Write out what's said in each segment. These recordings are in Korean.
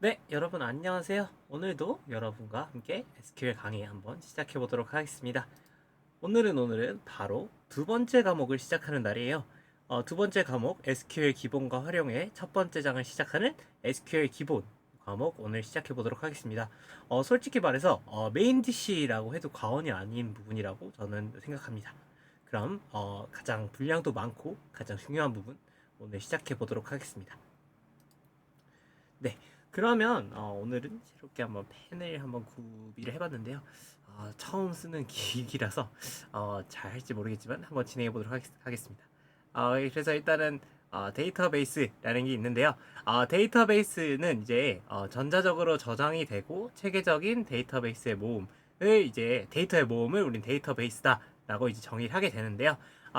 네, 여러분 안녕하세요. 오늘도 여러분과 함께 SQL 강의 한번 시작해 보도록 하겠습니다. 오늘은 바로 두 번째 과목을 시작하는 날이에요. 두 번째 과목 SQL 기본과 활용의 첫 번째 장을 시작하는 SQL 기본 과목 오늘 시작해 보도록 하겠습니다. 솔직히 말해서 메인 DC라고 해도 과언이 아닌 부분이라고 저는 생각합니다. 그럼 가장 분량도 많고 가장 중요한 부분 오늘 시작해 보도록 하겠습니다. 네, 그러면 오늘은 새롭게 한번 펜을 한번 구비를 해봤는데요. 처음 쓰는 기기라서 잘 할지 모르겠지만 한번 진행해 보도록 하겠습니다. 그래서 일단은 데이터베이스라는 게 있는데요. 데이터베이스는 이제 전자적으로 저장이 되고 체계적인 데이터베이스의 모음을 이제 데이터의 모음을 우린 데이터베이스다라고 이제 정의를 하게 되는데요.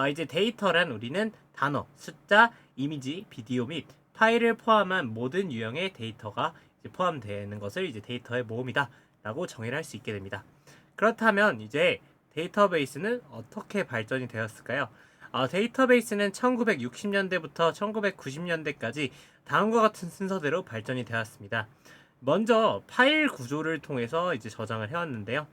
이제 데이터란 우리는 단어, 숫자, 이미지, 비디오 및 파일을 포함한 모든 유형의 데이터가 이제 포함되는 것을 이제 데이터의 모음이다라고 정의를 할 수 있게 됩니다. 그렇다면 이제 데이터베이스는 어떻게 발전이 되었을까요? 데이터베이스는 1960년대부터 1990년대까지 다음과 같은 순서대로 발전이 되었습니다. 먼저 파일 구조를 통해서 이제 저장을 해왔는데요.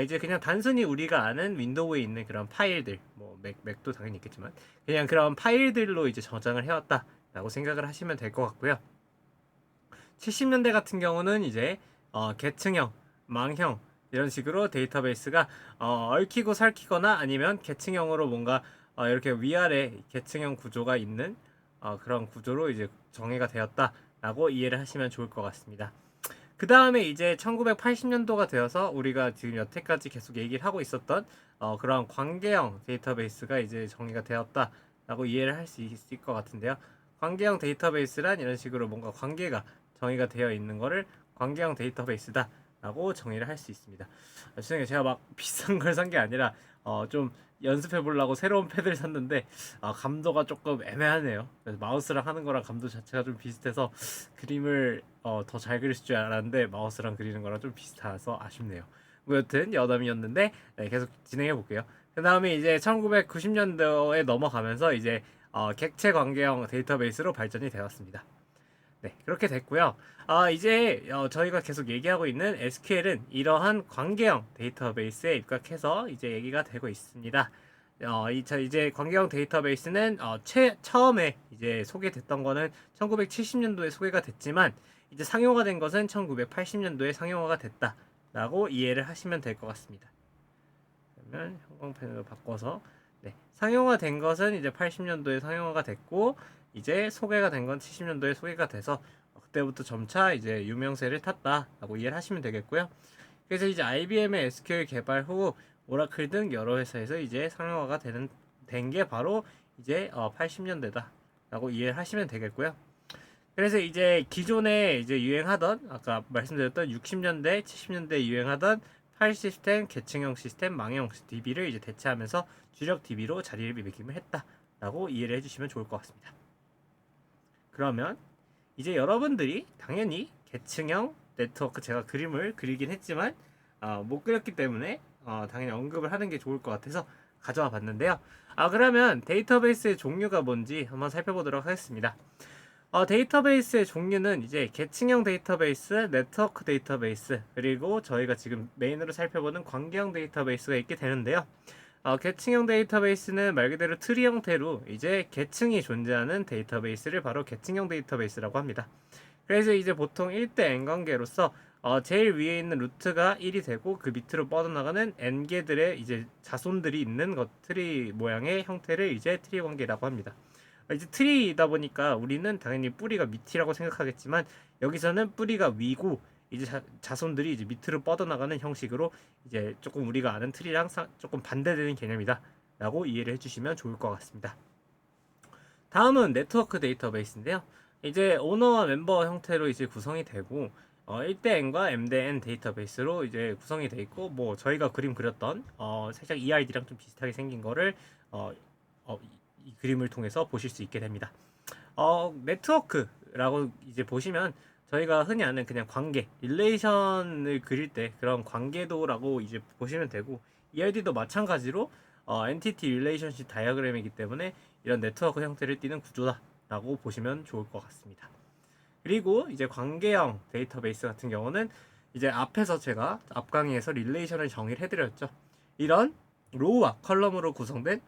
이제 그냥 단순히 우리가 아는 윈도우에 있는 그런 파일들, 뭐 맥도 당연히 있겠지만 그냥 그런 파일들로 이제 저장을 해왔다라고 생각을 하시면 될 것 같고요. 70년대 같은 경우는 이제 계층형, 망형 이런 식으로 데이터베이스가 얽히고 설키거나 아니면 계층형으로 뭔가 이렇게 위아래 계층형 구조가 있는 그런 구조로 이제 정의가 되었다라고 이해를 하시면 좋을 것 같습니다. 그 다음에 이제 1980년도가 되어서 우리가 지금 여태까지 계속 얘기를 하고 있었던 그런 관계형 데이터베이스가 이제 정의가 되었다라고 이해를 할 수 있을 것 같은데요. 관계형 데이터베이스란 이런 식으로 뭔가 관계가 정의가 되어 있는 거를 관계형 데이터베이스다라고 정의를 할 수 있습니다. 죄송해요. 제가 막 비싼 걸 산 게 아니라 좀 연습해 보려고 새로운 패드를 샀는데 감도가 조금 애매하네요. 그래서 마우스랑 하는 거랑 감도 자체가 좀 비슷해서 그림을 더 잘 그릴 줄 알았는데 마우스랑 그리는 거랑 좀 비슷해서 아쉽네요. 뭐 여튼 여담이었는데 네, 계속 진행해 볼게요. 그 다음에 이제 1990년도에 넘어가면서 이제 객체 관계형 데이터베이스로 발전이 되었습니다. 네, 그렇게 됐고요. 이제 저희가 계속 얘기하고 있는 SQL은 이러한 관계형 데이터베이스에 입각해서 이제 얘기가 되고 있습니다. 이제 관계형 데이터베이스는 처음에 이제 소개됐던 거는 1970년도에 소개가 됐지만 이제 상용화 된 것은 1980년도에 상용화가 됐다라고 이해를 하시면 될 것 같습니다. 그러면 형광펜으로 바꿔서 네, 상용화 된 것은 이제 80년도에 상용화가 됐고 이제 소개가 된 건 70년도에 소개가 돼서 그때부터 점차 이제 유명세를 탔다라고 이해를 하시면 되겠고요. 그래서 이제 IBM의 SQL 개발 후 오라클 등 여러 회사에서 이제 상용화가 된 게 바로 이제 80년대다라고 이해를 하시면 되겠고요. 그래서 이제 기존에 이제 유행하던 아까 말씀드렸던 60년대, 70년대 유행하던 파일 시스템, 계층형 시스템, 망형 DB를 이제 대체하면서 주력 DB로 자리를 매김을 했다라고 이해를 해주시면 좋을 것 같습니다. 그러면 이제 여러분들이 당연히 계층형 네트워크 제가 그림을 그리긴 했지만 못 그렸기 때문에 당연히 언급을 하는 게 좋을 것 같아서 가져와 봤는데요. 그러면 데이터베이스의 종류가 뭔지 한번 살펴보도록 하겠습니다. 데이터베이스의 종류는 이제 계층형 데이터베이스, 네트워크 데이터베이스, 그리고 저희가 지금 메인으로 살펴보는 관계형 데이터베이스가 있게 되는데요. 계층형 데이터베이스는 말 그대로 트리 형태로 이제 계층이 존재하는 데이터베이스를 바로 계층형 데이터베이스라고 합니다. 그래서 이제 보통 1대 n 관계로서 제일 위에 있는 루트가 1이 되고 그 밑으로 뻗어나가는 n개들의 이제 자손들이 있는 트리 모양의 형태를 이제 트리 관계라고 합니다. 이제 트리이다 보니까 우리는 당연히 뿌리가 밑이라고 생각하겠지만 여기서는 뿌리가 위고 이제 자손들이 이제 밑으로 뻗어나가는 형식으로 이제 조금 우리가 아는 트리랑 조금 반대되는 개념이다라고 이해를 해주시면 좋을 것 같습니다. 다음은 네트워크 데이터베이스인데요. 이제 오너와 멤버 형태로 이제 구성이 되고 1대 n과 m대 n 데이터베이스로 이제 구성이 돼 있고 뭐 저희가 그림 그렸던 살짝 ERD랑 좀 비슷하게 생긴 거를 어, 이 그림을 통해서 보실 수 있게 됩니다. 네트워크라고 이제 보시면 저희가 흔히 아는 그냥 관계, 릴레이션을 그릴 때 그런 관계도라고 이제 보시면 되고 ERD도 마찬가지로 엔티티 릴레이션십 다이어그램이기 때문에 이런 네트워크 형태를 띠는 구조다라고 보시면 좋을 것 같습니다. 그리고 이제 관계형 데이터베이스 같은 경우는 이제 앞에서 제가 앞 강의에서 릴레이션을 정의를 해드렸죠. 이런 로우와 컬럼으로 구성된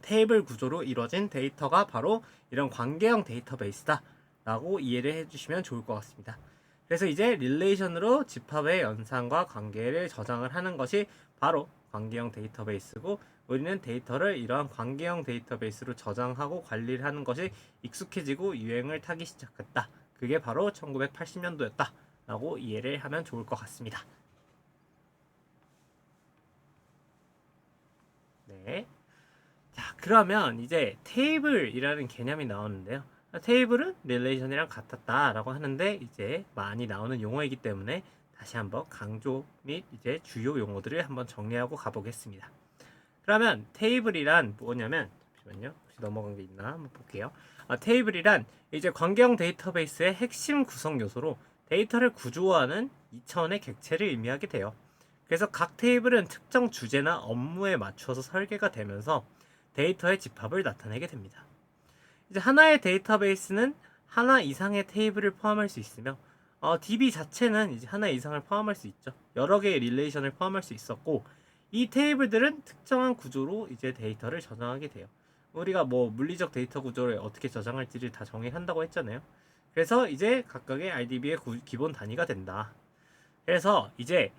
테이블 구조로 이루어진 데이터가 바로 이런 관계형 데이터베이스다 라고 이해를 해주시면 좋을 것 같습니다. 그래서 이제 릴레이션으로 집합의 연산과 관계를 저장을 하는 것이 바로 관계형 데이터베이스고, 우리는 데이터를 이러한 관계형 데이터베이스로 저장하고 관리를 하는 것이 익숙해지고 유행을 타기 시작했다. 그게 바로 1980년도였다 라고 이해를 하면 좋을 것 같습니다. 네. 자, 그러면 이제 테이블이라는 개념이 나오는데요. 테이블은 릴레이션이랑 같았다라고 하는데 이제 많이 나오는 용어이기 때문에 다시 한번 강조 및 이제 주요 용어들을 한번 정리하고 가보겠습니다. 그러면 테이블이란 뭐냐면, 잠시만요. 혹시 넘어간 게 있나 한번 볼게요. 테이블이란 이제 관계형 데이터베이스의 핵심 구성 요소로 데이터를 구조화하는 2차원의 객체를 의미하게 돼요. 그래서 각 테이블은 특정 주제나 업무에 맞춰서 설계가 되면서 데이터의 집합을 나타내게 됩니다. 이제 하나의 데이터베이스는 하나 이상의 테이블을 포함할 수 있으며, DB 자체는 이제 하나 이상을 포함할 수 있죠. 여러 개의 릴레이션을 포함할 수 있었고, 이 테이블들은 특정한 구조로 이제 데이터를 저장하게 돼요. 우리가 뭐 물리적 데이터 구조를 어떻게 저장할지를 다 정의한다고 했잖아요. 그래서 이제 각각의 RDB의 기본 단위가 된다. 그래서 이제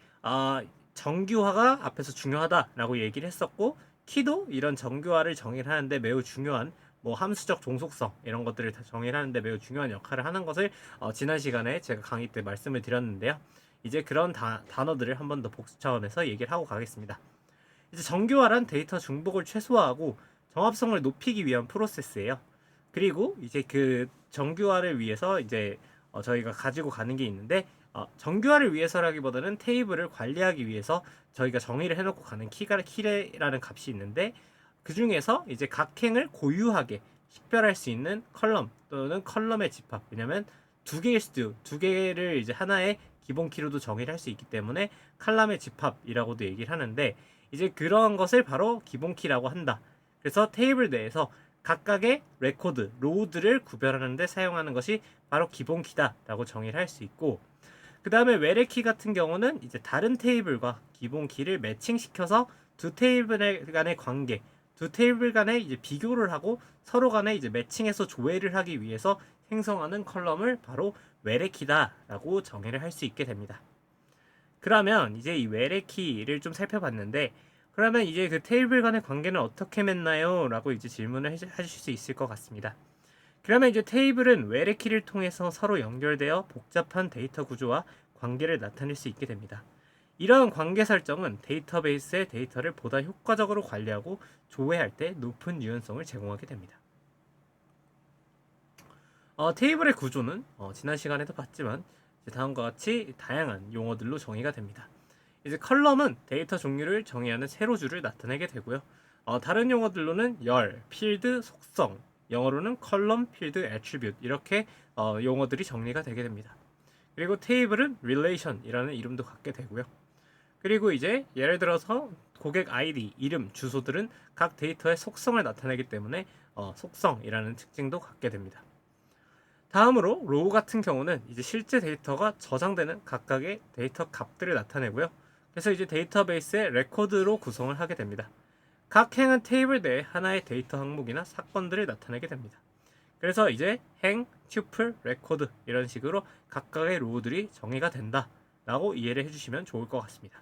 정규화가 앞에서 중요하다라고 얘기를 했었고, 키도 이런 정규화를 정의를 하는데 매우 중요한, 뭐 함수적 종속성 이런 것들을 다 정의를 하는데 매우 중요한 역할을 하는 것을 지난 시간에 제가 강의 때 말씀을 드렸는데요. 이제 그런 단어들을 한 번 더 복수 차원에서 얘기를 하고 가겠습니다. 이제 정규화란 데이터 중복을 최소화하고 정합성을 높이기 위한 프로세스예요. 그리고 이제 그 정규화를 위해서 이제 저희가 가지고 가는 게 있는데, 정규화를 위해서라기보다는 테이블을 관리하기 위해서 저희가 정의를 해놓고 가는 키라는 값이 있는데, 그 중에서 이제 각 행을 고유하게 식별할 수 있는 컬럼 또는 컬럼의 집합, 왜냐면 두 개를 이제 하나의 기본 키로도 정의를 할 수 있기 때문에 칼럼의 집합이라고도 얘기를 하는데, 이제 그런 것을 바로 기본 키라고 한다. 그래서 테이블 내에서 각각의 레코드, 로우들을 구별하는 데 사용하는 것이 바로 기본 키다라고 정의를 할 수 있고, 그 다음에 외래키 같은 경우는 이제 다른 테이블과 기본 키를 매칭시켜서 두 테이블 간의 관계, 두 테이블 간에 이제 비교를 하고 서로 간에 이제 매칭해서 조회를 하기 위해서 생성하는 컬럼을 바로 외래키다라고 정의를 할 수 있게 됩니다. 그러면 이제 이 외래키를 좀 살펴봤는데, 그러면 이제 그 테이블 간의 관계는 어떻게 맺나요? 라고 이제 질문을 하실 수 있을 것 같습니다. 그러면 이제 테이블은 외래키를 통해서 서로 연결되어 복잡한 데이터 구조와 관계를 나타낼 수 있게 됩니다. 이러한 관계 설정은 데이터베이스의 데이터를 보다 효과적으로 관리하고 조회할 때 높은 유연성을 제공하게 됩니다. 테이블의 구조는 지난 시간에도 봤지만 다음과 같이 다양한 용어들로 정의가 됩니다. 이제 컬럼은 데이터 종류를 정의하는 세로줄을 나타내게 되고요. 다른 용어들로는 열, 필드, 속성, 영어로는 컬럼, 필드, 애트리뷰트 이렇게 용어들이 정리가 되게 됩니다. 그리고 테이블은 relation이라는 이름도 갖게 되고요. 그리고 이제 예를 들어서 고객 아이디, 이름, 주소들은 각 데이터의 속성을 나타내기 때문에 속성이라는 특징도 갖게 됩니다. 다음으로 로우 같은 경우는 이제 실제 데이터가 저장되는 각각의 데이터 값들을 나타내고요. 그래서 이제 데이터베이스의 레코드로 구성을 하게 됩니다. 각 행은 테이블 내에 하나의 데이터 항목이나 사건들을 나타내게 됩니다. 그래서 이제 행, 튜플, 레코드 이런 식으로 각각의 로우들이 정의가 된다 라고 이해를 해주시면 좋을 것 같습니다.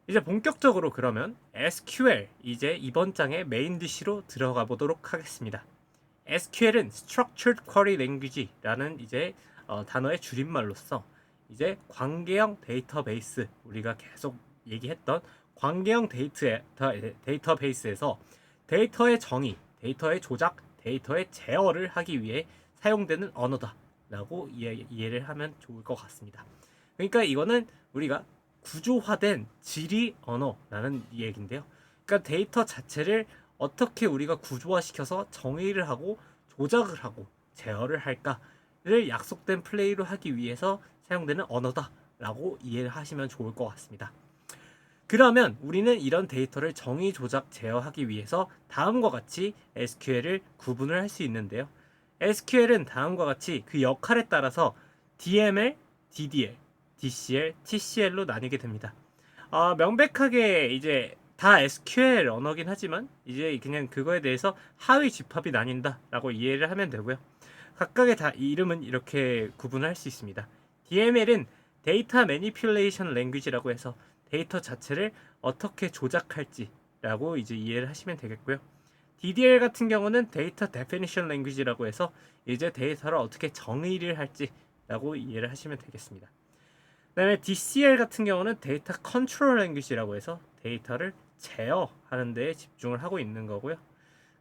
이제 본격적으로 그러면 SQL 이제 이번 장의 메인 디시로 들어가 보도록 하겠습니다. SQL은 Structured Query Language라는 이제 단어의 줄임말로서 이제 관계형 데이터베이스, 우리가 계속 얘기했던 관계형 데이터베이스에서 데이터의 정의, 데이터의 조작, 데이터의 제어를 하기 위해 사용되는 언어다라고 이해를 하면 좋을 것 같습니다. 그러니까 이거는 우리가 구조화된 질의 언어라는 얘기인데요. 그러니까 데이터 자체를 어떻게 우리가 구조화시켜서 정의를 하고 조작을 하고 제어를 할까를 약속된 플레이로 하기 위해서 사용되는 언어다라고 이해를 하시면 좋을 것 같습니다. 그러면 우리는 이런 데이터를 정의, 조작, 제어하기 위해서 다음과 같이 SQL을 구분을 할 수 있는데요. SQL은 다음과 같이 그 역할에 따라서 DML, DDL, DCL, TCL로 나뉘게 됩니다. 명백하게 이제 다 SQL 언어긴 하지만 이제 그냥 그거에 대해서 하위 집합이 나뉜다라고 이해를 하면 되고요. 각각의 다 이름은 이렇게 구분할 수 있습니다. DML은 데이터 매니퓰레이션 랭귀지라고 해서 데이터 자체를 어떻게 조작할지라고 이제 이해를 하시면 되겠고요. DDL 같은 경우는 데이터 데피니션 랭귀지라고 해서 이제 데이터를 어떻게 정의를 할지라고 이해를 하시면 되겠습니다. 그다음에 DCL 같은 경우는 데이터 컨트롤 랭귀지라고 해서 데이터를 제어하는 데에 집중을 하고 있는 거고요.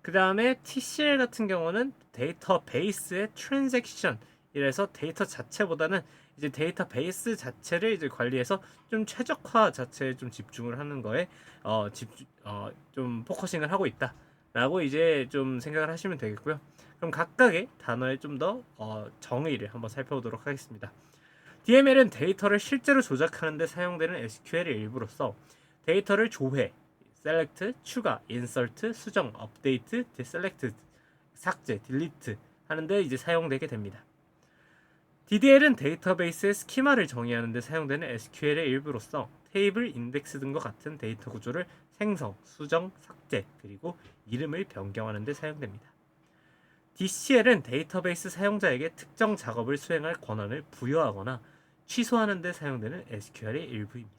그 다음에 TCL 같은 경우는 데이터베이스의 트랜잭션 이래서 데이터 자체보다는 이제 데이터베이스 자체를 이제 관리해서 좀 최적화 자체에 좀 집중을 하는 거에 좀 포커싱을 하고 있다라고 이제 좀 생각을 하시면 되겠고요. 그럼 각각의 단어의 좀 더 정의를 한번 살펴보도록 하겠습니다. DML은 데이터를 실제로 조작하는 데 사용되는 SQL의 일부로서 데이터를 조회, 셀렉트, 추가, 인설트, 수정, 업데이트, 디셀렉트, 삭제, 딜리트 하는데 이제 사용되게 됩니다. DDL은 데이터베이스의 스키마를 정의하는 데 사용되는 SQL의 일부로서 테이블, 인덱스 등과 같은 데이터 구조를 생성, 수정, 삭제, 그리고 이름을 변경하는 데 사용됩니다. DCL은 데이터베이스 사용자에게 특정 작업을 수행할 권한을 부여하거나 취소하는 데 사용되는 SQL의 일부입니다.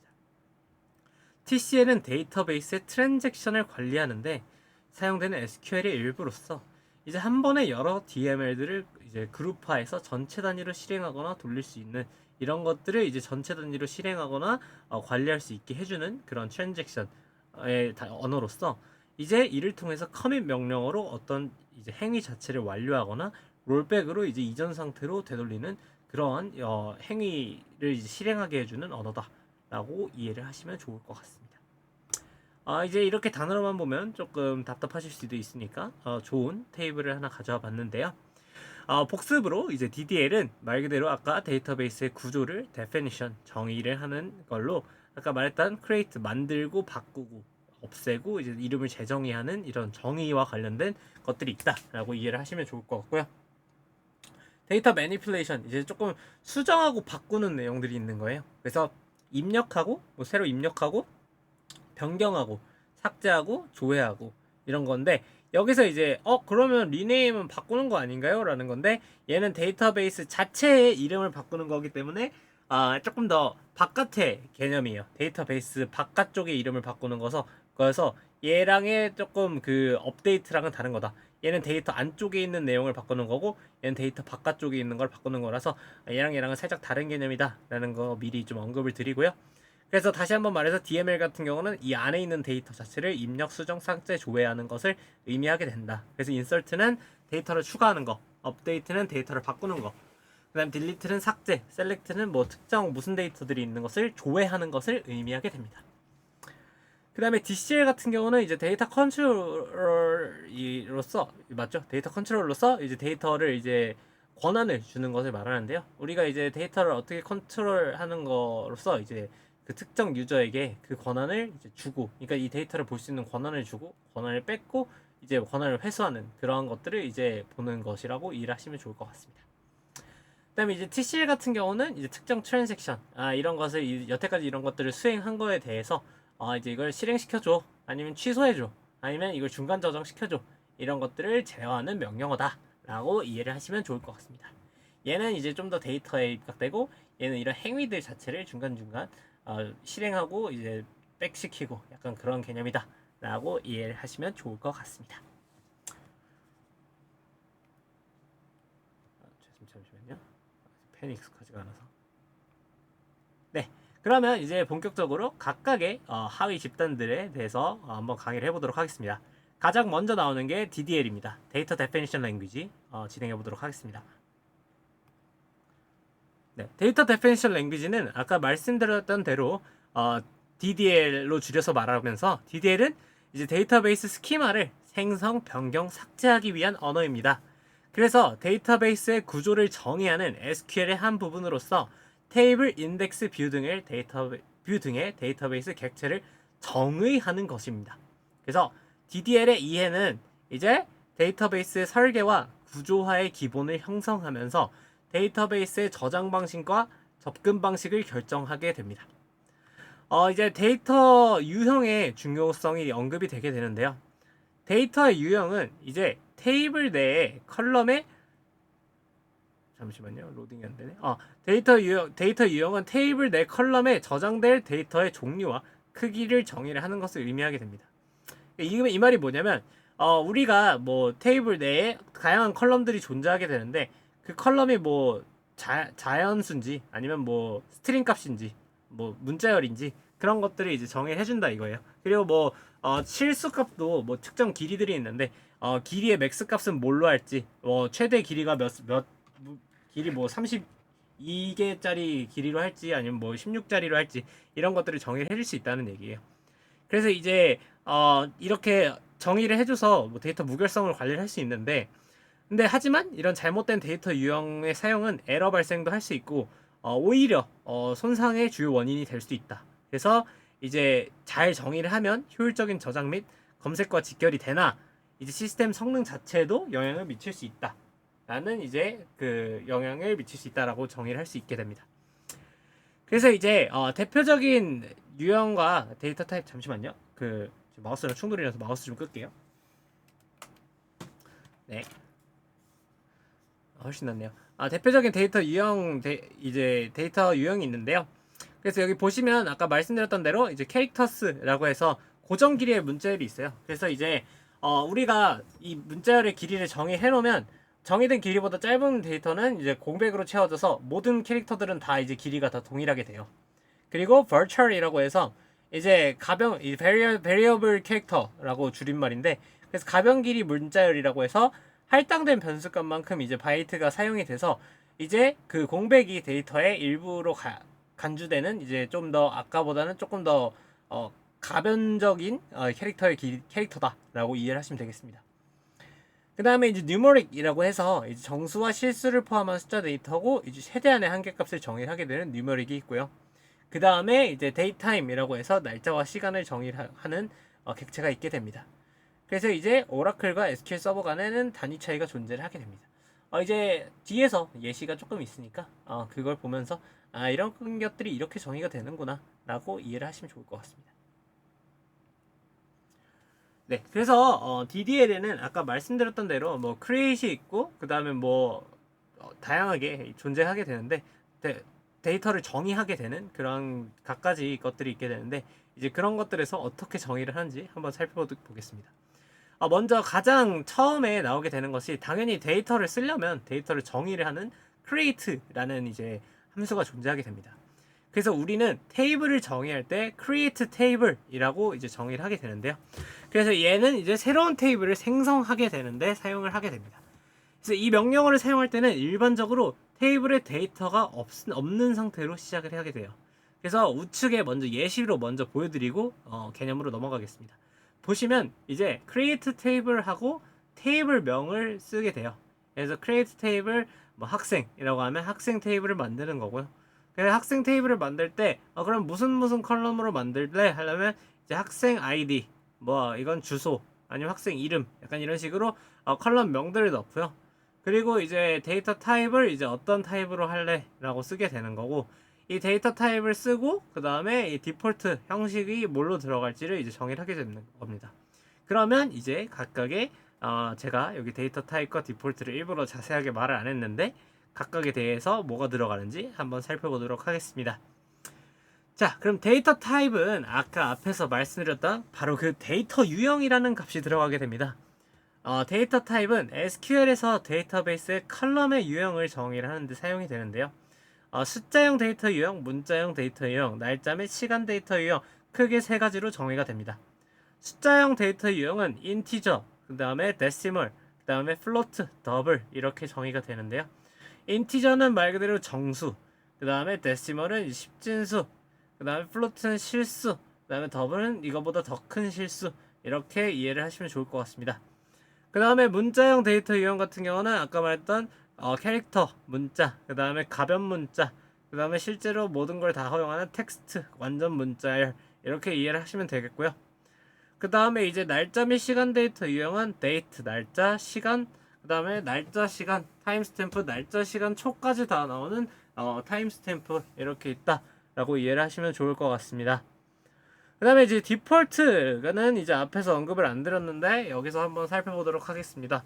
TCL은 데이터베이스의 트랜잭션을 관리하는데 사용되는 SQL의 일부로서 이제 한 번에 여러 DML들을 이제 그룹화해서 전체 단위로 실행하거나 돌릴 수 있는 이런 것들을 이제 전체 단위로 실행하거나 관리할 수 있게 해주는 그런 트랜잭션의 언어로서 이제 이를 통해서 커밋 명령어로 어떤 이제 행위 자체를 완료하거나 롤백으로 이제 이전 상태로 되돌리는 그러한 행위를 이제 실행하게 해주는 언어다라고 이해를 하시면 좋을 것 같습니다. 이제 이렇게 단어로만 보면 조금 답답하실 수도 있으니까 좋은 테이블을 하나 가져와 봤는데요. 복습으로 이제 DDL은 말 그대로 아까 데이터베이스의 구조를 definition 정의를 하는 걸로 아까 말했던 create 만들고 바꾸고 없애고 이제 이름을 재정의하는 이런 정의와 관련된 것들이 있다라고 이해를 하시면 좋을 것 같고요. 데이터 매니플레이션 이제 조금 수정하고 바꾸는 내용들이 있는 거예요. 그래서 입력하고 뭐 새로 입력하고 변경하고 삭제하고 조회하고 이런 건데 여기서 이제 그러면 리네임은 바꾸는 거 아닌가요? 라는 건데 얘는 데이터베이스 자체의 이름을 바꾸는 거기 때문에 조금 더 바깥의 개념이에요. 데이터베이스 바깥쪽의 이름을 바꾸는 거서 얘랑의 조금 그 업데이트랑은 다른 거다. 얘는 데이터 안쪽에 있는 내용을 바꾸는 거고 얘는 데이터 바깥쪽에 있는 걸 바꾸는 거라서 얘랑은 살짝 다른 개념이다 라는 거 미리 좀 언급을 드리고요. 그래서 다시 한번 말해서 DML 같은 경우는 이 안에 있는 데이터 자체를 입력, 수정, 삭제, 조회하는 것을 의미하게 된다. 그래서 인설트는 데이터를 추가하는 거, 업데이트는 데이터를 바꾸는 거, 그 다음 딜리트는 삭제, 셀렉트는 뭐 특정 무슨 데이터들이 있는 것을 조회하는 것을 의미하게 됩니다. 그 다음에 DCL 같은 경우는 이제 데이터 컨트롤러로서 맞죠? 데이터 컨트롤러로서 이제 데이터를 이제 권한을 주는 것을 말하는데요. 우리가 이제 데이터를 어떻게 컨트롤하는 거로서 이제 그 특정 유저에게 그 권한을 이제 주고, 그러니까 이 데이터를 볼 수 있는 권한을 주고, 권한을 뺏고, 이제 권한을 회수하는 그러한 것들을 이제 보는 것이라고 이해하시면 좋을 것 같습니다. 그다음에 이제 TCL 같은 경우는 이제 특정 트랜잭션, 이런 것을 여태까지 이런 것들을 수행한 거에 대해서 이제 이걸 실행시켜줘, 아니면 취소해줘, 아니면 이걸 중간 저장시켜줘, 이런 것들을 제어하는 명령어다라고 이해를 하시면 좋을 것 같습니다. 얘는 이제 좀 더 데이터에 입각되고, 얘는 이런 행위들 자체를 중간중간 실행하고 이제 백시키고 약간 그런 개념이다 라고 이해를 하시면 좋을 것 같습니다. 잠시만요. 펜이 익숙하지가 않아서. 네, 그러면 이제 본격적으로 각각의 하위 집단들에 대해서 한번 강의를 해보도록 하겠습니다. 가장 먼저 나오는 게 DDL입니다. 데이터 데피니션 랭귀지 진행해 보도록 하겠습니다. 네, 데이터 데피니션 랭귀지는 아까 말씀드렸던 대로 DDL로 줄여서 말하면서 DDL은 이제 데이터베이스 스키마를 생성, 변경, 삭제하기 위한 언어입니다. 그래서 데이터베이스의 구조를 정의하는 SQL의 한 부분으로서 테이블, 인덱스, 뷰 등의 데이터베이스 객체를 정의하는 것입니다. 그래서 DDL의 이해는 이제 데이터베이스의 설계와 구조화의 기본을 형성하면서 데이터베이스의 저장 방식과 접근 방식을 결정하게 됩니다. 이제 데이터 유형의 중요성이 언급이 되게 되는데요. 데이터의 유형은 이제 테이블 내에 컬럼에 잠시만요. 로딩이 안 되네. 데이터 유형은 테이블 내 컬럼에 저장될 데이터의 종류와 크기를 정의를 하는 것을 의미하게 됩니다. 이 말이 뭐냐면 우리가 뭐 테이블 내에 다양한 컬럼들이 존재하게 되는데 그 컬럼이 뭐 자연수인지 아니면 뭐 스트링 값인지 뭐 문자열인지 그런 것들을 이제 정의해 준다 이거예요. 그리고 뭐 실수 값도 뭐 특정 길이들이 있는데 길이의 맥스 값은 뭘로 할지 최대 길이가 몇 길이 뭐 32개짜리 길이로 할지 아니면 뭐 16짜리로 할지 이런 것들을 정의를 해줄 수 있다는 얘기예요. 그래서 이제 이렇게 정의를 해줘서 뭐 데이터 무결성을 관리를 할 수 있는데 근데 하지만 이런 잘못된 데이터 유형의 사용은 에러 발생도 할 수 있고 오히려 손상의 주요 원인이 될 수 있다. 그래서 이제 잘 정의를 하면 효율적인 저장 및 검색과 직결이 되나 이제 시스템 성능 자체에도 영향을 미칠 수 있다. 라는 이제 그 영향을 미칠 수 있다라고 정의를 할 수 있게 됩니다. 그래서 이제 대표적인 유형과 데이터 타입 잠시만요. 그 마우스랑 충돌이 나서 마우스 좀 끌게요. 네. 훨씬 낫네요. 대표적인 데이터 유형 이제 데이터 유형이 있는데요. 그래서 여기 보시면 아까 말씀드렸던 대로 이제 캐릭터스라고 해서 고정 길이의 문자열이 있어요. 그래서 이제 우리가 이 문자열의 길이를 정의해 놓으면 정의된 길이보다 짧은 데이터는 이제 공백으로 채워져서 모든 캐릭터들은 다 이제 길이가 다 동일하게 돼요. 그리고 virtual이라고 해서 이제 이 variable 캐릭터라고 줄임말인데 그래서 가변 길이 문자열이라고 해서 할당된 변수값만큼 이제 바이트가 사용이 돼서 이제 그 공백이 데이터의 일부로 간주되는 이제 좀 더 아까보다는 조금 더 가변적인 캐릭터다라고 이해를 하시면 되겠습니다. 그 다음에 이제 numeric이라고 해서 이제 정수와 실수를 포함한 숫자 데이터고 이제 최대한의 한계값을 정의하게 되는 numeric이 있고요. 그 다음에 이제 daytime이라고 해서 날짜와 시간을 정의하는 객체가 있게 됩니다. 그래서 이제 오라클과 SQL 서버 간에는 단위 차이가 존재를 하게 됩니다. 이제 뒤에서 예시가 조금 있으니까 그걸 보면서 이런 것들이 이렇게 정의가 되는구나 라고 이해를 하시면 좋을 것 같습니다. 네, 그래서 DDL에는 아까 말씀드렸던 대로 뭐 create이 있고 그 다음에 뭐 다양하게 존재하게 되는데 데이터를 정의하게 되는 그런 갖가지 것들이 있게 되는데 이제 그런 것들에서 어떻게 정의를 하는지 한번 살펴보겠습니다. 먼저 가장 처음에 나오게 되는 것이 당연히 데이터를 쓰려면 데이터를 정의를 하는 create라는 이제 함수가 존재하게 됩니다. 그래서 우리는 테이블을 정의할 때 create table이라고 이제 정의를 하게 되는데요. 그래서 얘는 이제 새로운 테이블을 생성하게 되는데 사용을 하게 됩니다. 그래서 이 명령어를 사용할 때는 일반적으로 테이블에 데이터가 없는 상태로 시작을 하게 돼요. 그래서 우측에 먼저 예시로 먼저 보여드리고 개념으로 넘어가겠습니다. 보시면 이제 create table하고 테이블 명을 쓰게 돼요. 그래서 create table 뭐 학생이라고 하면 학생 테이블을 만드는 거고요. 그래서 학생 테이블을 만들 때 그럼 무슨 컬럼으로 만들래 하려면 이제 학생 아이디 뭐 이건 주소 아니면 학생 이름 약간 이런 식으로 컬럼 명들을 넣고요. 그리고 이제 데이터 타입을 이제 어떤 타입으로 할래 라고 쓰게 되는 거고 이 데이터 타입을 쓰고 그 다음에 이 디폴트 형식이 뭘로 들어갈지를 이제 정의를 하게 되는 겁니다. 그러면 이제 각각의 제가 여기 데이터 타입과 디폴트를 일부러 자세하게 말을 안 했는데 각각에 대해서 뭐가 들어가는지 한번 살펴보도록 하겠습니다. 자, 그럼 데이터 타입은 아까 앞에서 말씀드렸던 바로 그 데이터 유형이라는 값이 들어가게 됩니다. 데이터 타입은 SQL에서 데이터베이스의 컬럼의 유형을 정의를 하는데 사용이 되는데요. 숫자형 데이터 유형, 문자형 데이터 유형, 날짜 및 시간 데이터 유형 크게 세 가지로 정의가 됩니다. 숫자형 데이터 유형은 인티저, 그 다음에 데시멀, 그 다음에 플로트, 더블 이렇게 정의가 되는데요. 인티저는 말 그대로 정수, 그 다음에 데시멀은 십진수, 그 다음에 플로트는 실수, 그 다음에 더블은 이거보다 더 큰 실수 이렇게 이해를 하시면 좋을 것 같습니다. 그 다음에 문자형 데이터 유형 같은 경우는 아까 말했던 캐릭터 문자, 그 다음에 가변 문자, 그 다음에 실제로 모든 걸 다 허용하는 텍스트 완전 문자열 이렇게 이해를 하시면 되겠고요. 그 다음에 이제 날짜 및 시간 데이터 유형은 데이트 날짜, 시간, 그 다음에 날짜 시간 타임스탬프 날짜 시간 초까지 다 나오는 타임스탬프 이렇게 있다라고 이해를 하시면 좋을 것 같습니다. 그 다음에 이제 디폴트는 이제 앞에서 언급을 안 드렸는데 여기서 한번 살펴보도록 하겠습니다.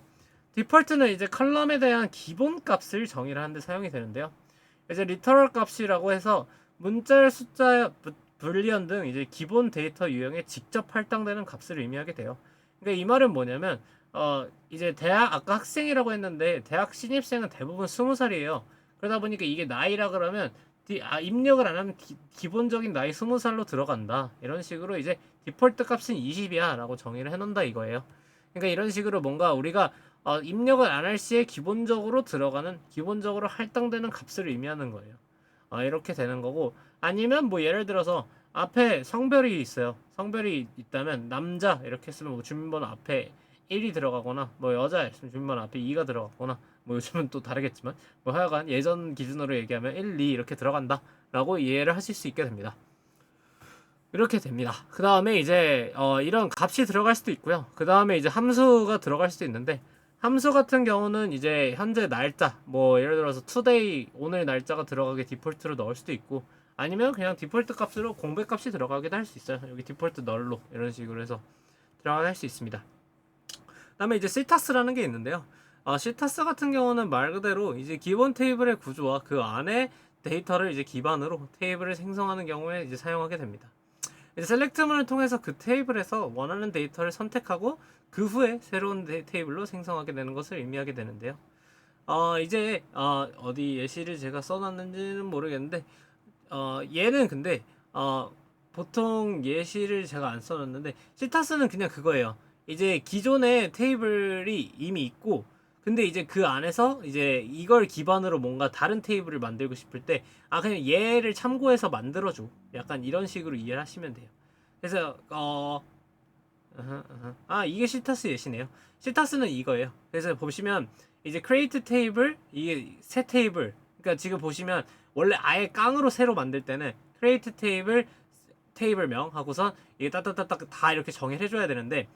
디폴트는 이제 컬럼에 대한 기본 값을 정의를 하는데 사용이 되는데요. 이제 리터럴 값이라고 해서 문자열, 숫자, 불리언 등 이제 기본 데이터 유형에 직접 할당되는 값을 의미하게 돼요. 그러니까 이 말은 뭐냐면 이제 대학 아까 학생이라고 했는데 대학 신입생은 대부분 20살이에요. 그러다 보니까 이게 나이라 그러면 입력을 안 하면 기본적인 나이 20살로 들어간다. 이런 식으로 이제 디폴트 값은 20이야 라고 정의를 해놓는다 이거예요. 그러니까 이런 식으로 뭔가 우리가 입력을 안 할 시에 기본적으로 들어가는 기본적으로 할당되는 값을 의미하는 거예요. 이렇게 되는 거고 아니면 뭐 예를 들어서 앞에 성별이 있어요. 성별이 있다면 남자 이렇게 쓰면 뭐 주민번호 앞에 1이 들어가거나 뭐 여자 있으면 주민번호 앞에 2가 들어가거나 뭐 요즘은 또 다르겠지만 뭐 하여간 예전 기준으로 얘기하면 1, 2 이렇게 들어간다 라고 이해를 하실 수 있게 됩니다. 이렇게 됩니다. 그 다음에 이제 이런 값이 들어갈 수도 있고요. 그 다음에 이제 함수가 들어갈 수도 있는데 함수 같은 경우는 이제 현재 날짜 뭐 예를 들어서 today 오늘 날짜가 들어가게 디폴트로 넣을 수도 있고 아니면 그냥 디폴트 값으로 공백 값이 들어가기도 할 수 있어요. 여기 디폴트 널로 이런 식으로 해서 들어가게 할 수 있습니다. 그 다음에 이제 시타스라는 게 있는데요. 시타스 같은 경우는 말 그대로 이제 기본 테이블의 구조와 그 안에 데이터를 이제 기반으로 테이블을 생성하는 경우에 이제 사용하게 됩니다. 이제 셀렉트문을 통해서 그 테이블에서 원하는 데이터를 선택하고 그 후에 새로운 테이블로 생성하게 되는 것을 의미하게 되는데요. 이제 어디 예시를 제가 써놨는지는 모르겠는데 얘는 근데 보통 예시를 제가 안 써놨는데 시타스는 그냥 그거예요. 이제 기존의 테이블이 이미 있고 근데 이제 그 안에서 이제 이걸 기반으로 뭔가 다른 테이블을 만들고 싶을 때 그냥 얘를 참고해서 만들어줘 약간 이런 식으로 이해를 하시면 돼요. 그래서 이게 시타스 예시네요. 시타스는 이거예요. 그래서 보시면 이제 create 테이블 이게 새 테이블 그러니까 지금 보시면 원래 아예 깡으로 새로 만들 때는 create 테이블명 하고선 이게 따따따따 다 이렇게 정의를 해줘야 되는데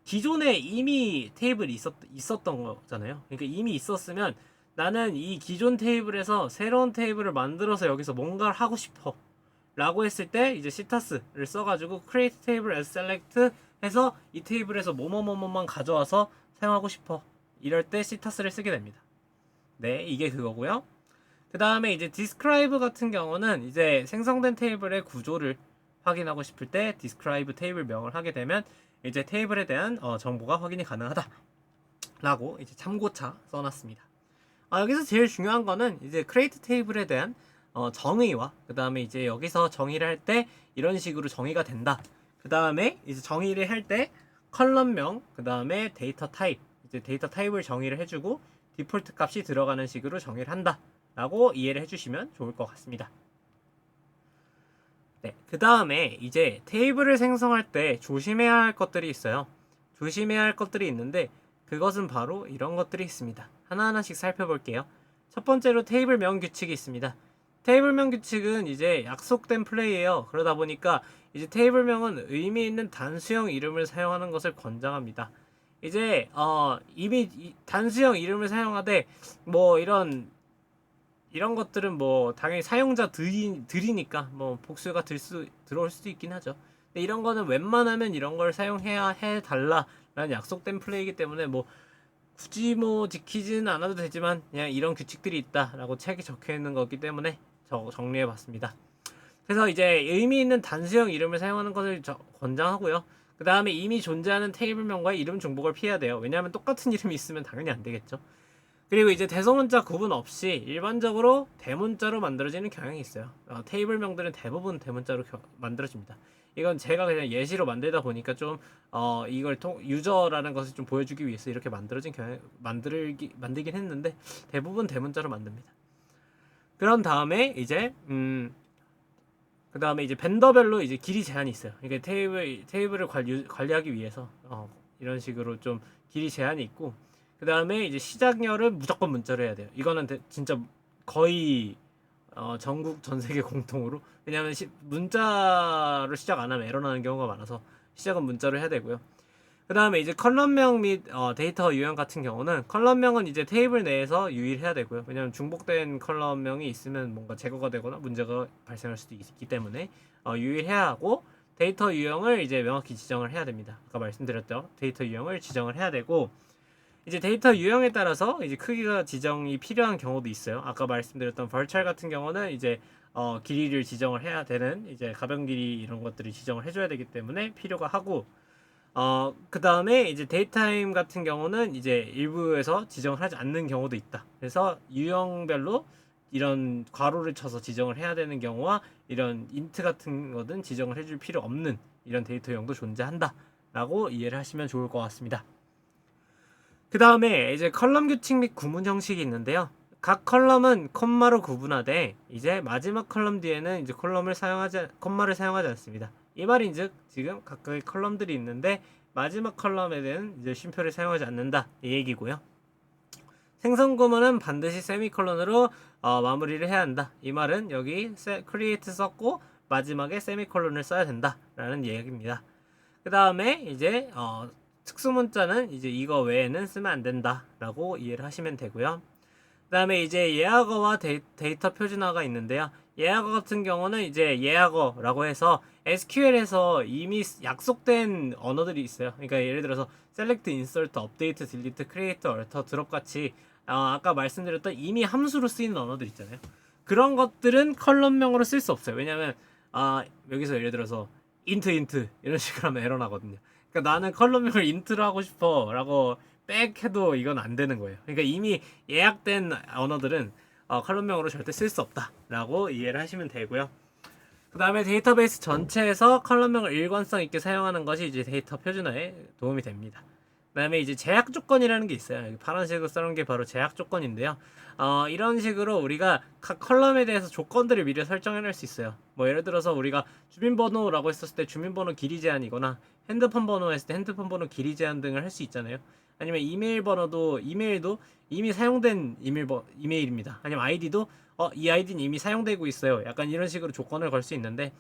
기존에 이미 테이블이 있었던 거잖아요. 그러니까 이미 있었으면 나는 이 기존 테이블에서 새로운 테이블을 만들어서 여기서 뭔가를 하고 싶어 라고 했을 때 이제 시타스를 써가지고 create table as select 해서 이 테이블에서 뭐뭐뭐뭐만 가져와서 사용하고 싶어 이럴 때 시타스를 쓰게 됩니다. 네, 이게 그거고요. 그 다음에 이제 describe 같은 경우는 이제 생성된 테이블의 구조를 확인하고 싶을 때 describe 테이블 명을 하게 되면 이제 테이블에 대한 정보가 확인이 가능하다 라고 이제 참고차 써놨습니다. 여기서 제일 중요한 거는 이제 create 테이블에 대한 정의와 그 다음에 이제 여기서 정의를 할 때 이런 식으로 정의가 된다. 그 다음에 이제 정의를 할 때 컬럼명 그 다음에 데이터 타입 이제 데이터 타입을 정의를 해주고 디폴트 값이 들어가는 식으로 정의를 한다 라고 이해를 해주시면 좋을 것 같습니다. 네, 그 다음에 이제 테이블을 생성할 때 조심해야 할 것들이 있어요. 조심해야 할 것들이 있는데 그것은 바로 이런 것들이 있습니다. 하나하나씩 살펴볼게요. 첫 번째로 테이블명 규칙이 있습니다. 테이블명 규칙은 이제 약속된 플레이예요. 그러다 보니까 이제 테이블명은 의미 있는 단수형 이름을 사용하는 것을 권장합니다. 이제 이미 단수형 이름을 사용하되 뭐 이런 것들은 뭐 당연히 사용자 들이니까 뭐 복수가 들어올 수도 있긴 하죠. 근데 이런 거는 웬만하면 이런 걸 사용해야 해달라라는 약속된 플레이이기 때문에 뭐 굳이 뭐 지키지는 않아도 되지만 그냥 이런 규칙들이 있다라고 책에 적혀 있는 거기 때문에 정리해 봤습니다. 그래서 이제 의미 있는 단수형 이름을 사용하는 것을 권장하고요. 그 다음에 이미 존재하는 테이블명과의 이름 중복을 피해야 돼요. 왜냐하면 똑같은 이름이 있으면 당연히 안 되겠죠. 그리고 이제 대소문자 구분 없이 일반적으로 대문자로 만들어지는 경향이 있어요. 테이블명들은 대부분 대문자로 만들어집니다. 이건 제가 그냥 예시로 만들다 보니까 좀 이걸 유저라는 것을 좀 보여주기 위해서 이렇게 만들어진 경향 만들긴 했는데 대부분 대문자로 만듭니다. 그런 다음에 이제 그 다음에 이제 벤더별로 이제 길이 제한이 있어요. 그러니까 테이블을 관리하기 위해서 이런 식으로 좀 길이 제한이 있고 그 다음에 이제 시작열은 무조건 문자로 해야 돼요. 이거는 진짜 거의 전국 전 세계 공통으로 왜냐하면 문자로 시작 안 하면 에러 나는 경우가 많아서 시작은 문자로 해야 되고요. 그 그 다음에 이제 컬럼명 및 데이터 유형 같은 경우는 컬럼명은 이제 테이블 내에서 유의해야 되고요. 왜냐하면 중복된 컬럼명이 있으면 뭔가 제거가 되거나 문제가 발생할 수도 있기 때문에 유의해야 하고, 데이터 유형을 이제 명확히 지정을 해야 됩니다. 아까 말씀드렸죠. 데이터 유형을 지정을 해야 되고, 이제 데이터 유형에 따라서 이제 크기가 지정이 필요한 경우도 있어요. 아까 말씀드렸던 벌찰 같은 경우는 이제 길이를 지정을 해야 되는, 이제 가변 길이 이런 것들을 지정을 해줘야 되기 때문에 필요가 하고, 그 다음에 이제 데이타임 같은 경우는 이제 일부에서 지정을 하지 않는 경우도 있다. 그래서 유형별로 이런 괄호를 쳐서 지정을 해야 되는 경우와 이런 인트 같은 거는 지정을 해줄 필요 없는 이런 데이터 유형도 존재한다 라고 이해를 하시면 좋을 것 같습니다. 그 다음에 이제 컬럼 규칙 및 구문 형식이 있는데요. 각 컬럼은 콤마로 구분하되 이제 마지막 컬럼 뒤에는 이제 콤마를 사용하지 않습니다. 이 말인즉 지금 각각의 컬럼들이 있는데 마지막 컬럼에는 이제 쉼표를 사용하지 않는다 이 얘기고요. 생성 구문은 반드시 세미콜론으로 마무리를 해야 한다. 이 말은 여기 create 썼고 마지막에 세미콜론을 써야 된다 라는 얘기입니다. 그 다음에 이제 특수 문자는 이제 이거 외에는 쓰면 안 된다 라고 이해를 하시면 되고요. 그 다음에 이제 예약어와 데이터 표준어가 있는데요. 예약어 같은 경우는 이제 예약어라고 해서 SQL에서 이미 약속된 언어들이 있어요. 그러니까 예를 들어서 select, insert, update, delete, create, alter, drop 같이 아까 말씀드렸던 이미 함수로 쓰이는 언어들 있잖아요. 그런 것들은 컬럼명으로 쓸 수 없어요. 왜냐면 여기서 예를 들어서 int 이런 식으로 하면 에러 나거든요. 그러니까 나는 컬럼명을 int로 하고 싶어 라고 백 해도 이건 안 되는 거예요. 그러니까 이미 예약된 언어들은 컬럼명으로 절대 쓸 수 없다 라고 이해를 하시면 되고요. 그 다음에 데이터베이스 전체에서 컬럼명을 일관성 있게 사용하는 것이 이제 데이터 표준화에 도움이 됩니다. 그 다음에 이제 제약 조건이라는 게 있어요. 여기 파란색으로 써놓은 게 바로 제약 조건인데요. 이런 식으로 우리가 각 컬럼에 대해서 조건들을 미리 설정해낼 수 있어요. 뭐 예를 들어서 우리가 주민번호라고 했었을 때 주민번호 길이 제한이거나 핸드폰 번호 했을 때 핸드폰 번호 길이 제한 등을 할 수 있잖아요. 아니면 이메일 번호도 이메일도 이미 사용된 이메일입니다. 아니면 아이디도 이 아이디는 이미 사용되고 있어요. 약간 이런 식으로 조건을 걸 수 있는데,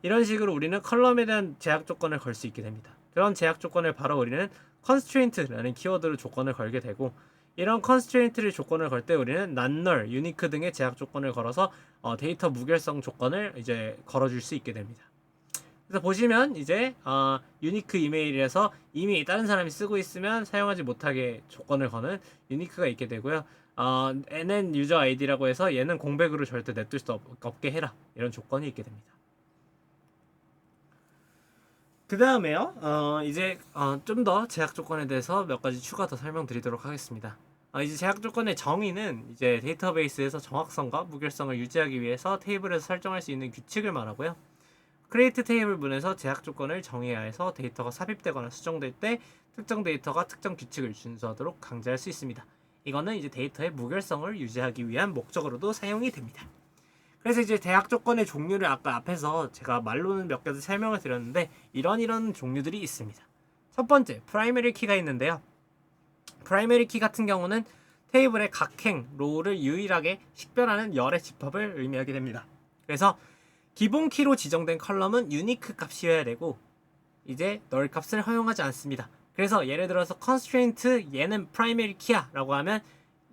이런 식으로 우리는 컬럼에 대한 제약 조건을 걸 수 있게 됩니다. 그런 제약 조건을 바로 우리는 constraint라는 키워드로 조건을 걸게 되고, 이런 constraint를 조건을 걸 때 우리는 non, null, unique 등의 제약 조건을 걸어서 데이터 무결성 조건을 이제 걸어줄 수 있게 됩니다. 그래서 보시면 이제 유니크 이메일에서 이미 다른 사람이 쓰고 있으면 사용하지 못하게 조건을 거는 유니크가 있게 되고요. nn 유저 아이디라고 해서 얘는 공백으로 절대 냅둘 수 없게 해라 이런 조건이 있게 됩니다. 그 다음에요. 이제 좀 더 제약 조건에 대해서 몇 가지 추가 더 설명드리도록 하겠습니다. 이제 제약 조건의 정의는 이제 데이터베이스에서 정확성과 무결성을 유지하기 위해서 테이블에서 설정할 수 있는 규칙을 말하고요. 크리에이트 테이블 문에서 제약 조건을 정해야 해서 데이터가 삽입되거나 수정될 때 특정 데이터가 특정 규칙을 준수하도록 강제할 수 있습니다. 이거는 이제 데이터의 무결성을 유지하기 위한 목적으로도 사용이 됩니다. 그래서 이제 제약 조건의 종류를 아까 앞에서 제가 말로는 몇 가지 설명을 드렸는데 이런 종류들이 있습니다. 첫 번째, 프라이머리 키가 있는데요. 프라이머리 키 같은 경우는 테이블의 각 행, 로우를 유일하게 식별하는 열의 집합을 의미하게 됩니다. 그래서 기본 키로 지정된 컬럼은 유니크 값이어야 되고 이제 널 값을 허용하지 않습니다. 그래서 예를 들어서 constraint 얘는 primary key야 라고 하면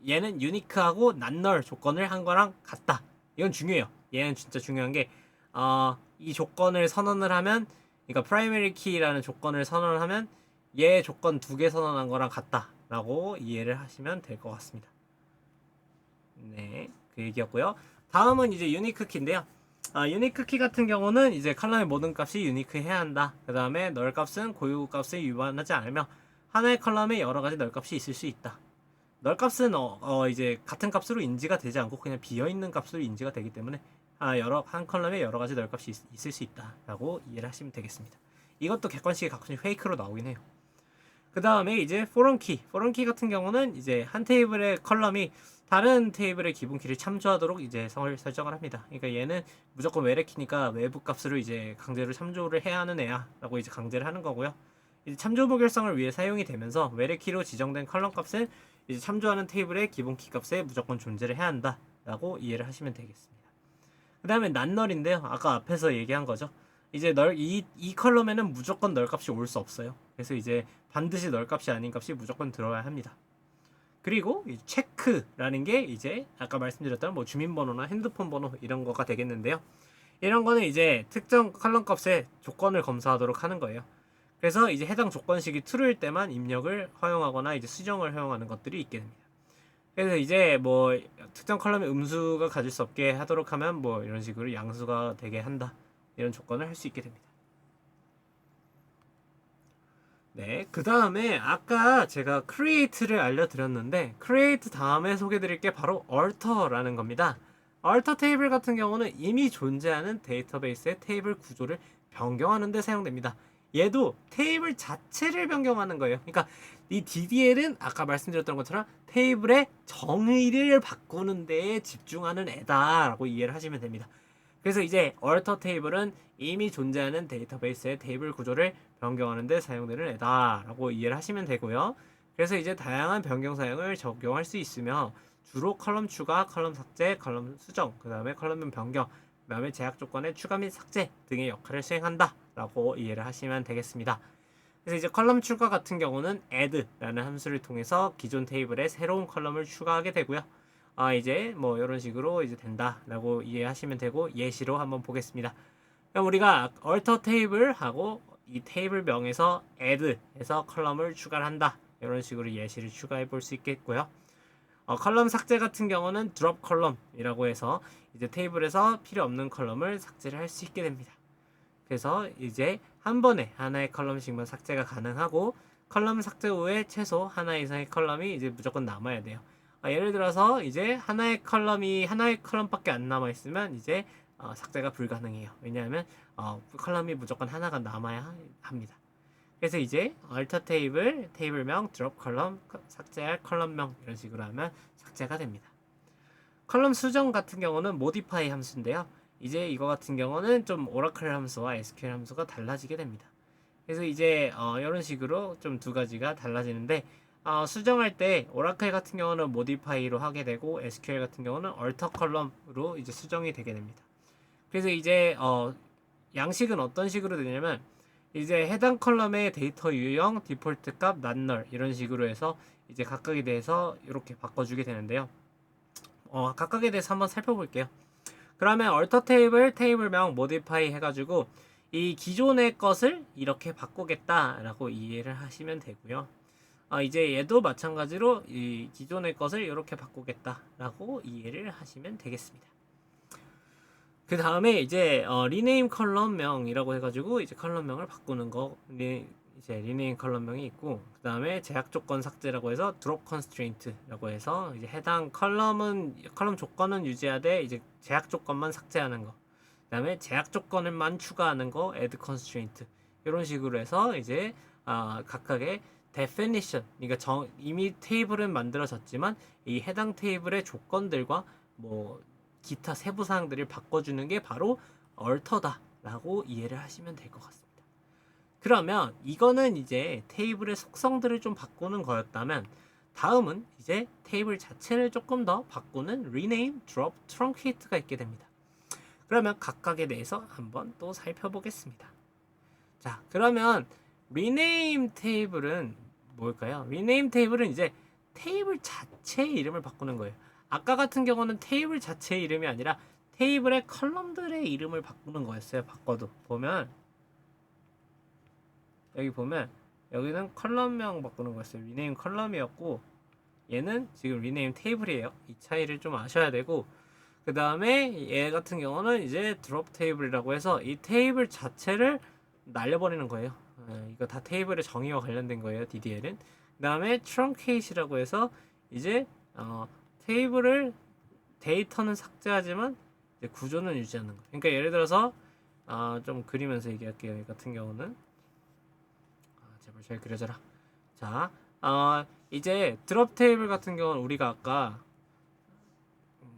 얘는 unique하고 not null 조건을 한 거랑 같다. 이건 중요해요. 얘는 진짜 중요한 게 이 조건을 선언을 하면, 그러니까 primary key라는 조건을 선언을 하면 얘 조건 2개 선언한 거랑 같다 라고 이해를 하시면 될 것 같습니다. 네, 그 얘기였고요. 다음은 이제 unique key인데요. 유니크 키 같은 경우는 이제 컬럼의 모든 값이 유니크 해야 한다. 그 다음에 널 값은 고유 값에 위반하지 않으며 하나의 컬럼에 여러 가지 널 값이 있을 수 있다. 널 값은 이제 같은 값으로 인지가 되지 않고 그냥 비어 있는 값으로 인지가 되기 때문에 한 컬럼에 여러 가지 널 값이 있을 수 있다라고 이해를 하시면 되겠습니다. 이것도 객관식에 가끔씩 페이크로 나오긴 해요. 그 다음에 이제 포럼 키 같은 경우는 이제 한 테이블의 컬럼이 다른 테이블의 기본 키를 참조하도록 이제 설정을 합니다. 그러니까 얘는 무조건 외래 키니까 외부 값으로 이제 강제로 참조를 해야 하는 애야라고 이제 강제를 하는 거고요. 이제 참조 무결성을 위해 사용이 되면서 외래 키로 지정된 컬럼 값은 이제 참조하는 테이블의 기본 키 값에 무조건 존재를 해야 한다라고 이해를 하시면 되겠습니다. 그 다음에 난널인데요. 아까 앞에서 얘기한 거죠. 이제 이 컬럼에는 무조건 널 값이 올 수 없어요. 그래서 이제 반드시 널 값이 아닌 값이 무조건 들어야 합니다. 그리고 이 체크라는 게 이제 아까 말씀드렸던 뭐 주민번호나 핸드폰 번호 이런 거가 되겠는데요. 이런 거는 이제 특정 컬럼 값의 조건을 검사하도록 하는 거예요. 그래서 이제 해당 조건식이 true일 때만 입력을 허용하거나 이제 수정을 허용하는 것들이 있게 됩니다. 그래서 이제 뭐 특정 컬럼의 음수가 가질 수 없게 하도록 하면 뭐 이런 식으로 양수가 되게 한다. 이런 조건을 할 수 있게 됩니다. 네, 그 다음에 아까 제가 create를 알려드렸는데 create 다음에 소개드릴 게 바로 alter라는 겁니다. alter 테이블 같은 경우는 이미 존재하는 데이터베이스의 테이블 구조를 변경하는 데 사용됩니다. 얘도 테이블 자체를 변경하는 거예요. 그러니까 이 DDL은 아까 말씀드렸던 것처럼 테이블의 정의를 바꾸는 데에 집중하는 애다라고 이해를 하시면 됩니다. 그래서 이제 alter 테이블은 이미 존재하는 데이터베이스의 테이블 구조를 변경하는 데 사용되는 애다라고 이해를 하시면 되고요. 그래서 이제 다양한 변경 사용을 적용할 수 있으며 주로 컬럼 추가, 컬럼 삭제, 컬럼 수정, 그 다음에 컬럼명 변경, 그 다음에 제약 조건의 추가 및 삭제 등의 역할을 수행한다 라고 이해를 하시면 되겠습니다. 그래서 이제 컬럼 추가 같은 경우는 add라는 함수를 통해서 기존 테이블에 새로운 컬럼을 추가하게 되고요. 이제 뭐 이런 식으로 이제 된다라고 이해하시면 되고 예시로 한번 보겠습니다. 그럼 우리가 alter 테이블하고 이 테이블명에서 add해서 컬럼을 추가를 한다. 이런 식으로 예시를 추가해 볼 수 있겠고요. 컬럼 삭제 같은 경우는 drop 컬럼이라고 해서 이제 테이블에서 필요 없는 컬럼을 삭제를 할 수 있게 됩니다. 그래서 이제 한 번에 하나의 컬럼씩만 삭제가 가능하고 컬럼 삭제 후에 최소 하나 이상의 컬럼이 이제 무조건 남아야 돼요. 예를 들어서 이제 하나의 컬럼밖에 안 남아 있으면 이제 삭제가 불가능해요. 왜냐하면 컬럼이 무조건 하나가 남아야 합니다. 그래서 이제 alter 테이블명, drop 컬럼, 삭제할 컬럼명 이런 식으로 하면 삭제가 됩니다. 컬럼 수정 같은 경우는 modify 함수인데요. 이제 이거 같은 경우는 좀 오라클 함수와 SQL 함수가 달라지게 됩니다. 그래서 이제 이런 식으로 좀 두 가지가 달라지는데 수정할 때 오라클 같은 경우는 modify로 하게 되고 SQL 같은 경우는 alter 컬럼으로 이제 수정이 되게 됩니다. 그래서 이제 양식은 어떤 식으로 되냐면 이제 해당 컬럼의 데이터 유형, 디폴트 값, 난널 이런 식으로 해서 이제 각각에 대해서 이렇게 바꿔주게 되는데요. 각각에 대해서 한번 살펴볼게요. 그러면 alter 테이블명 modify 해가지고 이 기존의 것을 이렇게 바꾸겠다라고 이해를 하시면 되고요. 이제 얘도 마찬가지로 이 기존의 것을 이렇게 바꾸겠다라고 이해를 하시면 되겠습니다. 그 다음에 이제 리네임 컬럼명이라고 해가지고 이제 컬럼명을 바꾸는 거 이제 리네임 컬럼명이 있고 그 다음에 제약 조건 삭제라고 해서 drop constraint라고 해서 이제 해당 컬럼 조건은 유지하되 이제 제약 조건만 삭제하는 거. 그 다음에 제약 조건을만 추가하는 거 add constraint 이런 식으로 해서 이제 각각의 definition 그러니까 이미 테이블은 만들어졌지만 이 해당 테이블의 조건들과 뭐 기타 세부 사항들을 바꿔주는 게 바로 얼터다라고 이해를 하시면 될 것 같습니다. 그러면 이거는 이제 테이블의 속성들을 좀 바꾸는 거였다면 다음은 이제 테이블 자체를 조금 더 바꾸는 rename, drop, truncate가 있게 됩니다. 그러면 각각에 대해서 한번 또 살펴보겠습니다. 자, 그러면 rename 테이블은 뭘까요? rename 테이블은 이제 테이블 자체의 이름을 바꾸는 거예요. 아까 같은 경우는 테이블 자체의 이름이 아니라 테이블의 컬럼들의 이름을 바꾸는 거였어요. 바꿔도 보면 여기 보면 여기는 컬럼명 바꾸는 거였어요. 리네임 컬럼이었고 얘는 지금 리네임 테이블이에요. 이 차이를 좀 아셔야 되고 그 다음에 얘 같은 경우는 이제 드롭 테이블이라고 해서 이 테이블 자체를 날려버리는 거예요. 이거 다 테이블의 정의와 관련된 거예요. DDL은. 그 다음에 트렁케이트라고 해서 이제 테이블을 데이터는 삭제하지만 이제 구조는 유지하는 거. 그러니까 예를 들어서 좀 그리면서 얘기할게요. 이 같은 경우는 제발 잘 그려져라. 자, 이제 드롭 테이블 같은 경우는 우리가 아까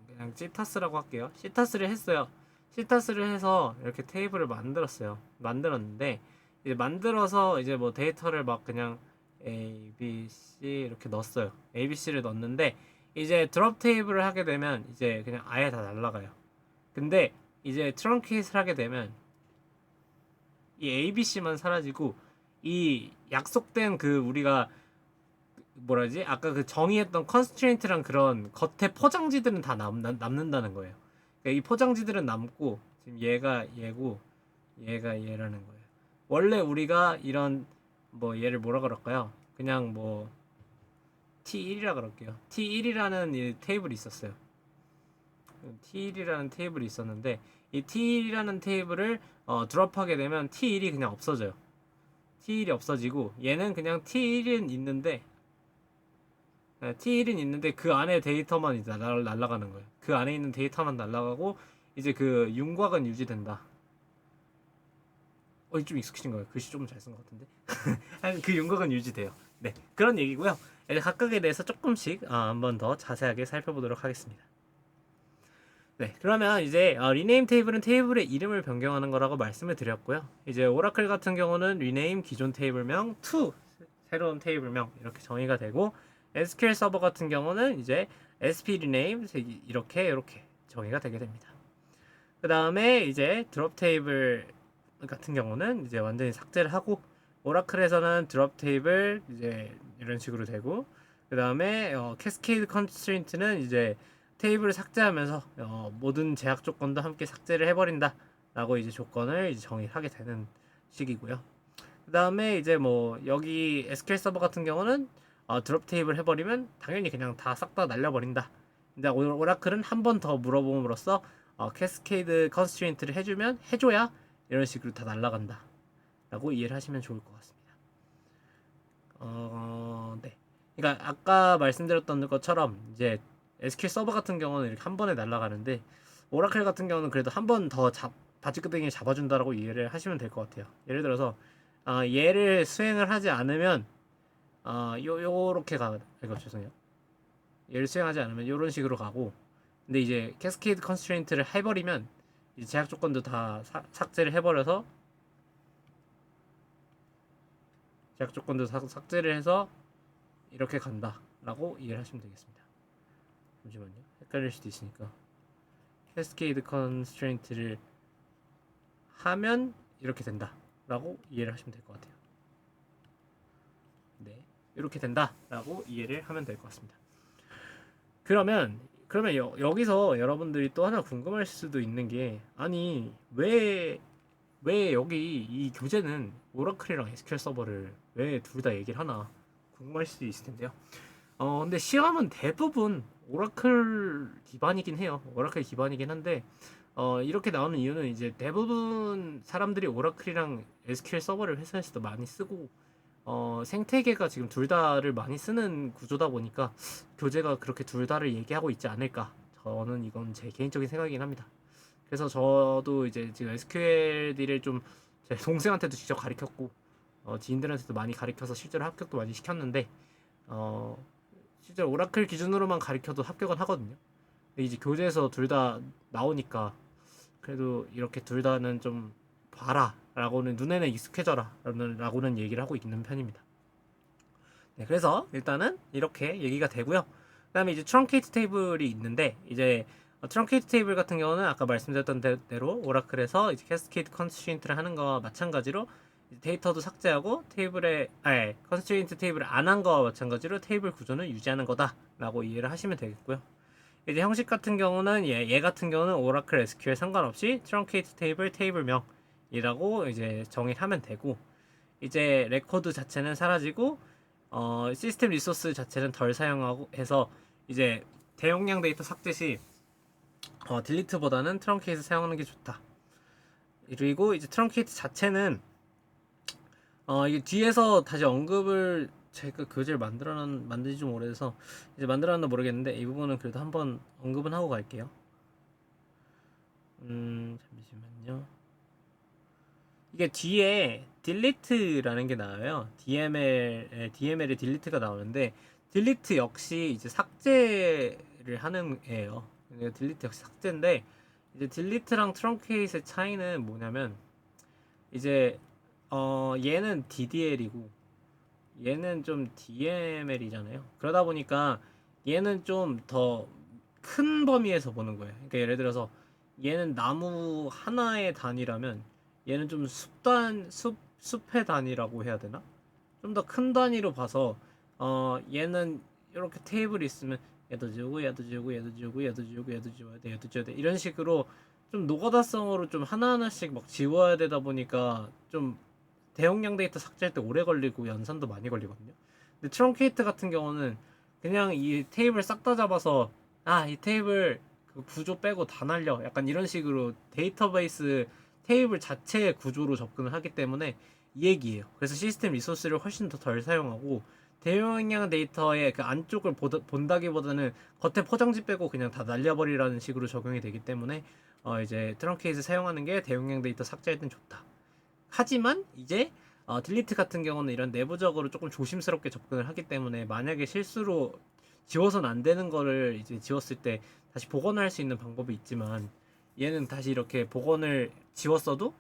그냥 시타스라고 할게요. 시타스를 했어요. 시타스를 해서 이렇게 테이블을 만들었는데 이제 만들어서 이제 뭐 데이터를 막 그냥 A, B, C 이렇게 넣었어요. A, B, C를 넣었는데 이제 드롭 테이블을 하게 되면 이제 그냥 아예 다 날라가요. 근데 이제 트렁케이트를 하게 되면 이 ABC만 사라지고 이 약속된 그 우리가 뭐라지 아까 그 정의했던 컨스트레인트랑 그런 겉에 포장지들은 다 남는다는 거예요. 그러니까 이 포장지들은 남고 지금 얘가 얘고 얘가 얘라는 거예요. 원래 우리가 이런 뭐 얘를 뭐라 그럴까요? 그냥 뭐 T1이라 그럴게요. T1이라는 이 테이블이 있었어요. T1이라는 테이블이 있었는데 이 T1이라는 테이블을 드롭하게 되면 T1이 그냥 없어져요. T1이 없어지고 얘는 그냥 T1은 있는데 T1은 있는데 그 안에 데이터만 이제 날아가는 거예요. 그 안에 있는 데이터만 날아가고 이제 그 윤곽은 유지된다. 좀 익숙해진 거예요. 글씨 좀 잘 쓴 것 같은데. 그 윤곽은 유지돼요. 네, 그런 얘기고요. 이제 각각에 대해서 조금씩 한번 더 자세하게 살펴보도록 하겠습니다. 네, 그러면 이제 리네임 테이블은 테이블의 이름을 변경하는 거라고 말씀을 드렸고요. 이제 오라클 같은 경우는 리네임 기존 테이블명 to 새로운 테이블명 이렇게 정의가 되고 SQL 서버 같은 경우는 이제 SP 리네임 이렇게 정의가 되게 됩니다. 그 다음에 이제 드롭 테이블 같은 경우는 이제 완전히 삭제를 하고 오라클에서는 드롭 테이블 이제 이런 식으로 되고 그 다음에 캐스케이드 컨스트레인트는 이제 테이블을 삭제하면서 모든 제약 조건도 함께 삭제를 해버린다 라고 이제 조건을 이제 정의하게 되는 식이고요. 그 다음에 이제 뭐 여기 SQL 서버 같은 경우는 드롭 테이블 해버리면 당연히 그냥 다 싹 다 날려버린다. 근데 오라클은 한 번 더 물어봄으로써 캐스케이드 컨스트레인트를 해줘야 이런 식으로 다 날라간다 라고 이해를 하시면 좋을 것 같습니다. 네. 그러니까 아까 말씀드렸던 것처럼 이제 SQL 서버 같은 경우는 이렇게 한 번에 날아가는데 오라클 같은 경우는 그래도 한 번 더 바지끄댕이 잡아준다라고 이해를 하시면 될 것 같아요. 예를 들어서 얘를 수행을 하지 않으면 요렇게 이거 죄송해요. 얘를 수행하지 않으면 이런 식으로 가고 근데 이제 캐스케이드 컨스트레인트를 해버리면 이제 제약 조건도 다 삭제를 해버려서 제약 조건도 삭제를 해서 이렇게 간다라고 이해를 하시면 되겠습니다. 잠시만요. 헷갈릴 수도 있으니까 캐스케이드 컨스트레인트를 하면 이렇게 된다라고 이해를 하시면 될 것 같아요. 네, 이렇게 된다라고 이해를 하면 될 것 같습니다. 그러면 여기서 여러분들이 또 하나 궁금할 수도 있는 게 아니 왜 여기 이 교재는 오라클이랑 SQL 서버를 왜 둘 다 얘기를 하나 궁금할 수도 있을 텐데요. 근데 시험은 대부분 오라클 기반이긴 해요. 오라클 기반이긴 한데 이렇게 나오는 이유는 이제 대부분 사람들이 오라클이랑 SQL 서버를 회사에서도 많이 쓰고 생태계가 지금 둘 다를 많이 쓰는 구조다 보니까 교재가 그렇게 둘 다를 얘기하고 있지 않을까. 저는 이건 제 개인적인 생각이긴 합니다. 그래서 저도 이제 지금 SQLD를 좀 제 동생한테도 직접 가르쳤고 지인들한테도 많이 가르쳐서 실제로 합격도 많이 시켰는데 실제로 오라클 기준으로만 가르쳐도 합격은 하거든요. 근데 이제 교재에서 둘 다 나오니까 그래도 이렇게 둘 다는 좀 봐라 라고는 눈에는 익숙해져라 라고는 얘기를 하고 있는 편입니다. 네, 그래서 일단은 이렇게 얘기가 되고요. 그 다음에 이제 트렁케이트 테이블이 있는데 이제 트렁케이트 테이블 같은 경우는 아까 말씀드렸던 대로 오라클에서 이제 캐스케이드 컨스트레인트를 하는 거와 마찬가지로 데이터도 삭제하고 컨스트레인트 테이블을 안 한 거와 마찬가지로 테이블 구조는 유지하는 거다라고 이해를 하시면 되겠고요. 이제 형식 같은 경우는 얘 같은 경우는 오라클 SQL 상관없이 트렁케이트 테이블 테이블명이라고 이제 정의를 하면 되고 이제 레코드 자체는 사라지고 시스템 리소스 자체는 덜 사용하고 해서 이제 대용량 데이터 삭제 시 딜리트보다는 트렁케이트 사용하는 게 좋다. 그리고 이제 트렁케이트 자체는 이게 뒤에서 다시 언급을 제가 교재를 만든지 좀 오래돼서 이제 만들어놨나 모르겠는데 이 부분은 그래도 한번 언급은 하고 갈게요. 잠시만요. 이게 뒤에 딜리트라는 게 나와요. DML에 딜리트가 나오는데 딜리트 역시 이제 삭제를 하는 애예요. 딜리트 역시 삭제인데 이제 딜리트랑 트렁케이트의 차이는 뭐냐면 이제 얘는 DDL이고 얘는 좀 DML이잖아요. 그러다 보니까 얘는 좀 더 큰 범위에서 보는 거예요. 그러니까 예를 들어서 얘는 나무 하나의 단위라면 얘는 좀 숲의 단위라고 해야 되나? 좀 더 큰 단위로 봐서 얘는 이렇게 테이블이 있으면 얘도 지우고 얘도 지우고 얘도 지우고 얘도 지우고 얘도 지워야 돼 얘도 지워야 돼 이런 식으로 좀 노가다성으로 좀 하나하나씩 막 지워야 되다 보니까 좀 대용량 데이터 삭제할 때 오래 걸리고 연산도 많이 걸리거든요. 근데 트렁케이트 같은 경우는 그냥 이 테이블 싹 다 잡아서 이 테이블 그 구조 빼고 다 날려 약간 이런 식으로 데이터베이스 테이블 자체의 구조로 접근을 하기 때문에 이 얘기예요. 그래서 시스템 리소스를 훨씬 더 덜 사용하고 대용량 데이터의 그 안쪽을 본다기보다는 겉에 포장지 빼고 그냥 다 날려버리라는 식으로 적용이 되기 때문에 이제 트렁케이트 사용하는 게 대용량 데이터 삭제할 땐 좋다. 하지만 이제 딜리트 같은 경우는 이런 내부적으로 조금 조심스럽게 접근을 하기 때문에 만약에 실수로 지워서는 안 되는 거를 이제 지웠을 때 다시 복원할 수 있는 방법이 있지만 얘는 다시 이렇게 복원을 지웠어도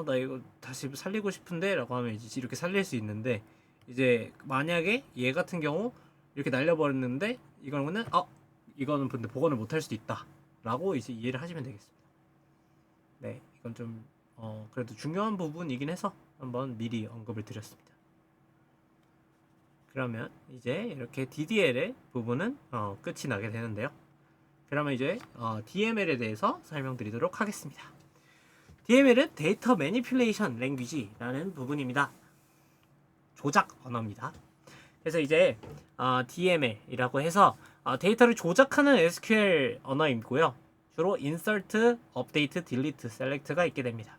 나 이거 다시 살리고 싶은데 라고 하면 이제 이렇게 살릴 수 있는데 이제 만약에 얘 같은 경우 이렇게 날려버렸는데 이거는 이거는 근데 복원을 못할 수도 있다 라고 이제 이해를 하시면 되겠습니다. 네, 이건 좀 그래도 중요한 부분이긴 해서 한번 미리 언급을 드렸습니다. 그러면 이제 이렇게 DDL의 부분은 끝이 나게 되는데요. 그러면 이제 DML에 대해서 설명드리도록 하겠습니다. DML은 데이터 매니플레이션 랭귀지라는 부분입니다. 조작 언어입니다. 그래서 이제 DML이라고 해서 데이터를 조작하는 SQL 언어이고요. 주로 insert, update, delete, select가 있게 됩니다.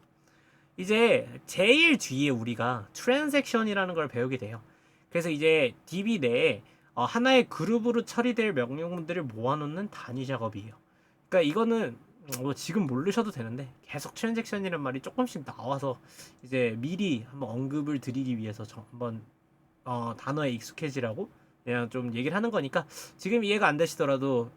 이제 제일 뒤에 우리가 transaction이라는 걸 배우게 돼요. 그래서 이제 DB 내에 하나의 그룹으로 처리될 명령문들을 모아놓는 단위 작업이에요. 그러니까 이거는 지금 모르셔도 되는데 계속 트랜잭션이라는 말이 조금씩 나와서 이제 미리 한번 언급을 드리기 위해서 한번 단어에 익숙해지라고 그냥 좀 얘기를 하는 거니까 지금 이해가 안 되시더라도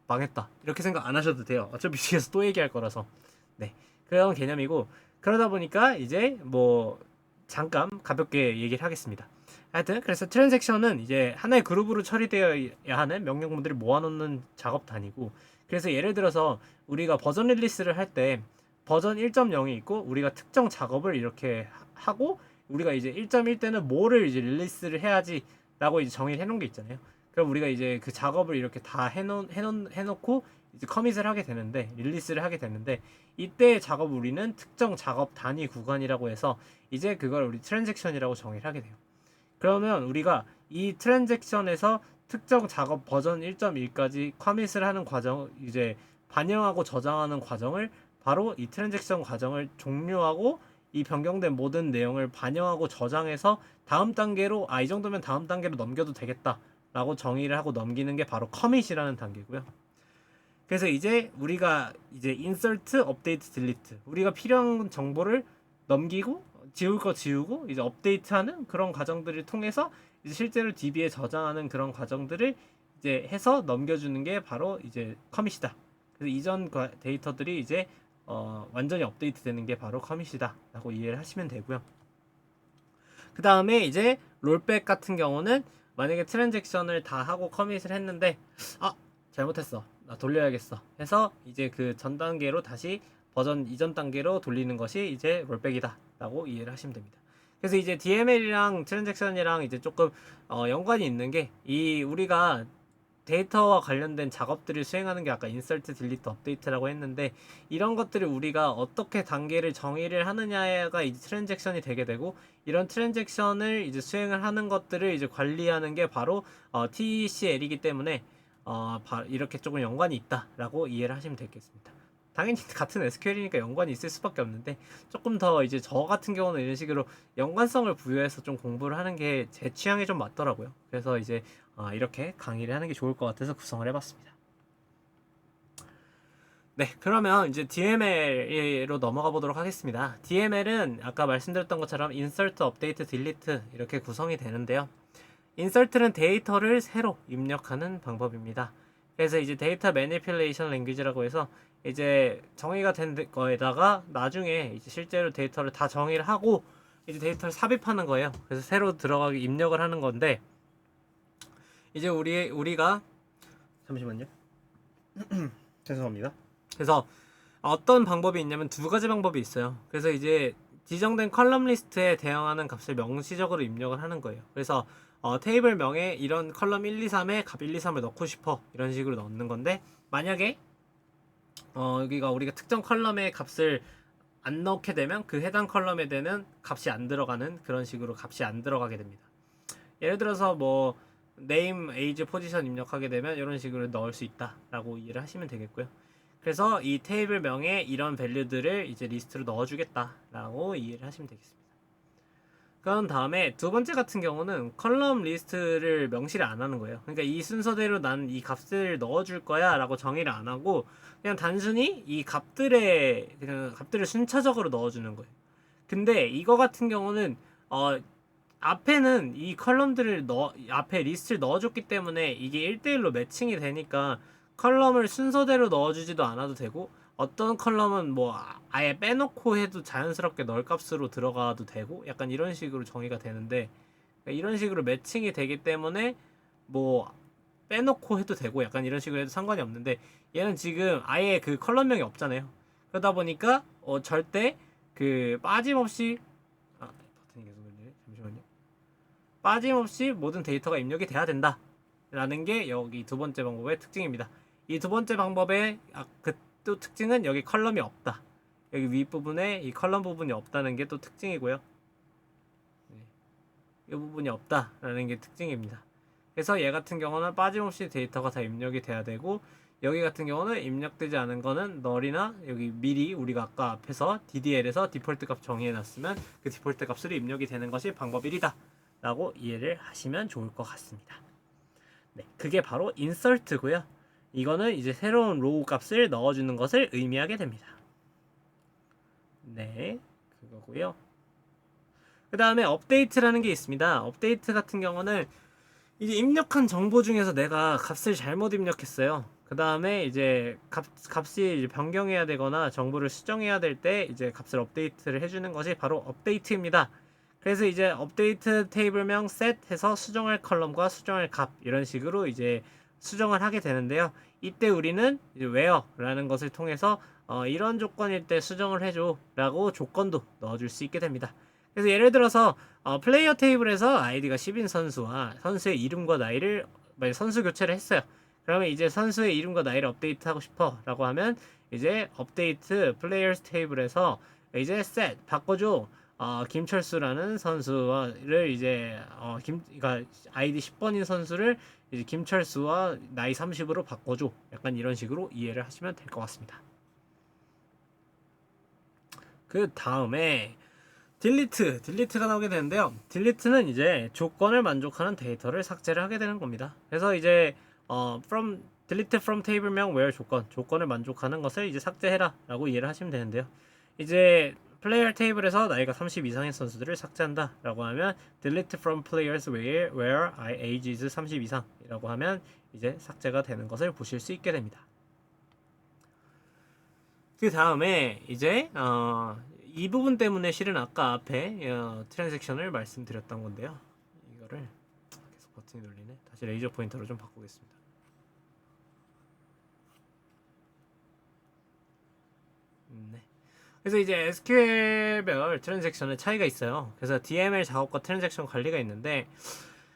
망했다 이렇게 생각 안 하셔도 돼요. 어차피 뒤에서 또 얘기할 거라서. 네, 그런 개념이고 그러다 보니까 이제 뭐 잠깐 가볍게 얘기를 하겠습니다. 하여튼 그래서 트랜잭션은 이제 하나의 그룹으로 처리되어야 하는 명령문들을 모아놓는 작업 단위고 그래서 예를 들어서 우리가 버전 릴리스를 할 때 버전 1.0이 있고 우리가 특정 작업을 이렇게 하고 우리가 이제 1.1 때는 뭐를 이제 릴리스를 해야지 라고 이제 정의를 해놓은 게 있잖아요. 그럼 우리가 이제 그 작업을 이렇게 다 해놓고 이제 커밋을 하게 되는데 릴리스를 하게 되는데 이때 작업 우리는 특정 작업 단위 구간이라고 해서 이제 그걸 우리 트랜잭션이라고 정의를 하게 돼요. 그러면 우리가 이 트랜잭션에서 특정 작업 버전 1.1까지 커밋을 하는 과정 이제 반영하고 저장하는 과정을 바로 이 트랜잭션 과정을 종료하고 이 변경된 모든 내용을 반영하고 저장해서 다음 단계로 이 정도면 다음 단계로 넘겨도 되겠다 라고 정의를 하고 넘기는 게 바로 커밋이라는 단계고요. 그래서 이제 우리가 이제 insert, update, delete 우리가 필요한 정보를 넘기고 지울 거 지우고 이제 업데이트하는 그런 과정들을 통해서 이제 실제로 DB에 저장하는 그런 과정들을 이제 해서 넘겨주는 게 바로 이제 커밋이다. 그래서 이전 데이터들이 이제 완전히 업데이트 되는 게 바로 커밋이다 라고 이해를 하시면 되고요. 그 다음에 이제 롤백 같은 경우는 만약에 트랜잭션을 다 하고 커밋을 했는데 잘못했어 나 돌려야겠어 해서 이제 그 전 단계로 다시 버전 이전 단계로 돌리는 것이 이제 롤백이다 라고 이해를 하시면 됩니다. 그래서 이제 DML이랑 트랜잭션이랑 이제 조금 연관이 있는 게 이 우리가 데이터와 관련된 작업들을 수행하는 게 아까 인설트, 딜리트, 업데이트라고 했는데 이런 것들을 우리가 어떻게 단계를 정의를 하느냐가 이제 트랜잭션이 되게 되고 이런 트랜잭션을 이제 수행을 하는 것들을 이제 관리하는 게 바로 TCL이기 때문에 이렇게 조금 연관이 있다라고 이해를 하시면 되겠습니다. 당연히 같은 SQL이니까 연관이 있을 수밖에 없는데 조금 더 이제 저 같은 경우는 이런 식으로 연관성을 부여해서 좀 공부를 하는 게 제 취향에 좀 맞더라고요. 그래서 이제 이렇게 강의를 하는 게 좋을 것 같아서 구성을 해봤습니다. 네, 그러면 이제 DML로 넘어가 보도록 하겠습니다. DML은 아까 말씀드렸던 것처럼 insert, update, delete 이렇게 구성이 되는데요. insert는 데이터를 새로 입력하는 방법입니다. 그래서 이제 데이터 매니플레이션 랭귀지라고 해서 이제 정의가 된 거에다가 나중에 이제 실제로 데이터를 다 정의를 하고 이제 데이터를 삽입하는 거예요. 그래서 새로 들어가게 입력을 하는 건데 이제 우리가 잠시만요. 죄송합니다. 그래서 어떤 방법이 있냐면 두 가지 방법이 있어요. 그래서 이제 지정된 컬럼 리스트에 대응하는 값을 명시적으로 입력을 하는 거예요. 그래서 테이블명에 이런 컬럼 1, 2, 3에 값 1, 2, 3을 넣고 싶어, 이런 식으로 넣는 건데, 만약에 여기가 우리가 특정 컬럼의 값을 안 넣게 되면 그 해당 컬럼에 되는 값이 안 들어가는, 그런 식으로 값이 안 들어가게 됩니다. 예를 들어서 뭐 name, age, position 입력하게 되면 이런 식으로 넣을 수 있다라고 이해를 하시면 되겠고요. 그래서 이 테이블명에 이런 밸류들을 이제 리스트로 넣어주겠다라고 이해를 하시면 되겠습니다. 그런 다음에 두 번째 같은 경우는 컬럼 리스트를 명시를 안 하는 거예요. 그러니까 이 순서대로 난 이 값을 넣어줄 거야 라고 정의를 안 하고 그냥 단순히 이 그냥 값들을 순차적으로 넣어주는 거예요. 근데 이거 같은 경우는 앞에는 이 컬럼들을 앞에 리스트를 넣어줬기 때문에 이게 1대1로 매칭이 되니까 컬럼을 순서대로 넣어주지도 않아도 되고, 어떤 컬럼은 뭐 아예 빼놓고 해도 자연스럽게 넣을 값으로 들어가도 되고, 약간 이런 식으로 정의가 되는데, 그러니까 이런 식으로 매칭이 되기 때문에 뭐 빼놓고 해도 되고 약간 이런 식으로 해도 상관이 없는데, 얘는 지금 아예 그 컬럼명이 없잖아요. 그러다 보니까 절대 그 빠짐없이 버튼이 계속 눌리네. 잠시만요. 빠짐없이 모든 데이터가 입력이 돼야 된다 라는 게 여기 두 번째 방법의 특징입니다. 이 두 번째 방법의 또 특징은 여기 컬럼이 없다, 여기 윗부분에 이 컬럼 부분이 없다는 게 또 특징이고요. 이 부분이 없다라는 게 특징입니다. 그래서 얘 같은 경우는 빠짐없이 데이터가 다 입력이 돼야 되고, 여기 같은 경우는 입력되지 않은 거는 널이나 여기 미리 우리가 아까 앞에서 DDL에서 디폴트 값 정의해놨으면 그 디폴트 값으로 입력이 되는 것이 방법 1이다 라고 이해를 하시면 좋을 것 같습니다. 네, 그게 바로 insert고요. 이거는 이제 새로운 로우 값을 넣어주는 것을 의미하게 됩니다. 네, 그거고요. 그 다음에 업데이트라는 게 있습니다. 업데이트 같은 경우는 이제 입력한 정보 중에서 내가 값을 잘못 입력했어요. 그 다음에 이제 값이 이제 변경해야 되거나 정보를 수정해야 될 때 이제 값을 업데이트를 해주는 것이 바로 업데이트입니다. 그래서 이제 업데이트 테이블명 set 해서 수정할 컬럼과 수정할 값, 이런 식으로 이제 수정을 하게 되는데요. 이때 우리는 이제 where라는 것을 통해서 이런 조건일 때 수정을 해줘 라고 조건도 넣어줄 수 있게 됩니다. 그래서 예를 들어서 플레이어 테이블에서 아이디가 10인 선수와 선수의 이름과 나이를 선수 교체를 했어요. 그러면 이제 선수의 이름과 나이를 업데이트하고 싶어 라고 하면 이제 업데이트 플레이어스 테이블에서 이제 set 바꿔줘, 김철수라는 선수를 이제 그러니까 아이디 10번인 선수를 이제 김철수와 나이 30으로 바꿔줘, 약간 이런 식으로 이해를 하시면 될 것 같습니다. 그 다음에 딜리트가 나오게 되는데요. 딜리트는 이제 조건을 만족하는 데이터를 삭제를 하게 되는 겁니다. 그래서 이제 delete from table명 where 조건을 만족하는 것을 이제 삭제해라 라고 이해를 하시면 되는데요. 이제 플레이어 테이블에서 나이가 30 이상의 선수들을 삭제한다 라고 하면 delete from players where age is 30 이상이라고 하면 이제 삭제가 되는 것을 보실 수 있게 됩니다. 그 다음에 이제 이 부분 때문에 실은 아까 앞에 트랜잭션을 말씀드렸던 건데요. 이거를 계속 버튼이 눌리네. 다시 레이저 포인터로 좀 바꾸겠습니다. 네. 그래서 이제 SQL별 트랜잭션의 차이가 있어요. 그래서 DML 작업과 트랜잭션 관리가 있는데,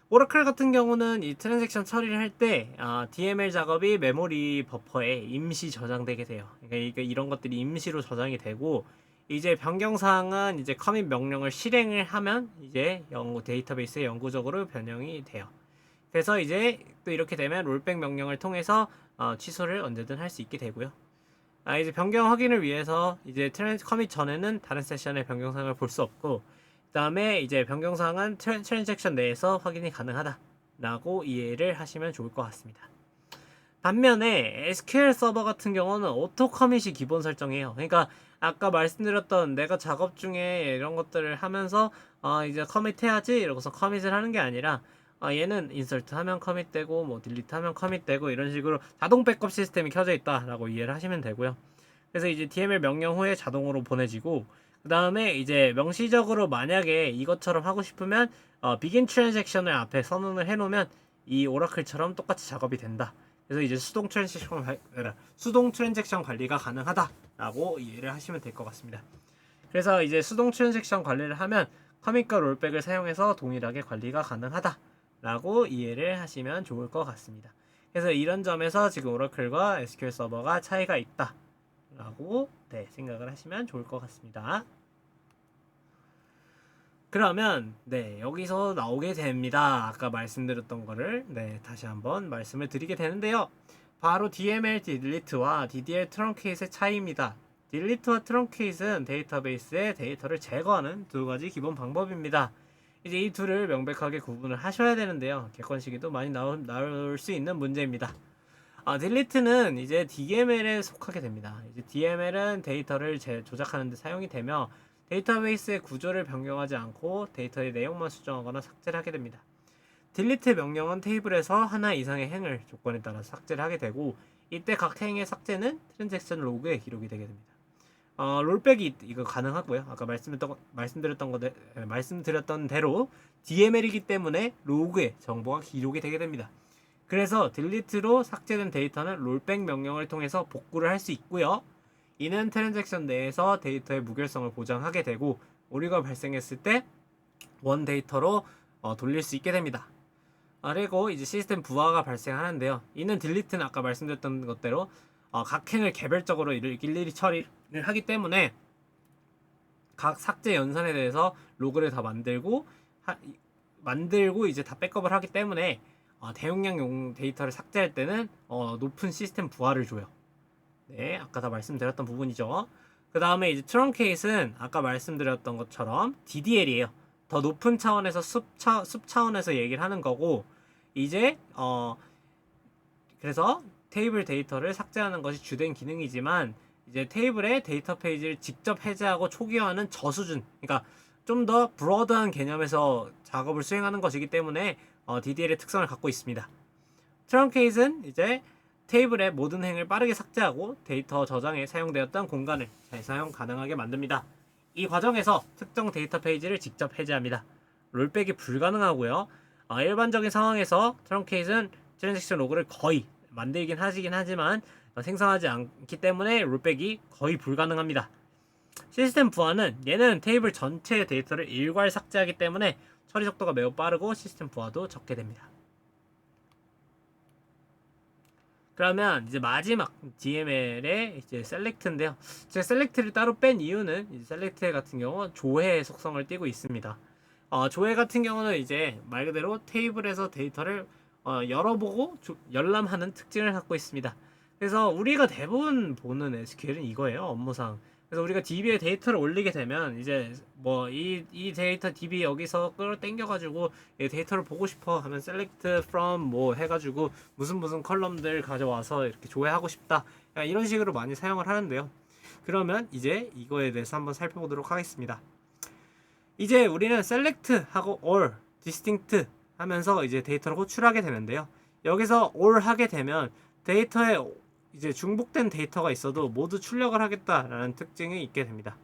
오라클 같은 경우는 이 트랜잭션 처리를 할 때 DML 작업이 메모리 버퍼에 임시 저장되게 돼요. 그러니까 이런 것들이 임시로 저장이 되고, 이제 변경사항은 이제 커밋 명령을 실행을 하면 이제 데이터베이스에 영구적으로 변형이 돼요. 그래서 이제 또 이렇게 되면 롤백 명령을 통해서 취소를 언제든 할 수 있게 되고요. 이제 변경 확인을 위해서 이제 커밋 전에는 다른 세션의 변경사항을 볼 수 없고, 그 다음에 이제 변경사항은 트랜잭션 내에서 확인이 가능하다라고 이해를 하시면 좋을 것 같습니다. 반면에 SQL 서버 같은 경우는 오토 커밋이 기본 설정이에요. 그러니까 아까 말씀드렸던 내가 작업 중에 이런 것들을 하면서 이제 커밋 해야지 이러고서 커밋을 하는 게 아니라 얘는 인서트 하면 커밋 되고 뭐 딜리트 하면 커밋 되고 이런 식으로 자동 백업 시스템이 켜져 있다라고 이해를 하시면 되고요. 그래서 이제 DML 명령 후에 자동으로 보내지고, 그 다음에 이제 명시적으로 만약에 이것처럼 하고 싶으면 begin transaction을 앞에 선언을 해놓으면 이 오라클처럼 똑같이 작업이 된다. 그래서 이제 수동 트랜잭션 관리가 가능하다라고 이해를 하시면 될 것 같습니다. 그래서 이제 수동 트랜잭션 관리를 하면 커밋과 롤백을 사용해서 동일하게 관리가 가능하다라고 이해를 하시면 좋을 것 같습니다. 그래서 이런 점에서 지금 오라클과 SQL 서버가 차이가 있다라고 생각을 하시면 좋을 것 같습니다. 그러면 여기서 나오게 됩니다. 아까 말씀드렸던 거를 다시 한번 말씀을 드리게 되는데요. 바로 DML 딜리트와 DDL 트렁케이트의 차이입니다. 딜리트와 트렁케이트는 데이터베이스에 데이터를 제거하는 두 가지 기본 방법입니다. 이제 이 둘을 명백하게 구분을 하셔야 되는데요. 객관식에도 많이 나올 수 있는 문제입니다. 딜리트는 이제 DML에 속하게 됩니다. 이제 DML은 데이터를 조작하는 데 사용이 되며 데이터베이스의 구조를 변경하지 않고 데이터의 내용만 수정하거나 삭제를 하게 됩니다. 딜리트 명령은 테이블에서 하나 이상의 행을 조건에 따라 삭제를 하게 되고 이때 각 행의 삭제는 트랜잭션 로그에 기록이 되게 됩니다. 롤백이 이거 가능하고요. 아까 말씀드렸던 대로 DML이기 때문에 로그에 정보가 기록이 되게 됩니다. 그래서 딜리트로 삭제된 데이터는 롤백 명령을 통해서 복구를 할 수 있고요. 이는 트랜잭션 내에서 데이터의 무결성을 보장하게 되고 오류가 발생했을 때 원 데이터로 돌릴 수 있게 됩니다. 그리고 이제 시스템 부하가 발생하는데요. 이는 딜리트는 아까 말씀드렸던 것대로 각 행을 개별적으로 일일이 처리를 하기 때문에 각 삭제 연산에 대해서 로그를 다 만들고 이제 다 백업을 하기 때문에 대용량 데이터를 삭제할 때는 높은 시스템 부하를 줘요. 아까 다 말씀드렸던 부분이죠. 그 다음에 이제 트렁케이트는 아까 말씀드렸던 것처럼 DDL이에요. 더 높은 차원에서 숲 차원에서 얘기를 하는 거고 이제 그래서 테이블 데이터를 삭제하는 것이 주된 기능이지만 이제 테이블의 데이터 페이지를 직접 해제하고 초기화하는 저수준, 그러니까 좀 더 브로드한 개념에서 작업을 수행하는 것이기 때문에 DDL의 특성을 갖고 있습니다. 트렁케이트는 이제 테이블의 모든 행을 빠르게 삭제하고 데이터 저장에 사용되었던 공간을 재사용 가능하게 만듭니다. 이 과정에서 특정 데이터 페이지를 직접 해제합니다. 롤백이 불가능하고요. 일반적인 상황에서 트렁케이트는 트랜잭션 로그를 거의 만들긴 하지만 생성하지 않기 때문에 롤백이 거의 불가능합니다. 시스템 부하는 얘는 테이블 전체의 데이터를 일괄 삭제하기 때문에 처리 속도가 매우 빠르고 시스템 부하도 적게 됩니다. 그러면 이제 마지막 DML의 이제 셀렉트인데요. 제가 셀렉트를 따로 뺀 이유는 이제 셀렉트 같은 경우 조회 속성을 띠고 있습니다. 조회 같은 경우는 이제 말 그대로 테이블에서 데이터를 열어보고 열람하는 특징을 갖고 있습니다. 그래서 우리가 대부분 보는 SQL은 이거예요, 업무상. 그래서 우리가 DB에 데이터를 올리게 되면 이제 뭐 이 데이터 DB 여기서 끌어당겨가지고 이 데이터를 보고 싶어 하면 select from 뭐 해가지고 무슨 컬럼들 가져와서 이렇게 조회하고 싶다, 이런 식으로 많이 사용을 하는데요. 그러면 이제 이거에 대해서 한번 살펴보도록 하겠습니다. 이제 우리는 select 하고 all, distinct 하면서 이제 데이터를 호출하게 되는데요. 여기서 all 하게 되면 데이터에 이제 중복된 데이터가 있어도 모두 출력을 하겠다라는 특징이 있게 됩니다.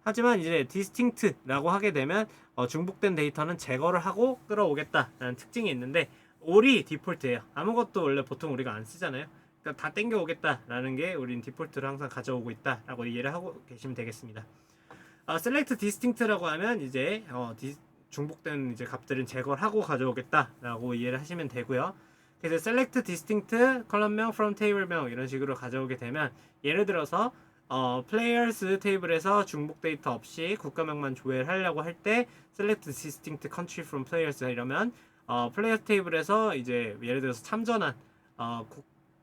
하지만 이제 distinct라고 하게 되면 중복된 데이터는 제거를 하고 끌어오겠다라는 특징이 있는데 all이 디폴트예요. 아무것도 원래 보통 우리가 안 쓰잖아요. 그러니까 다 땡겨오겠다라는 게 우린 디폴트로 항상 가져오고 있다라고 이해를 하고 계시면 되겠습니다. select distinct라고 하면 이제 중복된 이제 값들은 제거를 하고 가져오겠다라고 이해를 하시면 되고요. 그래서 select distinct 컬럼명 from table명 이런 식으로 가져오게 되면 예를 들어서 players 테이블에서 중복 데이터 없이 국가명만 조회를 하려고 할 때 select distinct country from players 이러면 players 테이블에서 이제 예를 들어서 참전한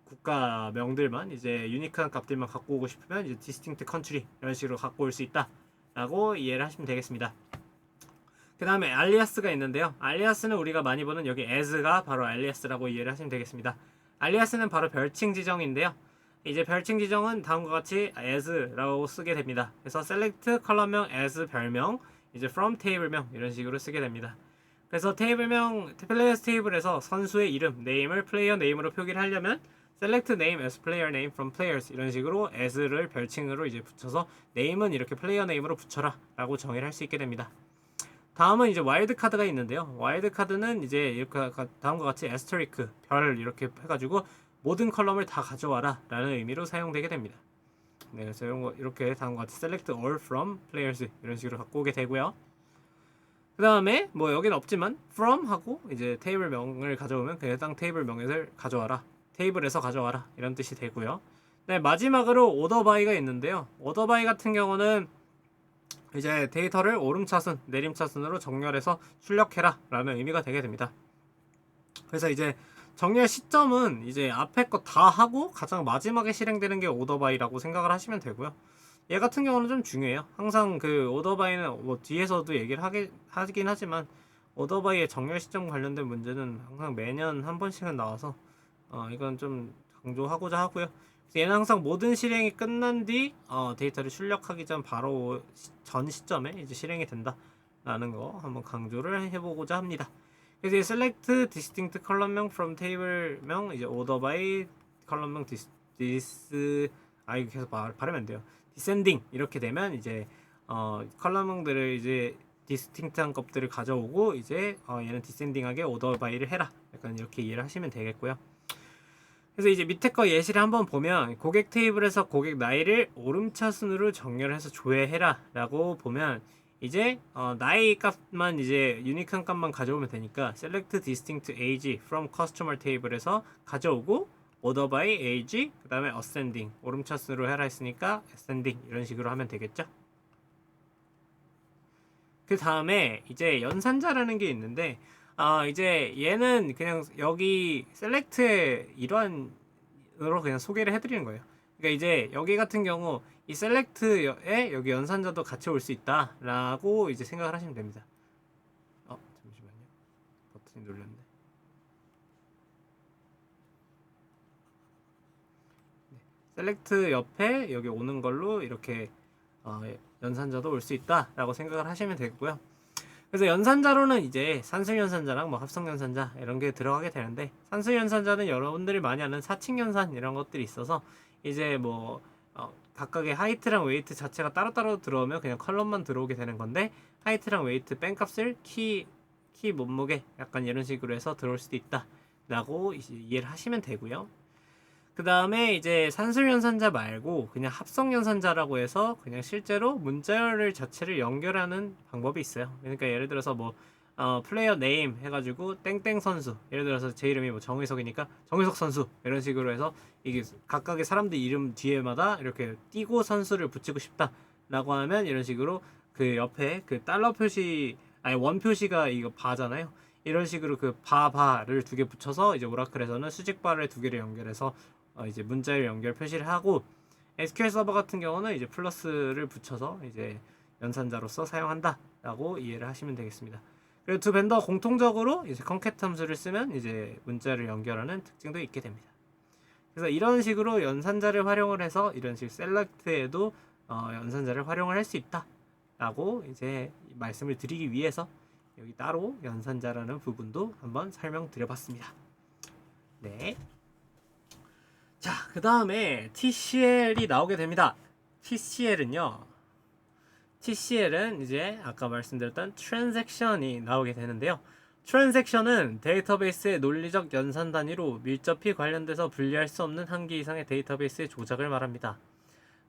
국가명들만 이제 유니크한 값들만 갖고 오고 싶으면 이제 distinct country 이런 식으로 갖고 올 수 있다라고 이해를 하시면 되겠습니다. 그 다음에 알리아스가 있는데요. 알리아스는 우리가 많이 보는 여기 as가 바로 알리아스라고 이해를 하시면 되겠습니다. 알리아스는 바로 별칭 지정인데요. 이제 별칭 지정은 다음과 같이 as라고 쓰게 됩니다. 그래서 select 컬럼명 as 별명, 이제 from table명 이런 식으로 쓰게 됩니다. 그래서 테이블명 players 테이블에서 선수의 이름 name을 player name으로 표기를 하려면 select name as player name from players 이런 식으로 as를 별칭으로 이제 붙여서 name은 이렇게 player name으로 붙여라 라고 정의를 할 수 있게 됩니다. 다음은 이제 와일드 카드가 있는데요. 와일드 카드는 이제 이렇게 다음과 같이 asterisk 별 이렇게 해가지고 모든 컬럼을 다 가져와라 라는 의미로 사용되게 됩니다. 네, 그래서 이렇게 다음과 같이 select all from players 이런 식으로 갖고 오게 되고요. 그 다음에 뭐 여기는 없지만 from 하고 이제 테이블 명을 가져오면 그 해당 테이블 명을 가져와라, 테이블에서 가져와라 이런 뜻이 되고요. 네, 마지막으로 order by가 있는데요. order by 같은 경우는 이제 데이터를 오름차순, 내림차순으로 정렬해서 출력해라 라는 의미가 되게 됩니다. 그래서 이제 정렬 시점은 이제 앞에 거 다 하고 가장 마지막에 실행되는 게 order by라고 생각을 하시면 되고요. 얘 같은 경우는 좀 중요해요. 항상 그 order by는 뭐 뒤에서도 얘기를 하긴 하지만 order by의 정렬 시점 관련된 문제는 항상 매년 한 번씩은 나와서 이건 좀 강조하고자 하고요. 얘는 항상 모든 실행이 끝난 뒤 데이터를 출력하기 전 바로 전 시점에 이제 실행이 된다라는 거 한번 강조를 해보고자 합니다. 그래서 이 select distinct 컬럼명 from table명 이제 order by 컬럼명 이거 계속 발음이 안 돼요. descending 이렇게 되면 이제 컬럼명들을 이제 디스팅트한 것들을 가져오고 이제 얘는 디센딩하게 order by를 해라. 약간 이렇게 이해를 하시면 되겠고요. 그래서 이제 밑에 거 예시를 한번 보면 고객 테이블에서 고객 나이를 오름차순으로 정렬해서 조회해라 라고 보면 이제 나이 값만 이제 유니크한 값만 가져오면 되니까 select distinct age from customer table에서 가져오고 order by age 그 다음에 ascending 오름차순으로 해라 했으니까 ascending 이런 식으로 하면 되겠죠. 그 다음에 이제 연산자라는 게 있는데 이제 얘는 그냥 여기 셀렉트의 일환으로 그냥 소개를 해드리는 거예요. 그러니까 이제 여기 같은 경우 이 셀렉트에 여기 연산자도 같이 올 수 있다라고 이제 생각을 하시면 됩니다. 잠시만요. 버튼이 눌렸네. 셀렉트 옆에 여기 오는 걸로 이렇게 연산자도 올 수 있다라고 생각을 하시면 되고요. 그래서 연산자로는 이제 산술연산자랑 뭐 합성연산자 이런 게 들어가게 되는데 산술연산자는 여러분들이 많이 아는 사칙연산 이런 것들이 있어서 이제 뭐 각각의 하이트랑 웨이트 자체가 따로따로 들어오면 그냥 컬럼만 들어오게 되는 건데 하이트랑 웨이트 뺀값을 키 몸무게 약간 이런 식으로 해서 들어올 수도 있다 라고 이해를 하시면 되고요. 그 다음에 이제 산술연산자 말고 그냥 합성연산자라고 해서 그냥 실제로 문자열 자체를 연결하는 방법이 있어요. 그러니까 예를 들어서 뭐 플레이어 네임 해가지고 땡땡 선수, 예를 들어서 제 이름이 뭐 정의석이니까 정의석 선수 이런 식으로 해서 이게 각각의 사람들 이름 뒤에마다 이렇게 띄고 선수를 붙이고 싶다라고 하면 이런 식으로 그 옆에 그 달러 표시 아니 원 표시가 이거 바잖아요. 이런 식으로 그 바를 두 개 붙여서 이제 오라클에서는 수직바를 두 개를 연결해서 이제 문자열 연결 표시를 하고 SQL 서버 같은 경우는 이제 플러스를 붙여서 이제 연산자로서 사용한다라고 이해를 하시면 되겠습니다. 그리고 두 벤더 공통적으로 이제 concat 함수를 쓰면 이제 문자를 연결하는 특징도 있게 됩니다. 그래서 이런 식으로 연산자를 활용을 해서 이런 식 셀렉트에도 연산자를 활용을 할 수 있다라고 이제 말씀을 드리기 위해서 여기 따로 연산자라는 부분도 한번 설명드려봤습니다. 네. 자, 그 다음에 TCL이 나오게 됩니다. TCL은 이제 아까 말씀드렸던 트랜잭션이 나오게 되는데요. 트랜잭션은 데이터베이스의 논리적 연산 단위로 밀접히 관련돼서 분리할 수 없는 한 개 이상의 데이터베이스의 조작을 말합니다.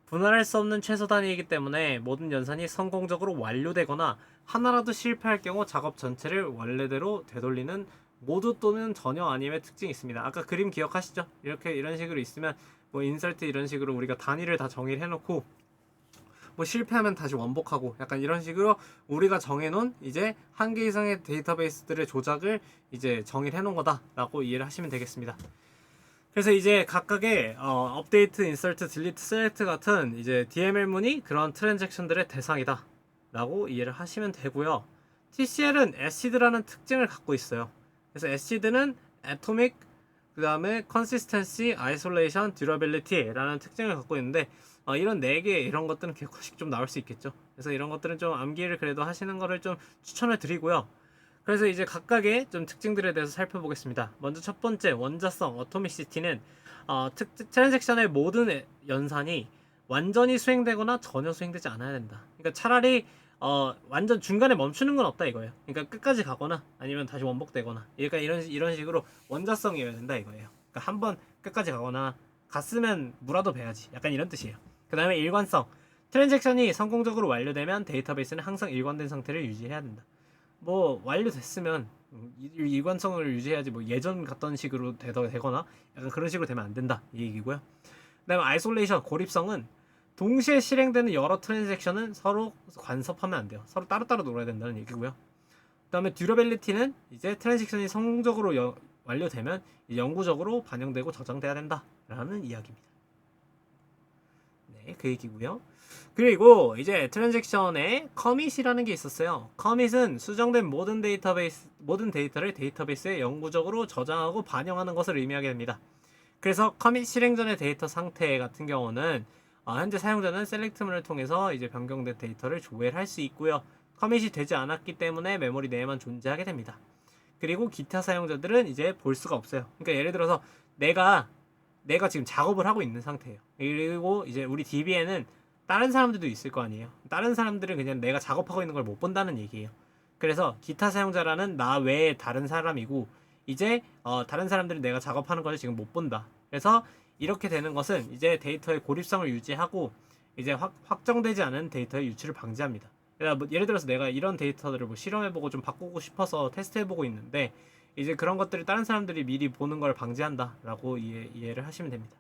분할할 수 없는 최소 단위이기 때문에 모든 연산이 성공적으로 완료되거나 하나라도 실패할 경우 작업 전체를 원래대로 되돌리는 모두 또는 전혀 아님의 특징이 있습니다. 아까 그림 기억하시죠? 이런 식으로 있으면 뭐 인설트 이런 식으로 우리가 단위를 다 정의를 해놓고 뭐 실패하면 다시 원복하고 약간 이런 식으로 우리가 정해놓은 이제 한 개 이상의 데이터베이스들의 조작을 이제 정의를 해놓은 거다라고 이해를 하시면 되겠습니다. 그래서 이제 각각의 업데이트, 인설트, 딜리트, 셀렉트 같은 이제 DML문이 그런 트랜잭션들의 대상이다 라고 이해를 하시면 되고요. TCL은 ACID라는 특징을 갖고 있어요. 그래서 ACID는 Atomic, 그 다음에 Consistency, Isolation, Durability 라는 특징을 갖고 있는데 이런 4개 이런 것들은 개코식 좀 나올 수 있겠죠. 그래서 이런 것들은 좀 암기를 그래도 하시는 거를 좀 추천을 드리고요. 그래서 이제 각각의 좀 특징들에 대해서 살펴보겠습니다. 먼저 첫 번째 원자성 어토미시티는 트랜잭션의 모든 연산이 완전히 수행되거나 전혀 수행되지 않아야 된다. 그러니까 차라리 완전 중간에 멈추는 건 없다 이거예요. 그러니까 끝까지 가거나 아니면 다시 원복되거나 그러니까 이런 식으로 원자성이어야 된다 이거예요. 그러니까 한번 끝까지 가거나 갔으면 무라도 배야지. 약간 이런 뜻이에요. 그 다음에 일관성. 트랜잭션이 성공적으로 완료되면 데이터베이스는 항상 일관된 상태를 유지해야 된다. 뭐 완료됐으면 일관성을 유지해야지 뭐 예전 갔던 식으로 되거나 약간 그런 식으로 되면 안 된다 이 얘기고요. 그다음에 아이솔레이션 고립성은 동시에 실행되는 여러 트랜잭션은 서로 간섭하면 안 돼요. 서로 따로따로 놀아야 된다는 얘기고요. 그다음에 듀러빌리티는 이제 트랜잭션이 성공적으로 완료되면 영구적으로 반영되고 저장돼야 된다라는 이야기입니다. 네, 그 얘기고요. 그리고 이제 트랜잭션에 커밋이라는 게 있었어요. 커밋은 수정된 모든 데이터를 데이터베이스에 영구적으로 저장하고 반영하는 것을 의미하게 됩니다. 그래서 커밋 실행 전의 데이터 상태 같은 경우는 현재 사용자는 셀렉트문을 통해서 이제 변경된 데이터를 조회를 할 수 있고요. 커밋이 되지 않았기 때문에 메모리 내에만 존재하게 됩니다. 그리고 기타 사용자들은 이제 볼 수가 없어요. 그러니까 예를 들어서 내가 지금 작업을 하고 있는 상태예요. 그리고 이제 우리 DB에는 다른 사람들도 있을 거 아니에요. 다른 사람들은 그냥 내가 작업하고 있는 걸 못 본다는 얘기예요. 그래서 기타 사용자라는 나 외에 다른 사람이고 이제 다른 사람들은 내가 작업하는 걸 지금 못 본다. 그래서 이렇게 되는 것은 이제 데이터의 고립성을 유지하고 이제 확정되지 않은 데이터의 유출을 방지합니다. 그러니까 뭐 예를 들어서 내가 이런 데이터들을 뭐 실험해보고 좀 바꾸고 싶어서 테스트해보고 있는데 이제 그런 것들을 다른 사람들이 미리 보는 걸 방지한다라고 이해를 하시면 됩니다.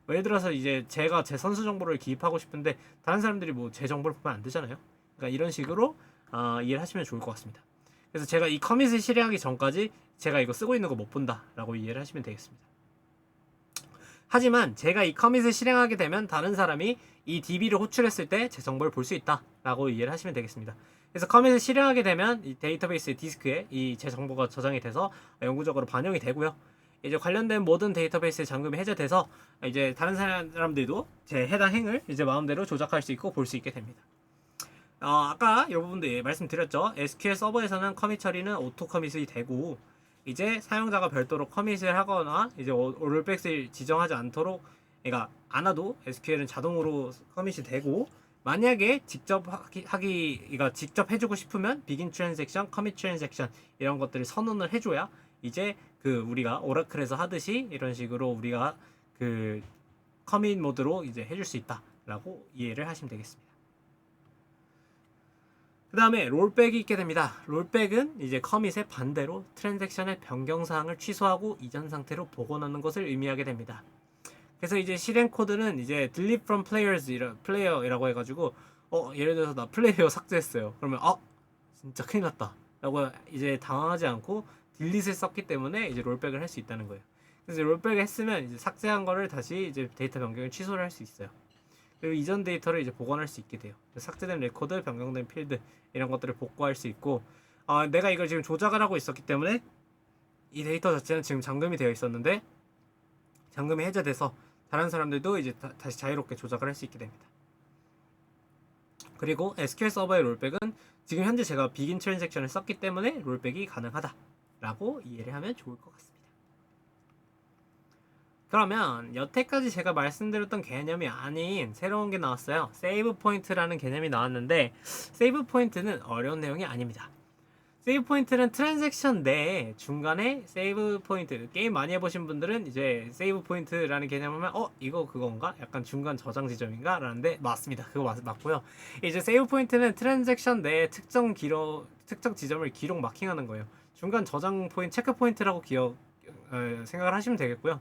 뭐 예를 들어서 이제 제가 제 선수 정보를 기입하고 싶은데 다른 사람들이 뭐 제 정보를 보면 안 되잖아요. 그러니까 이런 식으로 이해를 하시면 좋을 것 같습니다. 그래서 제가 이 커밋을 실행하기 전까지 제가 이거 쓰고 있는 거 못 본다라고 이해를 하시면 되겠습니다. 하지만 제가 이 커밋을 실행하게 되면 다른 사람이 이 DB를 호출했을 때 제 정보를 볼 수 있다라고 이해를 하시면 되겠습니다. 그래서 커밋을 실행하게 되면 이 데이터베이스 디스크에 이 제 정보가 저장이 돼서 영구적으로 반영이 되고요. 이제 관련된 모든 데이터베이스의 잠금이 해제돼서 이제 다른 사람들도 제 해당 행을 이제 마음대로 조작할 수 있고 볼 수 있게 됩니다. 아까 이 부분도 말씀드렸죠. SQL 서버에서는 커밋 처리는 오토 커밋이 되고 이제 사용자가 별도로 커밋을 하거나 이제 롤백을 지정하지 않도록 그러니까 안 와도 SQL은 자동으로 커밋이 되고 만약에 직접 그러니까 직접 해주고 싶으면 begin transaction, commit transaction 이런 것들을 선언을 해줘야 이제 그 우리가 오라클에서 하듯이 이런 식으로 우리가 그 커밋 모드로 이제 해줄 수 있다라고 이해를 하시면 되겠습니다. 그 다음에 롤백이 있게 됩니다. 롤백은 이제 커밋의 반대로 트랜잭션의 변경사항을 취소하고 이전 상태로 복원하는 것을 의미하게 됩니다. 그래서 이제 실행 코드는 이제 delete from player이라고 해가지고 예를 들어서 나 플레이어 삭제했어요. 그러면 진짜 큰일 났다 라고 이제 당황하지 않고 딜릿을 썼기 때문에 이제 롤백을 할 수 있다는 거예요. 그래서 롤백을 했으면 이제 삭제한 거를 다시 이제 데이터 변경을 취소를 할 수 있어요. 그리고 이전 데이터를 이제 복원할 수 있게 돼요. 삭제된 레코드, 변경된 필드 이런 것들을 복구할 수 있고 내가 이걸 지금 조작을 하고 있었기 때문에 이 데이터 자체는 지금 잠금이 되어 있었는데 잠금이 해제돼서 다른 사람들도 이제 다시 자유롭게 조작을 할 수 있게 됩니다. 그리고 SQL 서버의 롤백은 지금 현재 제가 begin 트랜잭션을 썼기 때문에 롤백이 가능하다라고 이해를 하면 좋을 것 같습니다. 그러면 여태까지 제가 말씀드렸던 개념이 아닌 새로운 게 나왔어요. 세이브 포인트라는 개념이 나왔는데 세이브 포인트는 어려운 내용이 아닙니다. 세이브 포인트는 트랜잭션 내에 중간에 세이브 포인트 게임 많이 해보신 분들은 이제 세이브 포인트라는 개념을 하면 이거 그건가? 약간 중간 저장 지점인가? 라는데 맞습니다. 그거 맞고요. 이제 세이브 포인트는 트랜잭션 내에 특정 지점을 기록 마킹하는 거예요. 중간 저장 포인트, 체크 포인트라고 생각을 하시면 되겠고요.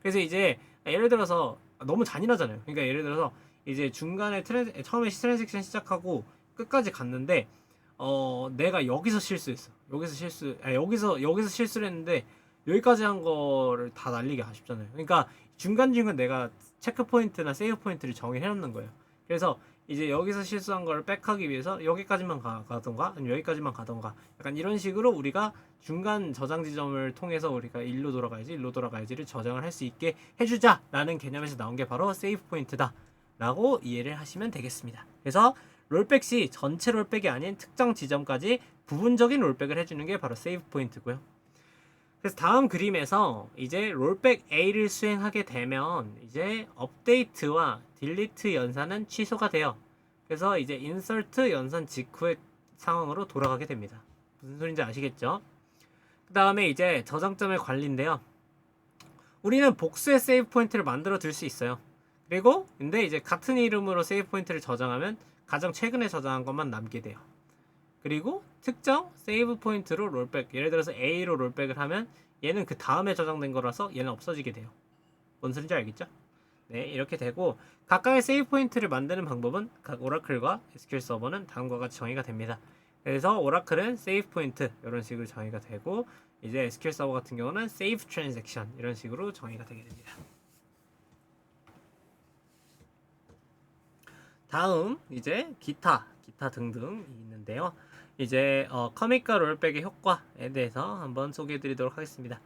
그래서 이제 예를 들어서 너무 잔인하잖아요. 그러니까 예를 들어서 이제 중간에 처음에 트랜잭션 시작하고 끝까지 갔는데 내가 여기서 실수했어. 여기서 실수를 했는데 여기까지 한 거를 다 날리기 아쉽잖아요. 그러니까 중간중간 내가 체크 포인트나 세이브 포인트를 정의해 놓는 거예요. 그래서 이제 여기서 실수한 걸 백하기 위해서 여기까지만 가던가 아니면 여기까지만 가던가 약간 이런 식으로 우리가 중간 저장 지점을 통해서 우리가 일로 돌아가야지를 저장을 할 수 있게 해주자라는 개념에서 나온 게 바로 세이브 포인트다 라고 이해를 하시면 되겠습니다. 그래서 롤백 시 전체 롤백이 아닌 특정 지점까지 부분적인 롤백을 해주는 게 바로 세이브 포인트고요. 그래서 다음 그림에서 이제 롤백 A를 수행하게 되면 이제 업데이트와 딜리트 연산은 취소가 돼요. 그래서 이제 인서트 연산 직후의 상황으로 돌아가게 됩니다. 무슨 소린지 아시겠죠? 그 다음에 이제 저장점의 관리인데요. 우리는 복수의 세이브 포인트를 만들어 둘 수 있어요. 그리고 근데 이제 같은 이름으로 세이브 포인트를 저장하면 가장 최근에 저장한 것만 남게 돼요. 그리고 특정 세이브 포인트로 롤백, 예를 들어서 A로 롤백을 하면 얘는 그 다음에 저장된 거라서 얘는 없어지게 돼요. 뭔 소린지 알겠죠? 네, 이렇게 되고 각각의 세이브 포인트를 만드는 방법은 각 오라클과 SQL 서버는 다음과 같이 정의가 됩니다. 그래서 오라클은 세이브 포인트 이런 식으로 정의가 되고 이제 SQL 서버 같은 경우는 세이브 트랜잭션 이런 식으로 정의가 되게 됩니다. 다음 이제 기타 등등이 있는데요. 이제 커밋과 롤백의 효과에 대해서 한번 소개해드리도록 하겠습니다.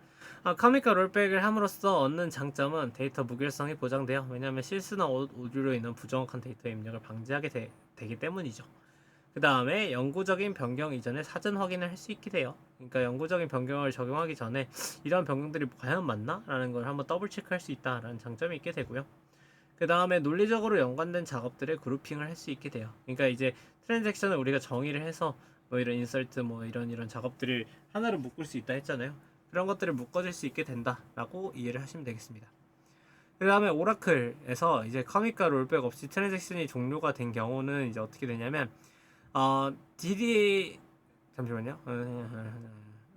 커밋과 롤백을 함으로써 얻는 장점은 데이터 무결성이 보장돼요. 왜냐하면 실수나 오류로 인한 부정확한 데이터 입력을 방지하게 되기 때문이죠. 그 다음에 영구적인 변경 이전에 사전 확인을 할 수 있게 돼요. 그러니까 영구적인 변경을 적용하기 전에 이런 변경들이 과연 맞나? 라는 걸 한번 더블 체크할 수 있다라는 장점이 있게 되고요. 그 다음에 논리적으로 연관된 작업들의 그룹핑을 할 수 있게 돼요. 그러니까 이제 트랜잭션을 우리가 정의를 해서 뭐 이런 인설트 뭐 이런 작업들을 하나로 묶을 수 있다 했잖아요. 그런 것들을 묶어줄 수 있게 된다라고 이해를 하시면 되겠습니다. 그 다음에 오라클에서 이제 커밋과 롤백 없이 트랜잭션이 종료가 된 경우는 이제 어떻게 되냐면 DD 잠시만요.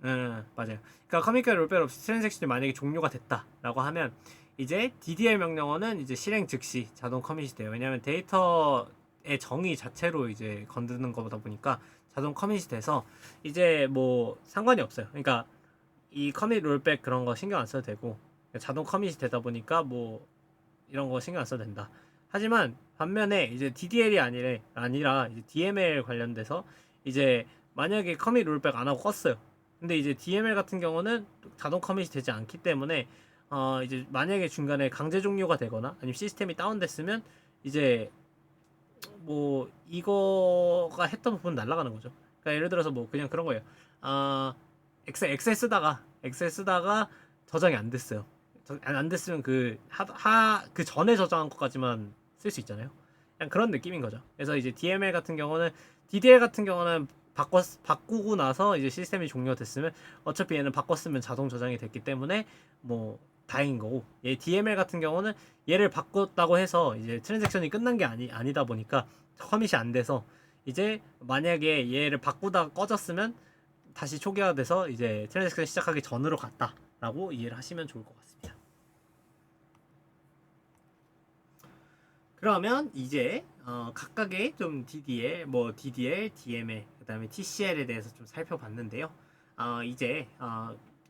맞아요. 그러니까 커밋과 롤백 없이 트랜잭션이 만약에 종료가 됐다라고 하면 이제 DDL 명령어는 이제 실행 즉시 자동 커밋이 돼요. 왜냐하면 데이터의 정의 자체로 이제 건드는 거다 보니까 자동 커밋이 돼서 이제 뭐 상관이 없어요. 그러니까 이 커밋 롤백 그런 거 신경 안 써도 되고 자동 커밋이 되다 보니까 뭐 이런 거 신경 안 써도 된다. 하지만 반면에 이제 DDL이 아니라 이제 DML 관련돼서 이제 만약에 커밋 롤백 안 하고 껐어요. 근데 이제 DML 같은 경우는 자동 커밋이 되지 않기 때문에 이제 만약에 중간에 강제 종료가 되거나 아니면 시스템이 다운됐으면 이제 뭐 이거가 했던 부분 날아가는 거죠. 그러니까 예를 들어서 뭐 그냥 그런 거예요. 엑셀 쓰다가 저장이 안 됐어요. 안 됐으면 그 전에 저장한 것까지만 쓸 수 있잖아요. 그냥 그런 느낌인 거죠. 그래서 이제 DML 같은 경우는 DDL 같은 경우는 바꾸고 나서 이제 시스템이 종료됐으면 어차피 얘는 바꿨으면 자동 저장이 됐기 때문에 뭐 다행인 거고, 얘 DML 같은 경우는 얘를 바꿨다고 해서 이제 트랜잭션이 끝난 게 아니다 보니까 커밋이 안 돼서 이제 만약에 얘를 바꾸다가 꺼졌으면 다시 초기화돼서 이제 트랜잭션 시작하기 전으로 갔다라고 이해를 하시면 좋을 것 같습니다. 그러면 이제 각각의 좀 DDL, DML, 그다음에 TCL에 대해서 좀 살펴봤는데요. 이제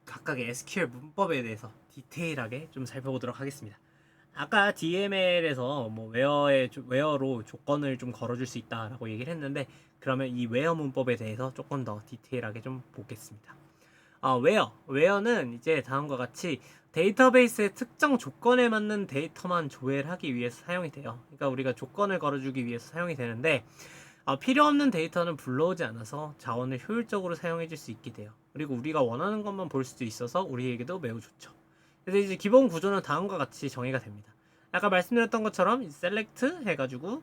각각의 SQL 문법에 대해서 디테일하게 좀 살펴보도록 하겠습니다. 아까 DML에서 뭐 웨어로 조건을 좀 걸어줄 수 있다라고 얘기를 했는데, 그러면 이 웨어 문법에 대해서 조금 더 디테일하게 좀 보겠습니다. 웨어는 이제 다음과 같이 데이터베이스의 특정 조건에 맞는 데이터만 조회를 하기 위해서 사용이 돼요. 그러니까 우리가 조건을 걸어주기 위해서 사용이 되는데, 필요 없는 데이터는 불러오지 않아서 자원을 효율적으로 사용해 줄 수 있게 돼요. 그리고 우리가 원하는 것만 볼 수도 있어서 우리에게도 매우 좋죠. 그래서 이제 기본 구조는 다음과 같이 정의가 됩니다. 아까 말씀드렸던 것처럼 select 해가지고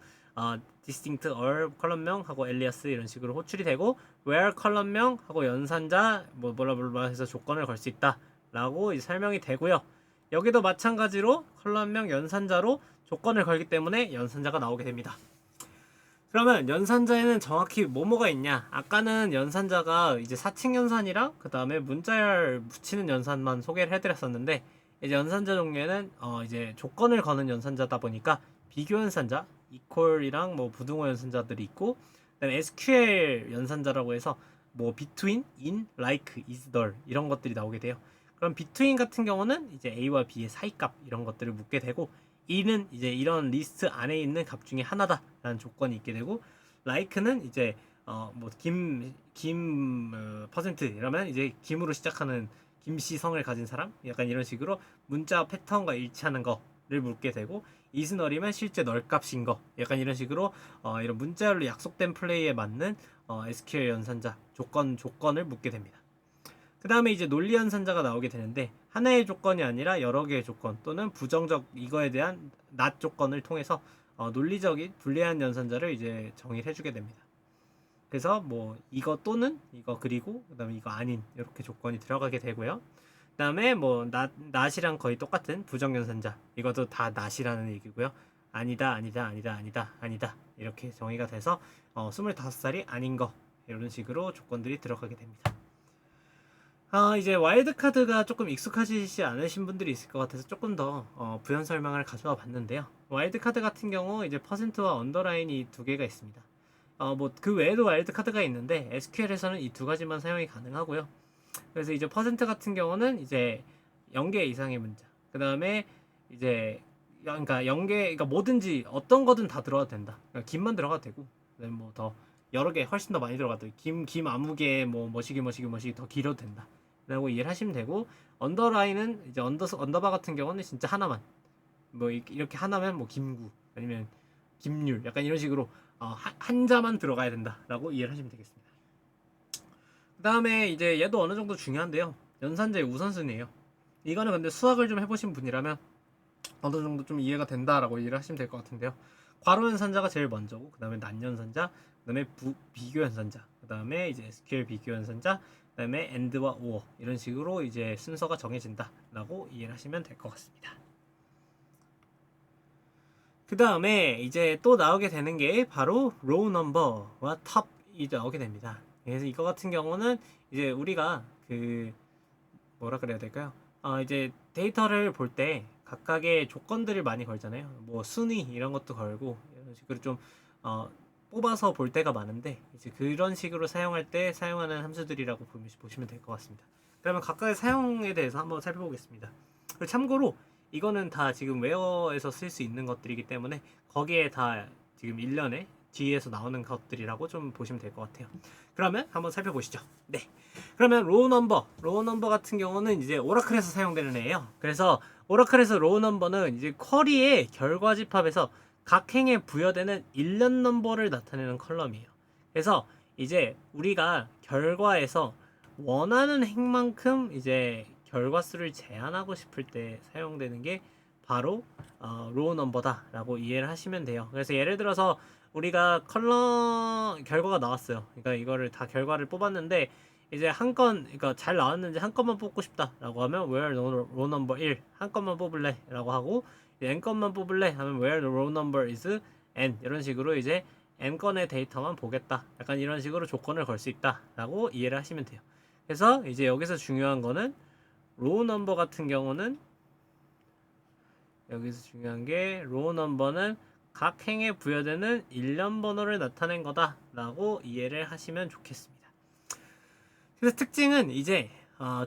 distinct all 컬럼명하고 alias 이런 식으로 호출이 되고, where 컬럼명하고 연산자 뭐 몰라몰라 해서 조건을 걸 수 있다라고 이제 설명이 되고요. 여기도 마찬가지로 컬럼명 연산자로 조건을 걸기 때문에 연산자가 나오게 됩니다. 그러면 연산자에는 정확히 뭐가 있냐? 아까는 연산자가 이제 사칭 연산이랑 그 다음에 문자열 붙이는 연산만 소개를 해드렸었는데, 이제 연산자 종류에는 이제 조건을 거는 연산자다 보니까 비교 연산자, equal이랑 뭐 부등호 연산자들이 있고, 그다음에 SQL 연산자라고 해서 뭐 between, in, like, is, there 이런 것들이 나오게 돼요. 그럼 between 같은 경우는 이제 A와 B의 사이값 이런 것들을 묻게 되고, 이는 이제 이런 리스트 안에 있는 값 중에 하나다라는 조건이 있게 되고, like는 이제 퍼센트 이러면 이제 김으로 시작하는 김씨성을 가진 사람, 약간 이런 식으로 문자 패턴과 일치하는 거를 묻게 되고, isNull이면 실제 널 값인 거, 약간 이런 식으로 이런 문자열로 약속된 플레이에 맞는 SQL 연산자 조건을 묻게 됩니다. 그 다음에 이제 논리 연산자가 나오게 되는데, 하나의 조건이 아니라 여러 개의 조건 또는 부정적 이거에 대한 not 조건을 통해서 논리적인 불리한 연산자를 이제 정의를 해주게 됩니다. 그래서 뭐 이거 또는 이거 그리고 그다음에 이거 아닌 이렇게 조건이 들어가게 되고요. 그다음에 뭐 not이랑 거의 똑같은 부정연산자, 이것도 다 not이라는 얘기고요. 아니다, 아니다, 아니다, 아니다, 아니다, 이렇게 정의가 돼서 25살이 아닌 거, 이런 식으로 조건들이 들어가게 됩니다. 이제 와일드 카드가 조금 익숙하시지 않으신 분들이 있을 것 같아서 조금 더 부연 설명을 가져와 봤는데요. 와일드 카드 같은 경우 이제 퍼센트와 언더라인이 두 개가 있습니다. 뭐 그 외에도 와일드 카드가 있는데 SQL에서는 이 두 가지만 사용이 가능하고요. 그래서 이제 퍼센트 같은 경우는 이제 0개 이상의 문자, 그 다음에 이제 그러니까 0개, 그러니까 뭐든지 어떤 거든 다 들어가도 된다. 그러니까 김만 들어가도 되고, 뭐 더 여러 개 훨씬 더 많이 들어가도 김 아무 개 뭐 머시기 더 길어도 된다 라고 이해를 하시면 되고, 언더라인은 이제 언더바 같은 경우는 진짜 하나만, 뭐 이렇게 하나면 뭐 김구 아니면 김률, 약간 이런 식으로 한자만 들어가야 된다라고 이해를 하시면 되겠습니다. 그 다음에 이제 얘도 어느 정도 중요한데요. 연산자의 우선순위예요. 이거는 근데 수학을 좀 해보신 분이라면 어느 정도 좀 이해가 된다라고 이해를 하시면 될 것 같은데요. 괄호 연산자가 제일 먼저고, 그 다음에 난연산자, 그 다음에 비교 연산자, 그 다음에 이제 SQL 비교 연산자, 그 다음에 AND와 OR, 이런 식으로 이제 순서가 정해진다라고 이해를 하시면 될 것 같습니다. 그 다음에 이제 또 나오게 되는 게 바로 로우 넘버와 탑이 나오게 됩니다. 그래서 이거 같은 경우는 이제 우리가 그 뭐라 그래야 될까요? 이제 데이터를 볼 때 각각의 조건들을 많이 걸잖아요. 뭐 순위 이런 것도 걸고, 이런 식으로 좀 뽑아서 볼 때가 많은데, 이제 그런 식으로 사용할 때 사용하는 함수들이라고 보시면 될 것 같습니다. 그러면 각각의 사용에 대해서 한번 살펴보겠습니다. 그리고 참고로 이거는 다 지금 웨어에서 쓸 수 있는 것들이기 때문에 거기에 다 지금 1년에 뒤에서 나오는 것들이라고 좀 보시면 될 것 같아요. 그러면 한번 살펴보시죠. 네. 그러면 로우 넘버 같은 경우는 이제 오라클에서 사용되는 애예요. 그래서 오라클에서 로우 넘버는 이제 쿼리의 결과 집합에서 각 행에 부여되는 일련 넘버를 나타내는 컬럼이에요. 그래서 이제 우리가 결과에서 원하는 행만큼 이제 결과 수를 제한하고 싶을 때 사용되는 게 바로 로우 넘버다라고 이해를 하시면 돼요. 그래서 예를 들어서 우리가 컬럼 결과가 나왔어요. 그러니까 이거를 다 결과를 뽑았는데 이제 한 건, 그러니까 잘 나왔는지 한 건만 뽑고 싶다라고 하면 where row number 1 한 건만 뽑을래라고 하고, n 건만 뽑을래 하면 where the row number is n, 이런 식으로 이제 n 건의 데이터만 보겠다, 약간 이런 식으로 조건을 걸 수 있다라고 이해를 하시면 돼요. 그래서 이제 여기서 중요한 거는 로우 넘버 같은 경우는, 여기서 중요한 게 로우 넘버는 각 행에 부여되는 일련 번호를 나타낸 거다라고 이해를 하시면 좋겠습니다. 그래서 특징은 이제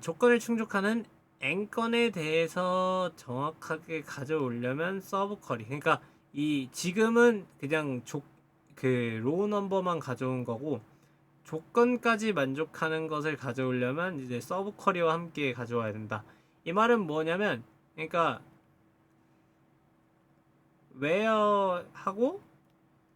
조건을 충족하는 n건에 대해서 정확하게 가져오려면 서브 쿼리, 그러니까 이 지금은 그냥 그 로우 넘버만 가져온 거고, 조건까지 만족하는 것을 가져오려면 이제 서브 쿼리와 함께 가져와야 된다. 이 말은 뭐냐면, 그러니까 where 하고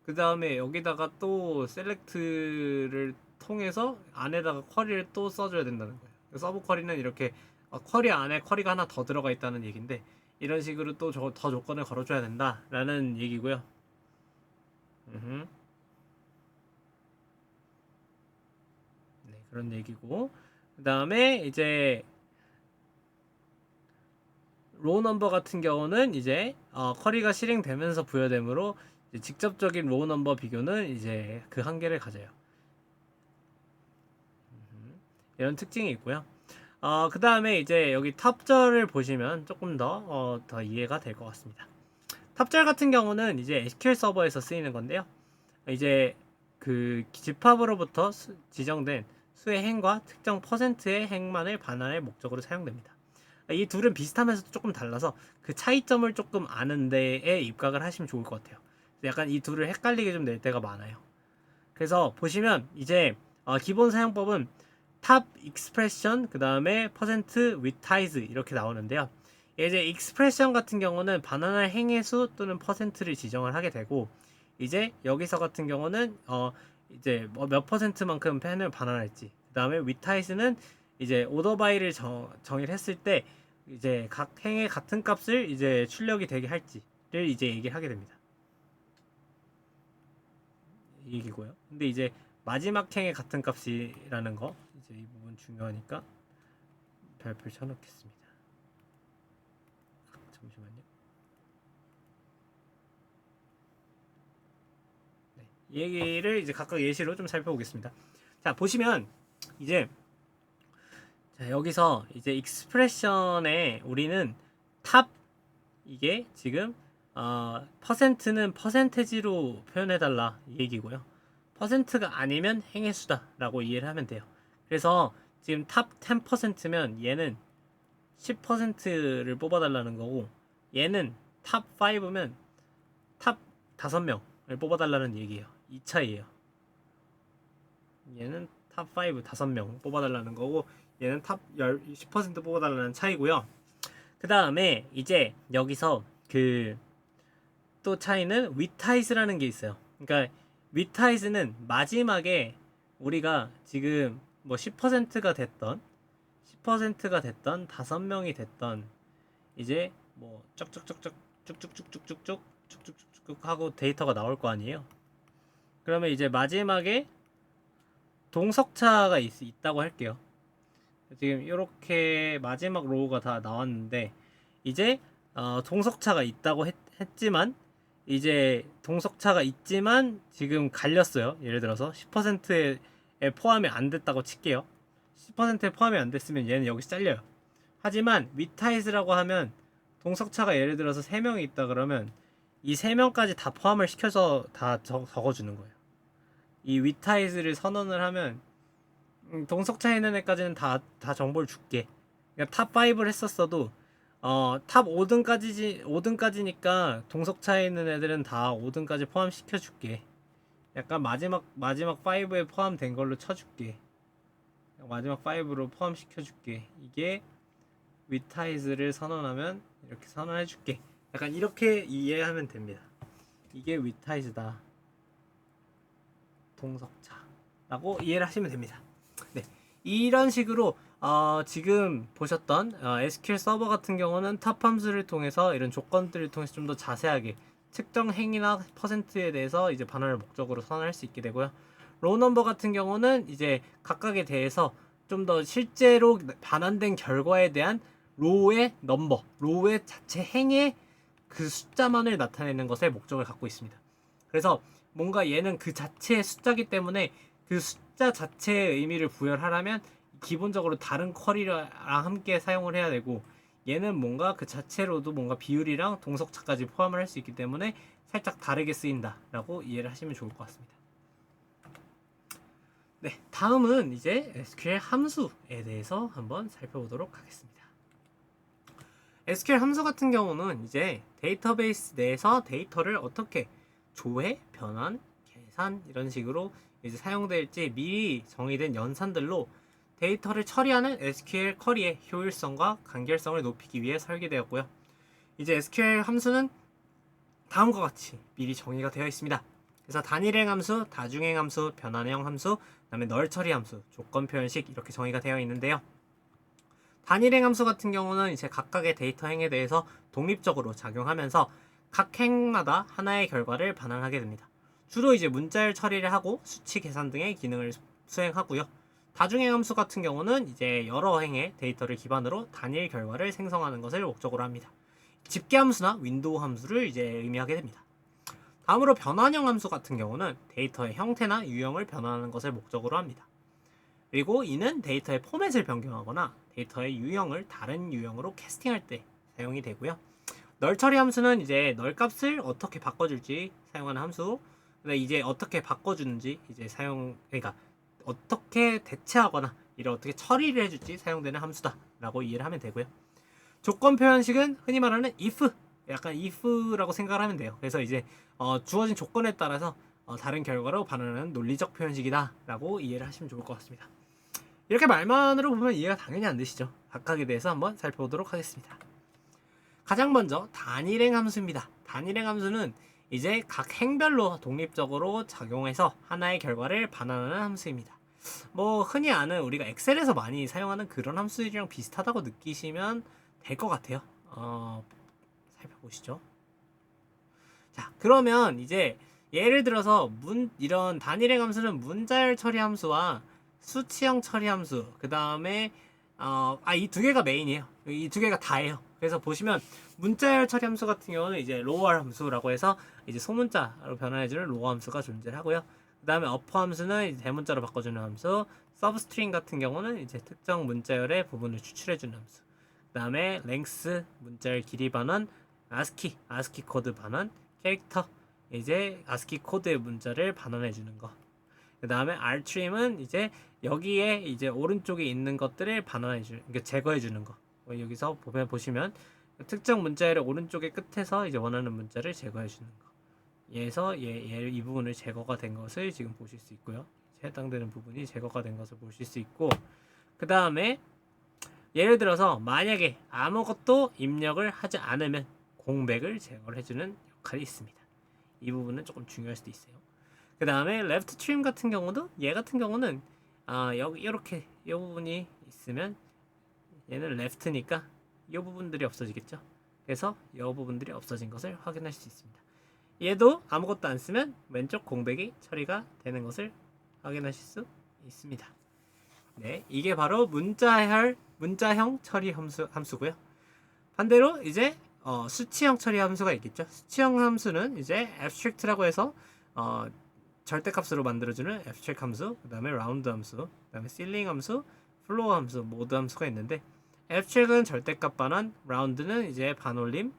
그 다음에 여기다가 또 셀렉트를 통해서 안에다가 쿼리를 또 써줘야 된다는 거예요. 서브 쿼리는 이렇게 쿼리 안에 쿼리가 하나 더 들어가 있다는 얘기인데, 이런 식으로 또 더 조건을 걸어줘야 된다라는 얘기고요. 네, 그런 얘기고, 그 다음에 이제 로우 넘버 같은 경우는 이제 쿼리가 실행되면서 부여되므로 이제 직접적인 로우 넘버 비교는 이제 그 한계를 가져요. 이런 특징이 있고요. 그 다음에 이제 여기 탑절을 보시면 조금 더 이해가 될 것 같습니다. 탑절 같은 경우는 이제 SQL 서버에서 쓰이는 건데요. 이제 그 집합으로부터 지정된 수의 행과 특정 퍼센트의 행만을 반환할 목적으로 사용됩니다. 이 둘은 비슷하면서도 조금 달라서 그 차이점을 조금 아는 데에 입각을 하시면 좋을 것 같아요. 약간 이 둘을 헷갈리게 좀 낼 때가 많아요. 그래서 보시면 이제 기본 사용법은 탑 익스프레션, 그 다음에 퍼센트 위타이즈 이렇게 나오는데요. 이제 익스프레션 같은 경우는 반환할 행의 수 또는 퍼센트를 지정을 하게 되고, 이제 여기서 같은 경우는 이제 몇 퍼센트만큼 펜을 반환할지, 그 다음에 위타이즈는 이제 오더 바이를 정의를 했을 때 이제 각 행의 같은 값을 이제 출력이 되게 할지를 이제 얘기를 하게 됩니다. 이 얘기고요. 근데 이제 마지막 행의 같은 값이라는 거, 이제 이 부분 중요하니까 별표 쳐놓겠습니다. 잠시만요. 네, 이 얘기를 이제 각각 예시로 좀 살펴보겠습니다. 자, 보시면 이제 자, 여기서 이제 익스프레션에 우리는 탑 이게 지금 퍼센트는 퍼센테지로 표현해달라 이 얘기고요. 퍼센트가 아니면 행해수다라고 이해를 하면 돼요. 그래서 지금 탑 10%면 얘는 10%를 뽑아달라는 거고, 얘는 탑 5면 탑 5명을 뽑아달라는 얘기예요. 이 차이예요. 얘는 탑 5 5명 뽑아달라는 거고, 얘는 탑 10% 뽑아달라는 차이고요. 그 다음에 이제 여기서 그 또 차이는 위타이즈라는 게 있어요. 그러니까 위타이즈는 마지막에 우리가 지금 뭐 10%가 됐던 5명이 됐던 이제 뭐 쭉쭉쭉쭉 쭉쭉쭉쭉쭉쭉 쭉쭉쭉쭉 하고 데이터가 나올 거 아니에요. 그러면 이제 마지막에 동석차가 있다고 할게요. 지금 이렇게 마지막 로우가 다 나왔는데 이제 동석차가 있다고 했지만 이제 동석차가 있지만 지금 갈렸어요. 예를 들어서 10%에 포함이 안 됐다고 칠게요. 10%에 포함이 안 됐으면 얘는 여기서 잘려요. 하지만 위타이즈라고 하면 동석차가 예를 들어서 3명이 있다 그러면 이 3명까지 다 포함을 시켜서 다 적어주는 거예요. 이 위타이즈를 선언을 하면 동석차 있는 애까지는 다 정보를 줄게. 그러니까 탑 5를 했었어도 탑 5등까지니까 동석차에 있는 애들은 다 5등까지 포함시켜 줄게. 약간 마지막 5에 포함된 걸로 쳐줄게. 마지막 5로 포함시켜 줄게. 이게 위타이즈를 선언하면 이렇게 선언해 줄게. 약간 이렇게 이해하면 됩니다. 이게 위타이즈다. 동석차라고 이해를 하시면 됩니다. 네, 이런 식으로 지금 보셨던 SQL 서버 같은 경우는 탑 함수를 통해서 이런 조건들을 통해서 좀 더 자세하게 특정 행위나 퍼센트에 대해서 이제 반환을 목적으로 선언할 수 있게 되고요. 로우 넘버 같은 경우는 이제 각각에 대해서 좀 더 실제로 반환된 결과에 대한 로우의 넘버, 로우의 자체 행의 그 숫자만을 나타내는 것에 목적을 갖고 있습니다. 그래서 뭔가 얘는 그 자체의 숫자기 때문에 그 숫자 자체의 의미를 부여하려면 기본적으로 다른 쿼리랑 함께 사용을 해야 되고, 얘는 뭔가 그 자체로도 뭔가 비율이랑 동석차까지 포함을 할 수 있기 때문에 살짝 다르게 쓰인다 라고 이해를 하시면 좋을 것 같습니다. 네, 다음은 이제 SQL 함수에 대해서 한번 살펴보도록 하겠습니다. SQL 함수 같은 경우는 이제 데이터베이스 내에서 데이터를 어떻게 조회, 변환, 계산 이런 식으로 이제 사용될지 미리 정의된 연산들로 데이터를 처리하는 SQL 쿼리의 효율성과 간결성을 높이기 위해 설계되었고요. 이제 SQL 함수는 다음과 같이 미리 정의가 되어 있습니다. 그래서 단일행 함수, 다중행 함수, 변환형 함수, 그다음에 널 처리 함수, 조건 표현식 이렇게 정의가 되어 있는데요. 단일행 함수 같은 경우는 이제 각각의 데이터 행에 대해서 독립적으로 작용하면서 각 행마다 하나의 결과를 반환하게 됩니다. 주로 이제 문자열 처리를 하고 수치 계산 등의 기능을 수행하고요. 다중행 함수 같은 경우는 이제 여러 행의 데이터를 기반으로 단일 결과를 생성하는 것을 목적으로 합니다. 집계 함수나 윈도우 함수를 이제 의미하게 됩니다. 다음으로 변환형 함수 같은 경우는 데이터의 형태나 유형을 변환하는 것을 목적으로 합니다. 그리고 이는 데이터의 포맷을 변경하거나 데이터의 유형을 다른 유형으로 캐스팅할 때 사용이 되고요. 널 처리 함수는 이제 널 값을 어떻게 바꿔줄지 사용하는 함수. 근데 이제 어떻게 바꿔주는지 이제 그러니까 어떻게 대체하거나 이를 어떻게 처리를 해줄지 사용되는 함수다라고 이해를 하면 되고요. 조건 표현식은 흔히 말하는 if, 약간 if라고 생각을 하면 돼요. 그래서 이제 주어진 조건에 따라서 다른 결과로 반응하는 논리적 표현식이다라고 이해를 하시면 좋을 것 같습니다. 이렇게 말만으로 보면 이해가 당연히 안 되시죠. 각각에 대해서 한번 살펴보도록 하겠습니다. 가장 먼저 단일행 함수입니다. 단일행 함수는 이제 각 행별로 독립적으로 작용해서 하나의 결과를 반환하는 함수입니다. 뭐 흔히 아는 우리가 엑셀에서 많이 사용하는 그런 함수들이랑 비슷하다고 느끼시면 될 것 같아요. 살펴보시죠. 자, 그러면 이제 예를 들어서 이런 단일행 함수는 문자열 처리 함수와 수치형 처리 함수, 그 다음에 이 두 개가 메인이에요. 이 두 개가 다예요. 그래서 보시면 문자열 처리 함수 같은 경우는 이제 로어 함수라고 해서 이제 소문자로 변환해주는 로어 함수가 존재를 하고요. 그 다음에 어퍼 함수는 이제 대문자로 바꿔주는 함수, 서브스트링 같은 경우는 이제 특정 문자열의 부분을 추출해주는 함수. 그 다음에 랭스 문자열 길이 반환, 아스키 코드 반환, 캐릭터 이제 아스키 코드의 문자를 반환해주는 거. 그 다음에 rtrim은 이제 여기에 이제 오른쪽에 있는 것들을 반환해주는, 그러니까 제거해주는 거. 여기서 보시면 특정 문자열의 오른쪽의 끝에서 이제 원하는 문자를 제거해주는 거. 얘에서 이 부분을 제거가 된 것을 지금 보실 수 있고요. 해당되는 부분이 제거가 된 것을 보실 수 있고, 그 다음에 예를 들어서 만약에 아무것도 입력을 하지 않으면 공백을 제거를 해주는 역할이 있습니다. 이 부분은 조금 중요할 수도 있어요. 그 다음에 레프트 트림 같은 경우도 얘 같은 경우는 여기 이렇게 이 부분이 있으면 얘는 레프트니까 이 부분들이 없어지겠죠. 그래서 이 부분들이 없어진 것을 확인할 수 있습니다. 얘도 아무것도 안 쓰면 왼쪽 공백이 처리가 되는 것을 확인하실 수 있습니다. 네, 이게 바로 문자형 처리 함수고요. 반대로 이제 수치형 처리 함수가 있겠죠. 수치형 함수는 이제 abstract라고 해서 절대값으로 만들어주는 abstract 함수, 그 다음에 round 함수, 그 다음에 ceiling 함수, floor 함수, mode 함수가 있는데, abstract은 절대값 반환, round는 이제 반올림,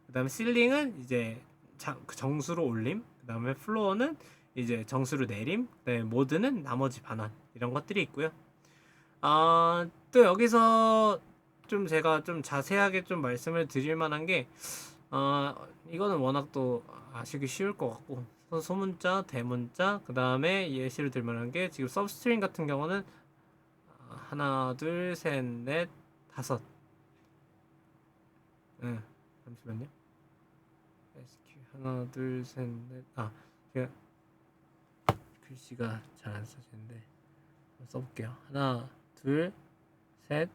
그 다음에 ceiling은 이제 정수로 올림, 그 다음에 floor는 이제 정수로 내림, 그 다음에 mode는 나머지 반환, 이런 것들이 있고요. 또 여기서 좀 제가 좀 자세하게 좀 말씀을 드릴 만한 게, 이거는 워낙 또 아시기 쉬울 것 같고, 소문자, 대문자, 그 다음에 예시를 들 만한 게 지금 서브스트링 같은 경우는 하나, 둘, 셋, 넷, 다섯. 잠시만요. SQ 하나, 둘, 셋, 넷. 제가 글씨가 잘 안 써지는데 써볼게요. 하나, 둘, 셋,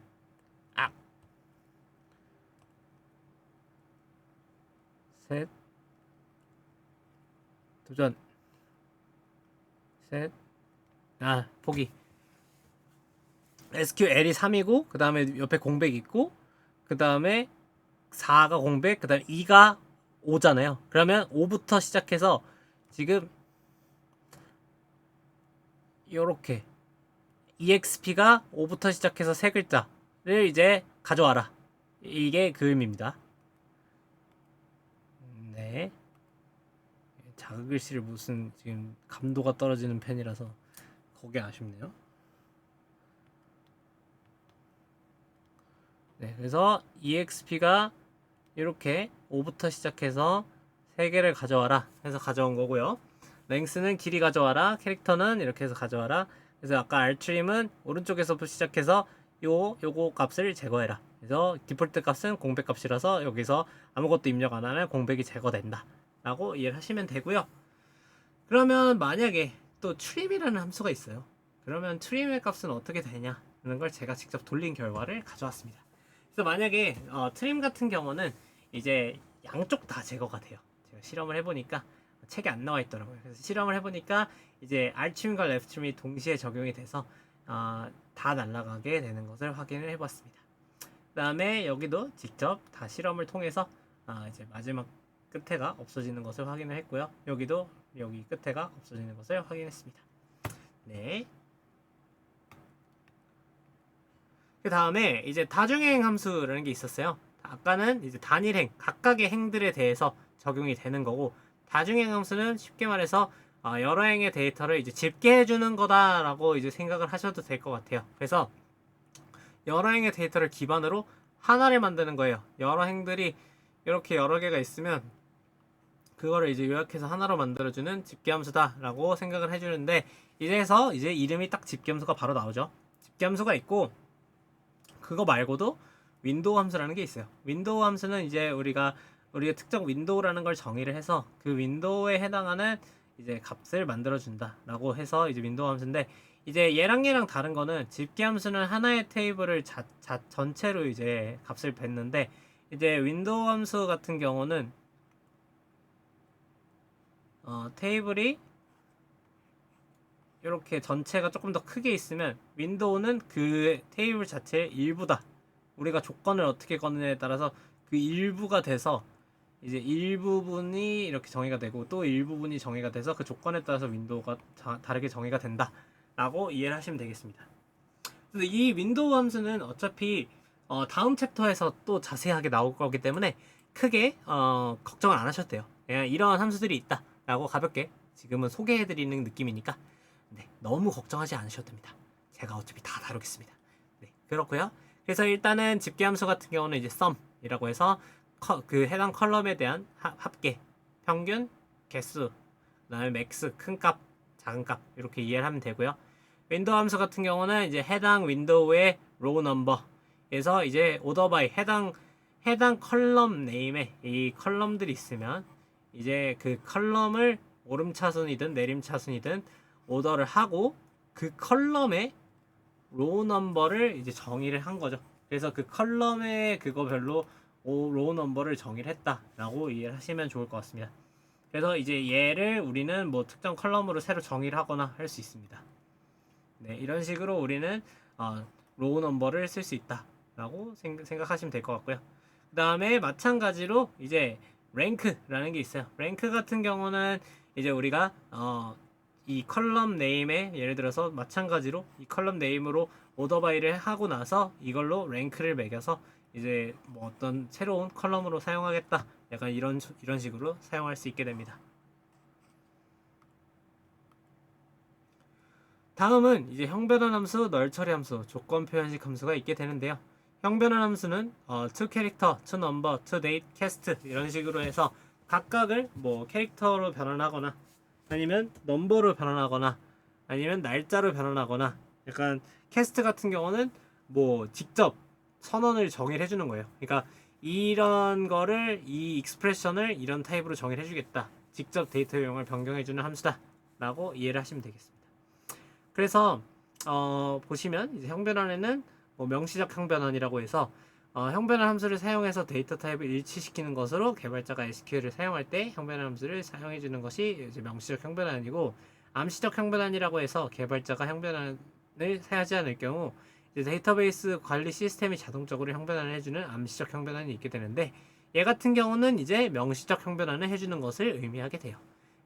셋, 도전, 셋, 포기. SQL이 3이고 그 다음에 옆에 공백 있고 그 다음에 4가 공백, 그 다음에 2가 5잖아요. 그러면 5부터 시작해서 지금 요렇게 EXP가 5부터 시작해서 세 글자를 이제 가져와라. 이게 그 의미입니다. 네. 작은 글씨를 무슨 지금 감도가 떨어지는 펜이라서 거기 아쉽네요. 네, 그래서 EXP가 이렇게 5부터 시작해서 3개를 가져와라 해서 가져온 거고요. 랭스는 길이 가져와라, 캐릭터는 이렇게 해서 가져와라. 그래서 아까 rtrim은 오른쪽에서부터 시작해서 요거 값을 제거해라. 그래서 디폴트 값은 공백 값이라서 여기서 아무것도 입력 안 하면 공백이 제거된다 라고 이해를 하시면 되고요. 그러면 만약에 또 trim이라는 함수가 있어요. 그러면 trim의 값은 어떻게 되냐 하는 걸 제가 직접 돌린 결과를 가져왔습니다. 그래서 만약에 트림 같은 경우는 이제 양쪽 다 제거가 돼요. 제가 실험을 해보니까 책에 안 나와 있더라고요. 그래서 실험을 해보니까 이제 R트림과 레프트림이 동시에 적용이 돼서 다 날아가게 되는 것을 확인을 해봤습니다. 그 다음에 여기도 직접 다 실험을 통해서 이제 마지막 끝에가 없어지는 것을 확인을 했고요. 여기도 여기 끝에가 없어지는 것을 확인했습니다. 네. 그 다음에 이제 다중행 함수라는 게 있었어요. 아까는 이제 단일행, 각각의 행들에 대해서 적용이 되는 거고, 다중행 함수는 쉽게 말해서 여러 행의 데이터를 이제 집계해주는 거다라고 이제 생각을 하셔도 될 것 같아요. 그래서 여러 행의 데이터를 기반으로 하나를 만드는 거예요. 여러 행들이 이렇게 여러 개가 있으면 그거를 이제 요약해서 하나로 만들어주는 집계함수다라고 생각을 해주는데, 이제서 이제 이름이 딱 집계함수가 바로 나오죠. 집계함수가 있고, 그거 말고도 윈도우 함수라는 게 있어요. 윈도우 함수는 이제 우리가 특정 윈도우라는 걸 정의를 해서 그 윈도우에 해당하는 이제 값을 만들어 준다라고 해서 이제 윈도우 함수인데, 이제 얘랑 다른 거는 집계 함수는 하나의 테이블을 전체로 이제 값을 뱉는데, 이제 윈도우 함수 같은 경우는 테이블이 이렇게 전체가 조금 더 크게 있으면 윈도우는 그 테이블 자체의 일부다. 우리가 조건을 어떻게 거느냐에 따라서 그 일부가 돼서 이제 일부분이 이렇게 정의가 되고 또 일부분이 정의가 돼서 그 조건에 따라서 윈도우가 다르게 정의가 된다 라고 이해를 하시면 되겠습니다. 근데 이 윈도우 함수는 어차피 다음 챕터에서 또 자세하게 나올 거기 때문에 크게 걱정을 안 하셔도 돼요. 그냥 이런 함수들이 있다 라고 가볍게 지금은 소개해드리는 느낌이니까 네, 너무 걱정하지 않으셔도 됩니다. 제가 어차피 다 다루겠습니다. 네, 그렇고요. 그래서 일단은 집계함수 같은 경우는 이제 sum이라고 해서 그 해당 컬럼에 대한 합계, 평균, 개수, 그다음에 max, 큰 값, 작은 값 이렇게 이해를 하면 되고요. 윈도우 함수 같은 경우는 이제 해당 윈도우의 로우 넘버에서 이제 오더 바이 해당 컬럼 네임에 이 컬럼들이 있으면 이제 그 컬럼을 오름차순이든 내림차순이든 오더를 하고 그 컬럼의 로우 넘버를 이제 정의를 한 거죠. 그래서 그 컬럼의 그거별로 로우 넘버를 정의를 했다라고 이해를 하시면 좋을 것 같습니다. 그래서 이제 얘를 우리는 뭐 특정 컬럼으로 새로 정의를 하거나 할 수 있습니다. 네, 이런 식으로 우리는 로우 넘버를 쓸 수 있다라고 생각하시면 될 것 같고요. 그 다음에 마찬가지로 이제 랭크라는 게 있어요. 랭크 같은 경우는 이제 우리가 이 컬럼 네임에 예를 들어서 마찬가지로 이 컬럼 네임으로 오더바이를 하고 나서 이걸로 랭크를 매겨서 이제 뭐 어떤 새로운 컬럼으로 사용하겠다. 약간 이런 식으로 사용할 수 있게 됩니다. 다음은 이제 형변환 함수, 널 처리 함수, 조건 표현식 함수가 있게 되는데요. 형변환 함수는 to character, to number, to date, cast 이런 식으로 해서 각각을 뭐 캐릭터로 변환하거나 아니면 넘버로 변환하거나 아니면 날짜로 변환하거나 약간 캐스트 같은 경우는 뭐 직접 선언을 정의를 해주는 거예요. 그러니까 이런 거를 이 익스프레션을 이런 타입으로 정의를 해주겠다. 직접 데이터 유형을 변경해주는 함수다 라고 이해를 하시면 되겠습니다. 그래서 보시면 이제 형변환에는 뭐 명시적 형변환이라고 해서 형변환 함수를 사용해서 데이터 타입을 일치시키는 것으로 개발자가 SQL을 사용할 때 형변환 함수를 사용해 주는 것이 이제 명시적 형변환이고, 암시적 형변환이라고 해서 개발자가 형변환을 하지 않을 경우 이제 데이터베이스 관리 시스템이 자동적으로 형변환을 해주는 암시적 형변환이 있게 되는데, 얘 같은 경우는 이제 명시적 형변환을 해주는 것을 의미하게 돼요.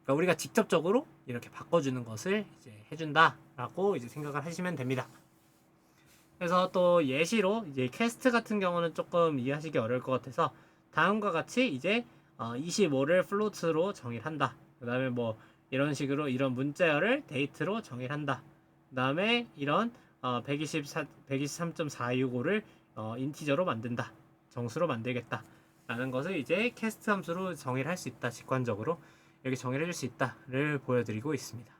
그러니까 우리가 직접적으로 이렇게 바꿔주는 것을 이제 해준다라고 이제 생각을 하시면 됩니다. 그래서 또 예시로 이제 캐스트 같은 경우는 조금 이해하시기 어려울 것 같아서 다음과 같이 이제 25를 플로트로 정의를 한다. 그 다음에 뭐 이런 식으로 이런 문자열을 데이트로 정의를 한다. 그 다음에 이런 123.465를 인티저로 만든다. 정수로 만들겠다. 라는 것을 이제 캐스트 함수로 정의를 할 수 있다. 직관적으로 이렇게 정의를 해줄 수 있다를 보여드리고 있습니다.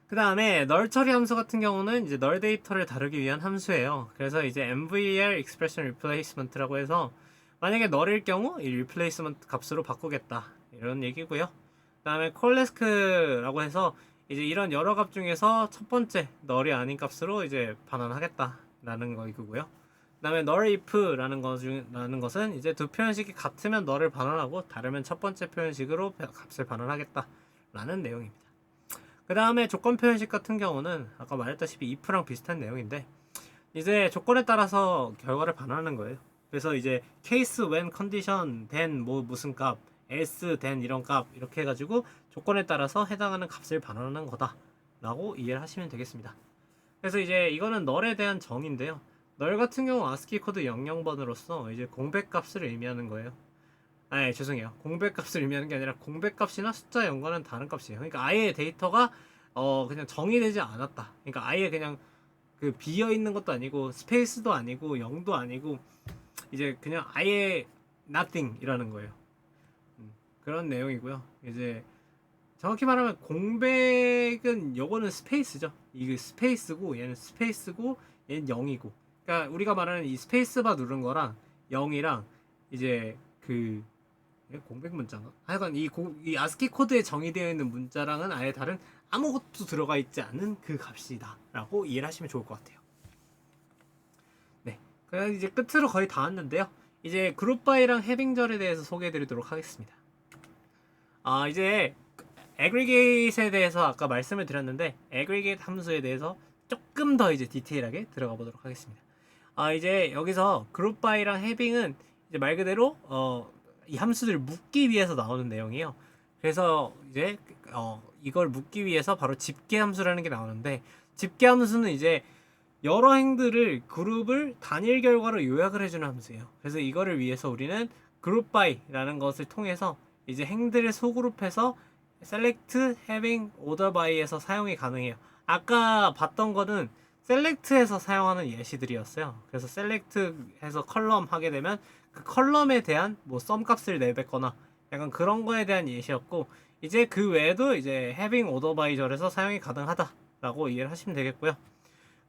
그 다음에 널 처리 함수 같은 경우는 이제 널 데이터를 다루기 위한 함수예요. 그래서 이제 MVR Expression Replacement라고 해서 만약에 널일 경우 이 Replacement 값으로 바꾸겠다 이런 얘기고요. 그 다음에 콜레스크라고 해서 이제 이런 여러 값 중에서 첫 번째 널이 아닌 값으로 이제 반환하겠다 라는 거이고요. 그 다음에 널 if라는 것은 이제 두 표현식이 같으면 널을 반환하고 다르면 첫 번째 표현식으로 값을 반환하겠다 라는 내용입니다. 그 다음에 조건 표현식 같은 경우는 아까 말했다시피 if랑 비슷한 내용인데 이제 조건에 따라서 결과를 반환하는 거예요. 그래서 이제 case, when, condition, then 뭐 무슨 값, else, then 이런 값 이렇게 해가지고 조건에 따라서 해당하는 값을 반환하는 거다 라고 이해를 하시면 되겠습니다. 그래서 이제 이거는 널에 대한 정의인데요. 널 같은 경우 ASCII 코드 00번으로서 이제 공백값을 의미하는 거예요. 죄송해요. 공백값을 의미하는 게 아니라 공백값이나 숫자 연관은 다른 값이에요. 그러니까 아예 데이터가 그냥 정의되지 않았다. 그러니까 아예 그냥 그 비어 있는 것도 아니고 스페이스도 아니고 0도 아니고 이제 그냥 아예 nothing이라는 거예요. 그런 내용이고요. 이제 정확히 말하면 공백은 요거는 스페이스죠. 이게 스페이스고 얘는 스페이스고 얘는 0이고. 그러니까 우리가 말하는 이 스페이스바 누른 거랑 0이랑 이제 그 공백 문자인가? 하여간 이 ASCII 코드에 정의되어 있는 문자랑은 아예 다른 아무것도 들어가 있지 않은 그 값이다 라고 이해를 하시면 좋을 것 같아요. 네, 그럼 이제 끝으로 거의 다 왔는데요. 이제 그룹바이랑 해빙절에 대해서 소개해 드리도록 하겠습니다. 이제 aggregate에 대해서 아까 말씀을 드렸는데 aggregate 함수에 대해서 조금 더 이제 디테일하게 들어가 보도록 하겠습니다. 이제 여기서 group by랑 having은 이제 말 그대로 이 함수들을 묶기 위해서 나오는 내용이에요. 그래서 이제 이걸 묶기 위해서 바로 집계 함수라는 게 나오는데, 집계 함수는 이제 여러 행들을 그룹을 단일 결과로 요약을 해주는 함수예요. 그래서 이거를 위해서 우리는 group by라는 것을 통해서 이제 행들을 소그룹해서 select, having, order by에서 사용이 가능해요. 아까 봤던 거는 select에서 사용하는 예시들이었어요. 그래서 select해서 컬럼 하게 되면 그 컬럼에 대한 뭐 썸 값을 내뱉거나 약간 그런 거에 대한 예시였고, 이제 그 외에도 이제 having, order by절에서 사용이 가능하다라고 이해를 하시면 되겠고요.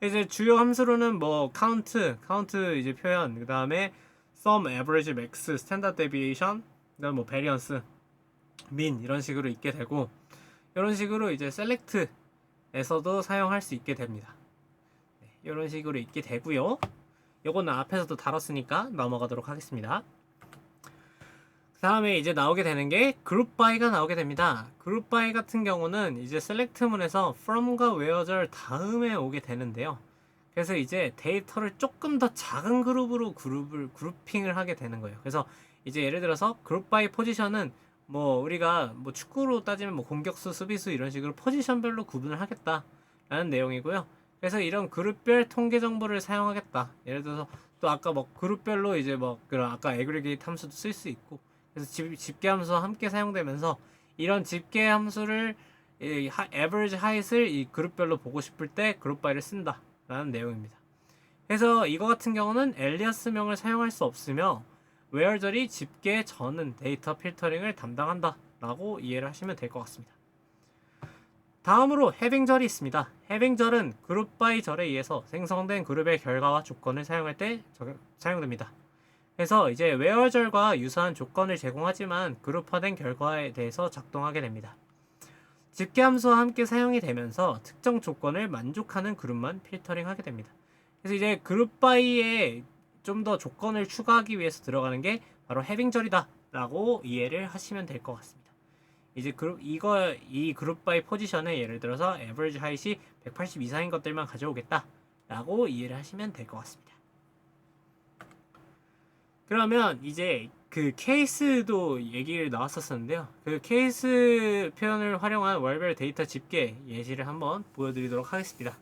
이제 주요 함수로는 뭐 count 이제 표현, 그 다음에 sum, average, max, standard deviation, 그다음 뭐 variance, mean 이런 식으로 있게 되고, 이런 식으로 이제 select에서도 사용할 수 있게 됩니다. 이런 식으로 있게 되고요. 요거는 앞에서도 다뤘으니까 넘어가도록 하겠습니다. 그 다음에 이제 나오게 되는 게 group by가 나오게 됩니다. group by 같은 경우는 이제 select문에서 from과 where절 다음에 오게 되는데요. 그래서 이제 데이터를 조금 더 작은 그룹으로 그룹핑을 하게 되는 거예요. 그래서 이제 예를 들어서 group by 포지션은 뭐 우리가 뭐 축구로 따지면 뭐 공격수, 수비수 이런 식으로 포지션별로 구분을 하겠다라는 내용이고요. 그래서 이런 그룹별 통계 정보를 사용하겠다. 예를 들어서 또 아까 뭐 그룹별로 이제 뭐 그런 아까 aggregate 함수도 쓸 수 있고, 그래서 집계 함수와 함께 사용되면서 이런 집계 함수를 average height을 이 그룹별로 보고 싶을 때 group by를 쓴다 라는 내용입니다. 그래서 이거 같은 경우는 엘리아스명을 사용할 수 없으며 where절이 집계 전은 데이터 필터링을 담당한다 라고 이해를 하시면 될 것 같습니다. 다음으로 having절이 있습니다. having절은 group by 절에 의해서 생성된 그룹의 결과와 조건을 사용할 때 사용됩니다. 그래서 이제 where절과 유사한 조건을 제공하지만 그룹화된 결과에 대해서 작동하게 됩니다. 집계 함수와 함께 사용이 되면서 특정 조건을 만족하는 그룹만 필터링하게 됩니다. 그래서 이제 그룹 바이에 좀 더 조건을 추가하기 위해서 들어가는 게 바로 having절이다 라고 이해를 하시면 될 것 같습니다. 이제 이 그룹 바이 포지션에 예를 들어서 average height이 180 이상인 것들만 가져오겠다 라고 이해를 하시면 될 것 같습니다. 그러면 이제 그 케이스도 얘기를 나왔었는데요. 그 케이스 표현을 활용한 월별 데이터 집계 예시를 한번 보여드리도록 하겠습니다.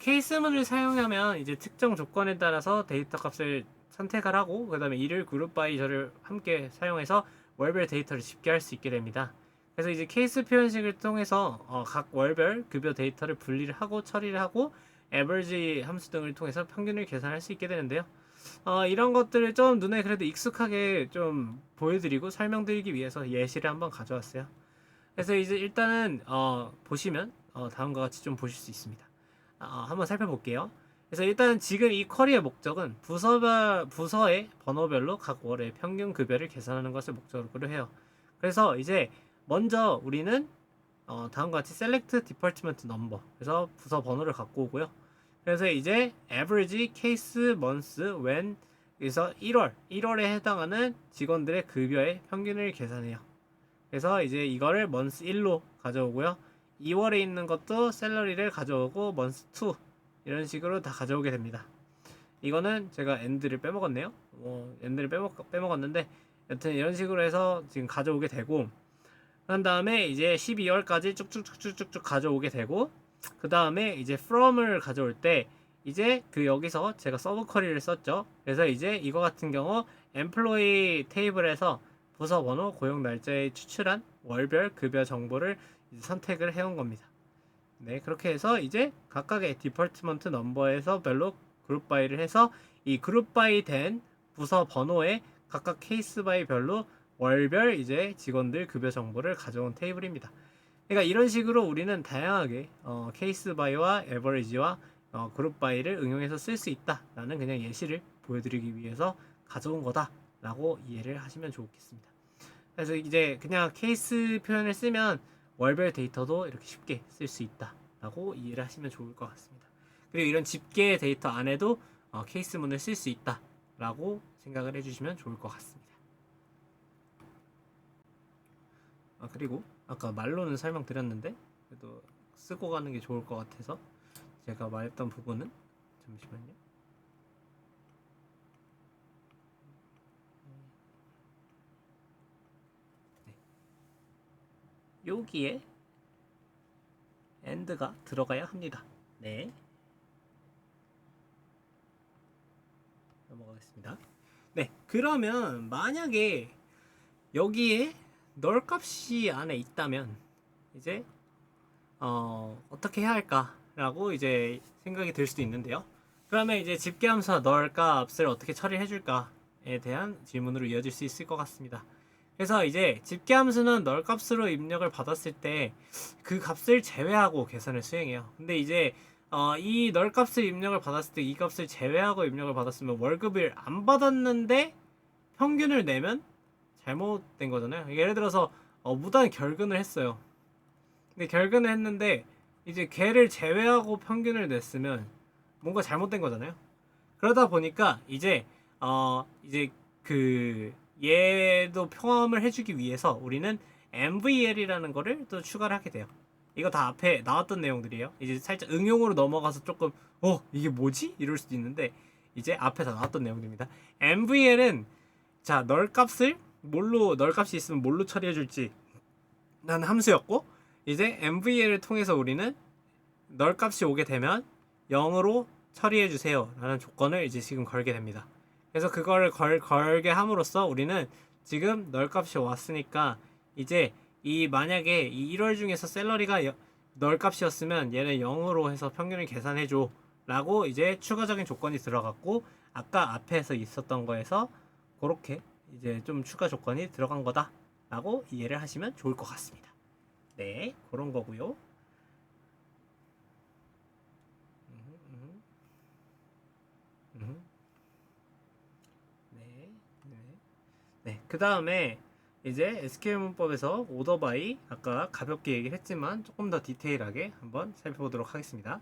케이스문을 사용하면 이제 특정 조건에 따라서 데이터 값을 선택을 하고, 그 다음에 이를 그룹 바이 절을 함께 사용해서 월별 데이터를 집계할 수 있게 됩니다. 그래서 이제 케이스 표현식을 통해서 각 월별 급여 데이터를 분리를 하고 처리를 하고 에버리지 함수 등을 통해서 평균을 계산할 수 있게 되는데요. 이런 것들을 좀 눈에 그래도 익숙하게 좀 보여드리고 설명드리기 위해서 예시를 한번 가져왔어요. 그래서 이제 일단은 보시면 다음과 같이 좀 보실 수 있습니다. 한번 살펴볼게요. 그래서 일단 지금 이 쿼리의 목적은 부서의 번호별로 각 월의 평균 급여를 계산하는 것을 목적으로 해요. 그래서 이제 먼저 우리는 다음과 같이 select department number, 그래서 부서 번호를 갖고 오고요. 그래서 이제 average, case, month, when, 그래서 1월에 해당하는 직원들의 급여의 평균을 계산해요. 그래서 이제 이거를 month 1로 가져오고요. 2월에 있는 것도 샐러리를 가져오고 month 2 이런 식으로 다 가져오게 됩니다. 이거는 제가 end를 빼먹었네요. end를 빼먹었는데 여튼 이런 식으로 해서 지금 가져오게 되고, 그 다음에 이제 12월까지 쭉쭉쭉쭉쭉 가져오게 되고, 그 다음에 이제 from을 가져올 때 이제 그 여기서 제가 서브 쿼리를 썼죠. 그래서 이제 이거 같은 경우 employee 테이블에서 부서 번호, 고용 날짜에 추출한 월별 급여 정보를 선택을 해온 겁니다. 네, 그렇게 해서 이제 각각의 디파트먼트 넘버에서 별로 그룹 바이를 해서 이 그룹 바이 된 부서 번호에 각각 케이스 바이 별로 월별 이제 직원들 급여 정보를 가져온 테이블입니다. 그러니까 이런 식으로 우리는 다양하게 케이스 바이와 에버리지와 그룹 바이를 응용해서 쓸 수 있다라는 그냥 예시를 보여드리기 위해서 가져온 거다라고 이해를 하시면 좋겠습니다. 그래서 이제 그냥 케이스 표현을 쓰면 월별 데이터도 이렇게 쉽게 쓸 수 있다라고 이해를 하시면 좋을 것 같습니다. 그리고 이런 집계 데이터 안에도 케이스문을 쓸 수 있다라고 생각을 해주시면 좋을 것 같습니다. 그리고 아까 말로는 설명드렸는데 그래도 쓰고 가는 게 좋을 것 같아서 제가 말했던 부분은 잠시만요. 네. 여기에 and가 들어가야 합니다. 네. 넘어가겠습니다. 네. 그러면 만약에 여기에 널 값이 안에 있다면 이제 어떻게 해야 할까라고 이제 생각이 들 수도 있는데요. 그러면 이제 집계함수와 널 값을 어떻게 처리해 줄까에 대한 질문으로 이어질 수 있을 것 같습니다. 그래서 이제 집계함수는 널 값으로 입력을 받았을 때 그 값을 제외하고 계산을 수행해요. 근데 이제 이 널 값을 입력을 받았을 때 이 값을 제외하고 입력을 받았으면 월급을 안 받았는데 평균을 내면 잘못된 거잖아요. 예를 들어서 무단 결근을 했어요. 근데 결근을 했는데 이제 걔를 제외하고 평균을 냈으면 뭔가 잘못된 거잖아요. 그러다 보니까 이제 그 얘도 포함을 해주기 위해서 우리는 MVL이라는 거를 또 추가를 하게 돼요. 이거 다 앞에 나왔던 내용들이에요. 이제 살짝 응용으로 넘어가서 조금 이게 뭐지? 이럴 수도 있는데 이제 앞에 다 나왔던 내용들입니다. MVL은 자 널 값을 널 값이 있으면 뭘로 처리해 줄지 라는 함수였고 이제 MVL을 통해서 우리는 널 값이 오게 되면 0으로 처리해 주세요 라는 조건을 이제 지금 걸게 됩니다. 그래서 그거를 걸게 함으로써 우리는 지금 널 값이 왔으니까 이제 만약에 이 1월 중에서 샐러리가 널 값이었으면 얘는 0으로 해서 평균을 계산해 줘 라고 이제 추가적인 조건이 들어갔고 아까 앞에서 있었던 거에서 그렇게 이제 좀 추가 조건이 들어간 거다 라고 이해를 하시면 좋을 것 같습니다. 네, 그런 거고요. 네, 네. 네, 그 다음에 이제 SQL 문법에서 오더 바이 아까 가볍게 얘기를 했지만 조금 더 디테일하게 한번 살펴보도록 하겠습니다.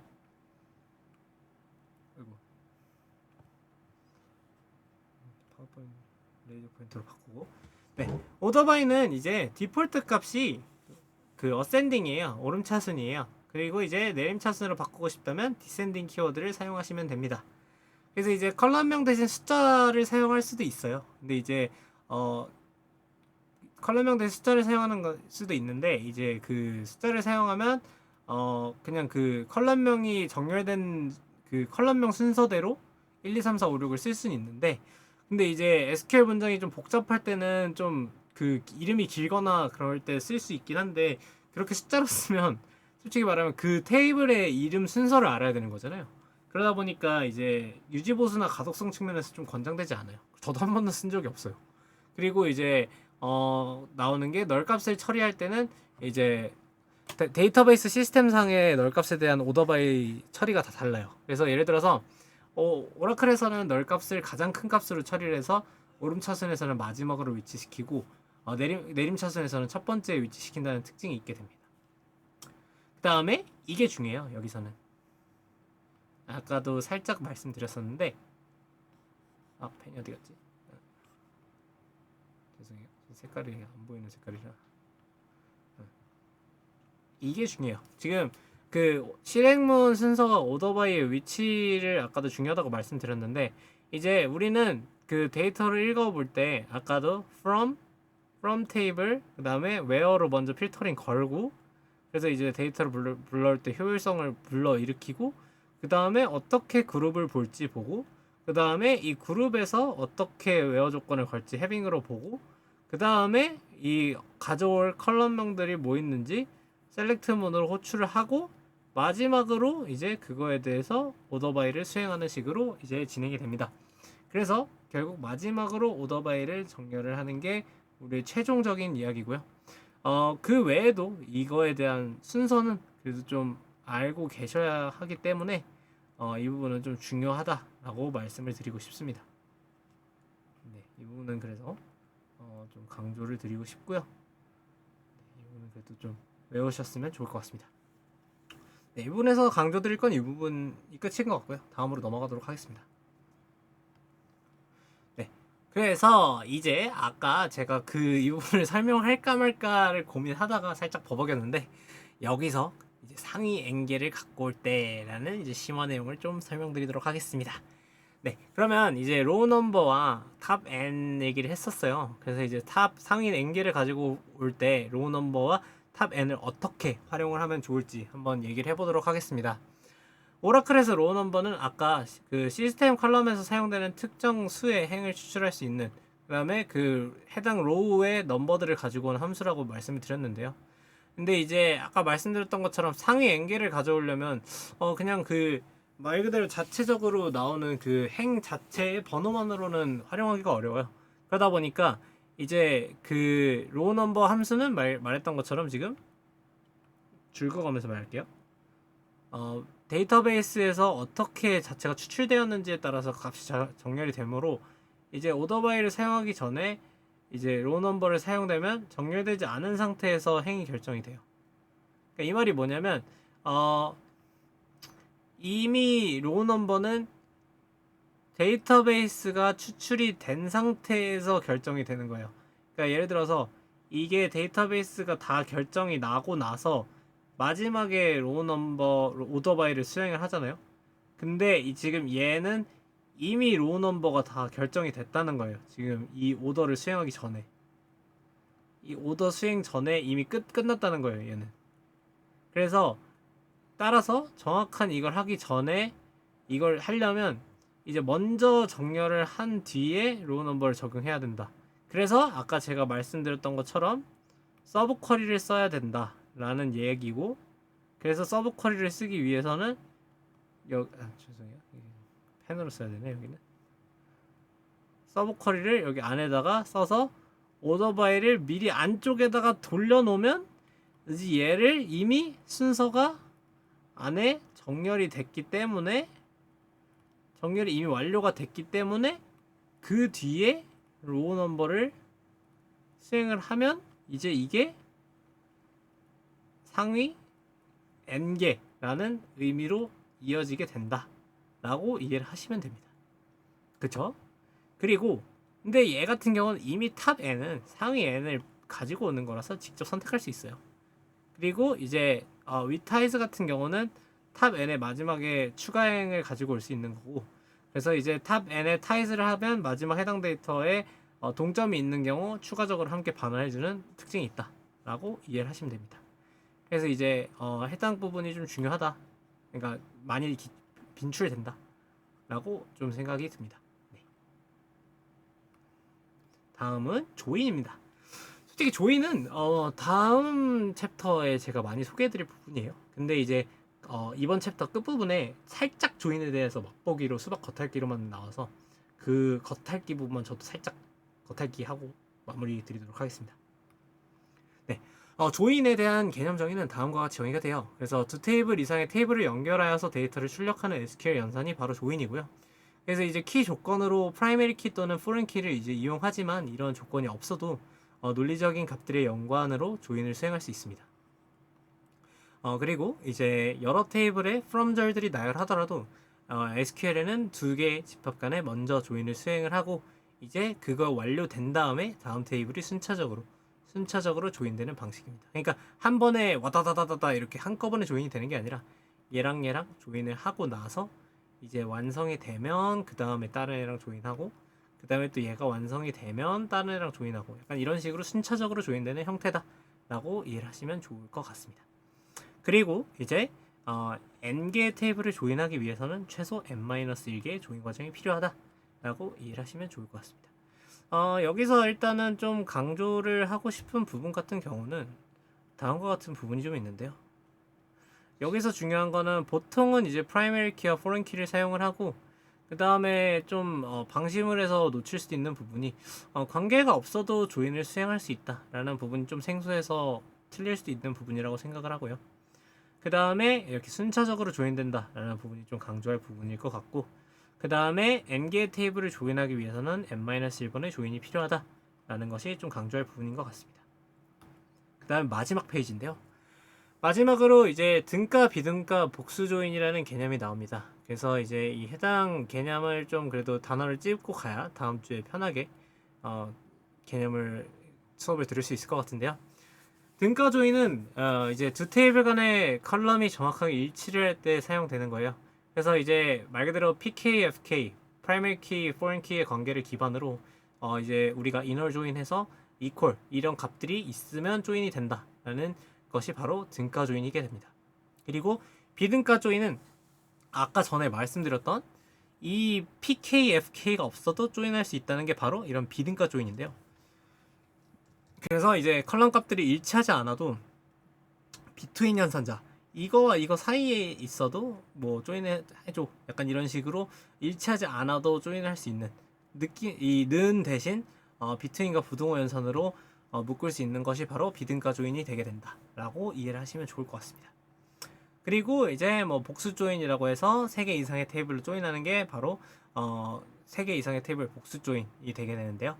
아이고. 파워포인트 레이저 포인트로 바꾸고. 네, 오더 바이는 이제 디폴트 값이 그 어센딩이에요. 오름차순이에요. 그리고 이제 내림차순으로 바꾸고 싶다면 디센딩 키워드를 사용하시면 됩니다. 그래서 이제 컬럼명 대신 숫자를 사용할 수도 있어요. 근데 이제 컬럼명 대신 숫자를 사용하는 걸 수도 있는데 이제 그 숫자를 사용하면 그냥 그 컬럼명이 정렬된 그 컬럼명 순서대로 1, 2, 3, 4, 5, 6을 쓸 수는 있는데 근데 이제 SQL 문장이 좀 복잡할 때는 좀 그 이름이 길거나 그럴 때 쓸 수 있긴 한데 그렇게 숫자로 쓰면 솔직히 말하면 그 테이블의 이름 순서를 알아야 되는 거잖아요. 그러다 보니까 이제 유지보수나 가독성 측면에서 좀 권장되지 않아요. 저도 한 번도 쓴 적이 없어요. 그리고 이제 나오는 게 널 값을 처리할 때는 이제 데이터베이스 시스템상의 널 값에 대한 오더바이 처리가 다 달라요. 그래서 예를 들어서 오라클에서는 널 값을 가장 큰 값으로 처리를 해서 오름 차순에서는 마지막으로 위치시키고 내림 차순에서는 첫 번째에 위치시킨다는 특징이 있게 됩니다. 그 다음에 이게 중요해요. 여기서는 아까도 살짝 말씀드렸었는데 펜이 어디 갔지? 죄송해요. 색깔이 안 보이는 색깔이라 이게 중요해요. 지금 그 실행문 순서가 오더바이의 위치를 아까도 중요하다고 말씀드렸는데 이제 우리는 그 데이터를 읽어볼 때 아까도 from table 그 다음에 where로 먼저 필터링 걸고 그래서 이제 데이터를 불러올 때 효율성을 불러일으키고 그 다음에 어떻게 그룹을 볼지 보고 그 다음에 이 그룹에서 어떻게 웨어 조건을 걸지 해빙으로 보고 그 다음에 이 가져올 컬럼명들이 뭐 있는지 셀렉트 문으로 호출을 하고 마지막으로 이제 그거에 대해서 오더바이를 수행하는 식으로 이제 진행이 됩니다. 그래서 결국 마지막으로 오더바이를 정렬을 하는 게 우리의 최종적인 이야기고요. 그 외에도 이거에 대한 순서는 그래도 좀 알고 계셔야 하기 때문에 이 부분은 좀 중요하다라고 말씀을 드리고 싶습니다. 네, 이 부분은 그래서 좀 강조를 드리고 싶고요. 네, 이 부분은 그래도 좀 외우셨으면 좋을 것 같습니다. 네, 이 부분에서 강조 드릴 건 이 부분이 끝인 것 같고요. 다음으로 넘어가도록 하겠습니다. 네, 그래서 이제 아까 제가 이 부분을 설명할까 말까를 고민하다가 살짝 버벅였는데, 여기서 이제 상위 N개를 갖고 올 때라는 이제 심화 내용을 좀 설명드리도록 하겠습니다. 네, 그러면 이제 로우 넘버와 탑 N 얘기를 했었어요. 그래서 이제 상위 N개를 가지고 올 때 로우 넘버와 탑 N을 어떻게 활용을 하면 좋을지 한번 얘기를 해보도록 하겠습니다. 오라클에서 로우 넘버는 아까 그 시스템 컬럼에서 사용되는 특정 수의 행을 추출할 수 있는, 그 다음에 그 해당 로우의 넘버들을 가지고 온 함수라고 말씀을 드렸는데요. 근데 이제 아까 말씀드렸던 것처럼 상위 N개를 가져오려면 그냥 그 말 그대로 자체적으로 나오는 그 행 자체의 번호만으로는 활용하기가 어려워요. 그러다 보니까 이제 그 로우 넘버 함수는 말했던 것처럼 지금 줄 그어가면서 말할게요. 데이터베이스에서 어떻게 자체가 추출되었는지에 따라서 값이 정렬이 되므로 이제 오더바이를 사용하기 전에 이제 로우 넘버를 사용되면 정렬되지 않은 상태에서 행이 결정이 돼요. 그러니까 이 말이 뭐냐면 이미 로우 넘버는 데이터베이스가 추출이 된 상태에서 결정이 되는 거예요. 그러니까 예를 들어서 이게 데이터베이스가 다 결정이 나고 나서 마지막에 로우 넘버 오더바이를 수행을 하잖아요. 근데 지금 얘는 이미 로우 넘버가 다 결정이 됐다는 거예요. 지금 이 오더를 수행하기 전에, 이 오더 수행 전에 이미 끝났다는 거예요, 얘는. 그래서 따라서 정확한 이걸 하기 전에, 이걸 하려면 이제 먼저 정렬을 한 뒤에 로우 넘버를 적용해야 된다. 그래서 아까 제가 말씀드렸던 것처럼 서브 쿼리를 써야 된다 라는 얘기고, 그래서 서브 쿼리를 쓰기 위해서는 죄송해요, 펜으로 써야 되네. 여기는 서브 쿼리를 여기 안에다가 써서 오더바이를 미리 안쪽에다가 돌려놓으면 이제 얘를 이미 순서가 안에 정렬이 이미 완료가 됐기 때문에 그 뒤에 로우 넘버를 수행을 하면 이제 이게 상위 N개라는 의미로 이어지게 된다 라고 이해를 하시면 됩니다. 그쵸? 그리고 근데 얘 같은 경우는 이미 탑 N은 상위 N을 가지고 오는 거라서 직접 선택할 수 있어요. 그리고 이제 위타이즈 같은 경우는 탑 N의 마지막에 추가행을 가지고 올 수 있는 거고, 그래서 이제 탑 N에 타이즈를 하면 마지막 해당 데이터에 동점이 있는 경우 추가적으로 함께 반환해주는 특징이 있다 라고 이해를 하시면 됩니다. 그래서 이제 해당 부분이 좀 중요하다, 그러니까 많이 빈출된다 라고 좀 생각이 듭니다. 네. 다음은 조인입니다. 솔직히 조인은 다음 챕터에 제가 많이 소개해드릴 부분이에요. 근데 이제 이번 챕터 끝부분에 살짝 조인에 대해서 맛보기로 수박 겉핥기로만 나와서 그 겉핥기 부분만 저도 살짝 겉핥기 하고 마무리 드리도록 하겠습니다. 네, 조인에 대한 개념 정의는 다음과 같이 정의가 돼요. 그래서 두 테이블 이상의 테이블을 연결하여서 데이터를 출력하는 SQL 연산이 바로 조인이고요. 그래서 이제 키 조건으로 프라이머리 키 또는 포렌 키를 이제 이용하지만, 이런 조건이 없어도 논리적인 값들의 연관으로 조인을 수행할 수 있습니다. 그리고 이제 여러 테이블의 from절들이 나열하더라도 SQL에는 두 개의 집합 간에 먼저 조인을 수행을 하고, 이제 그거 완료된 다음에 다음 테이블이 순차적으로 조인되는 방식입니다. 그러니까 한 번에 와다다다다다 이렇게 한꺼번에 조인이 되는 게 아니라 얘랑 조인을 하고 나서 이제 완성이 되면 그 다음에 다른 애랑 조인하고, 그 다음에 또 얘가 완성이 되면 다른 애랑 조인하고, 약간 이런 식으로 순차적으로 조인되는 형태다 라고 이해를 하시면 좋을 것 같습니다. 그리고 이제 n개의 테이블을 조인하기 위해서는 최소 n-1개의 조인 과정이 필요하다 라고 이해를 하시면 좋을 것 같습니다. 여기서 일단은 좀 강조를 하고 싶은 부분 같은 경우는 다음과 같은 부분이 좀 있는데요. 여기서 중요한 거는 보통은 이제 프라이머리 키와 포렌 키를 사용을 하고, 그 다음에 좀 방심을 해서 놓칠 수도 있는 부분이 관계가 없어도 조인을 수행할 수 있다 라는 부분이 좀 생소해서 틀릴 수도 있는 부분이라고 생각을 하고요. 그 다음에 이렇게 순차적으로 조인된다 라는 부분이 좀 강조할 부분일 것 같고, 그 다음에 n개의 테이블을 조인하기 위해서는 n-1번의 조인이 필요하다 라는 것이 좀 강조할 부분인 것 같습니다. 그 다음에 마지막 페이지인데요. 마지막으로 이제 등가, 비등가, 복수 조인이라는 개념이 나옵니다. 그래서 이제 이 해당 개념을 좀 그래도 단어를 찝고 가야 다음 주에 편하게 개념을 수업을 들을 수 있을 것 같은데요. 등가 조인은 이제 두 테이블 간의 컬럼이 정확하게 일치를 할 때 사용되는 거예요. 그래서 이제 말 그대로 PK, FK, Primary Key, Foreign Key의 관계를 기반으로 이제 우리가 inner join해서 equal 이런 값들이 있으면 조인이 된다라는 것이 바로 등가 조인이게 됩니다. 그리고 비등가 조인은 아까 전에 말씀드렸던 이 PK, FK가 없어도 조인할 수 있다는 게 바로 이런 비등가 조인인데요. 그래서 이제 컬럼 값들이 일치하지 않아도 비트윈 연산자 이거와 이거 사이에 있어도 뭐 조인해줘 약간 이런 식으로 일치하지 않아도 조인할 수 있는 느낌 이는 대신 비트윈과 부등호 연산으로 묶을 수 있는 것이 바로 비등가 조인이 되게 된다라고 이해를 하시면 좋을 것 같습니다. 그리고 이제 뭐 복수 조인이라고 해서 3개 이상의 테이블로 조인하는 게 바로 3개 이상의 테이블 복수 조인이 되게 되는데요.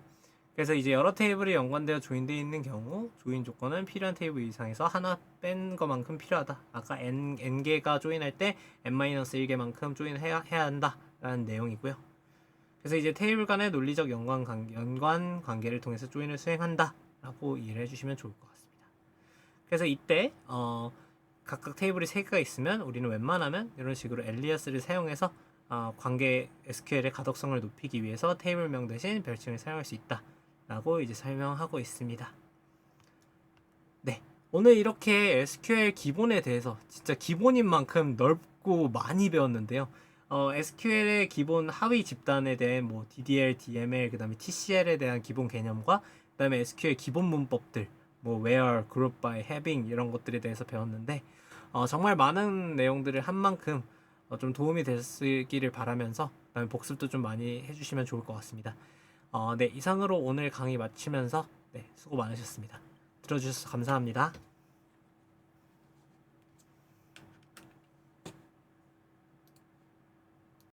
그래서 이제 여러 테이블이 연관되어 조인되어 있는 경우 조인 조건은 필요한 테이블 이상에서 하나 뺀 것만큼 필요하다. 아까 n개가 조인할 때 n-1개만큼 조인해야 한다라는 내용이고요. 그래서 이제 테이블 간의 논리적 연관 관계를 통해서 조인을 수행한다 라고 이해를 해주시면 좋을 것 같습니다. 그래서 이때 각각 테이블이 3개가 있으면 우리는 웬만하면 이런 식으로 엘리아스를 사용해서 관계 SQL의 가독성을 높이기 위해서 테이블명 대신 별칭을 사용할 수 있다 라고 이제 설명하고 있습니다. 네, 오늘 이렇게 SQL 기본에 대해서 진짜 기본인 만큼 넓고 많이 배웠는데요. SQL의 기본 하위 집단에 대한 뭐 DDL, DML, 그 다음에 TCL에 대한 기본 개념과 그 다음에 SQL 기본 문법들 뭐 where, group by, having 이런 것들에 대해서 배웠는데 정말 많은 내용들을 한 만큼 좀 도움이 됐기를 바라면서 그 다음에 복습도 좀 많이 해주시면 좋을 것 같습니다. 네, 이상으로 오늘 강의 마치면서 네, 수고 많으셨습니다. 들어주셔서 감사합니다.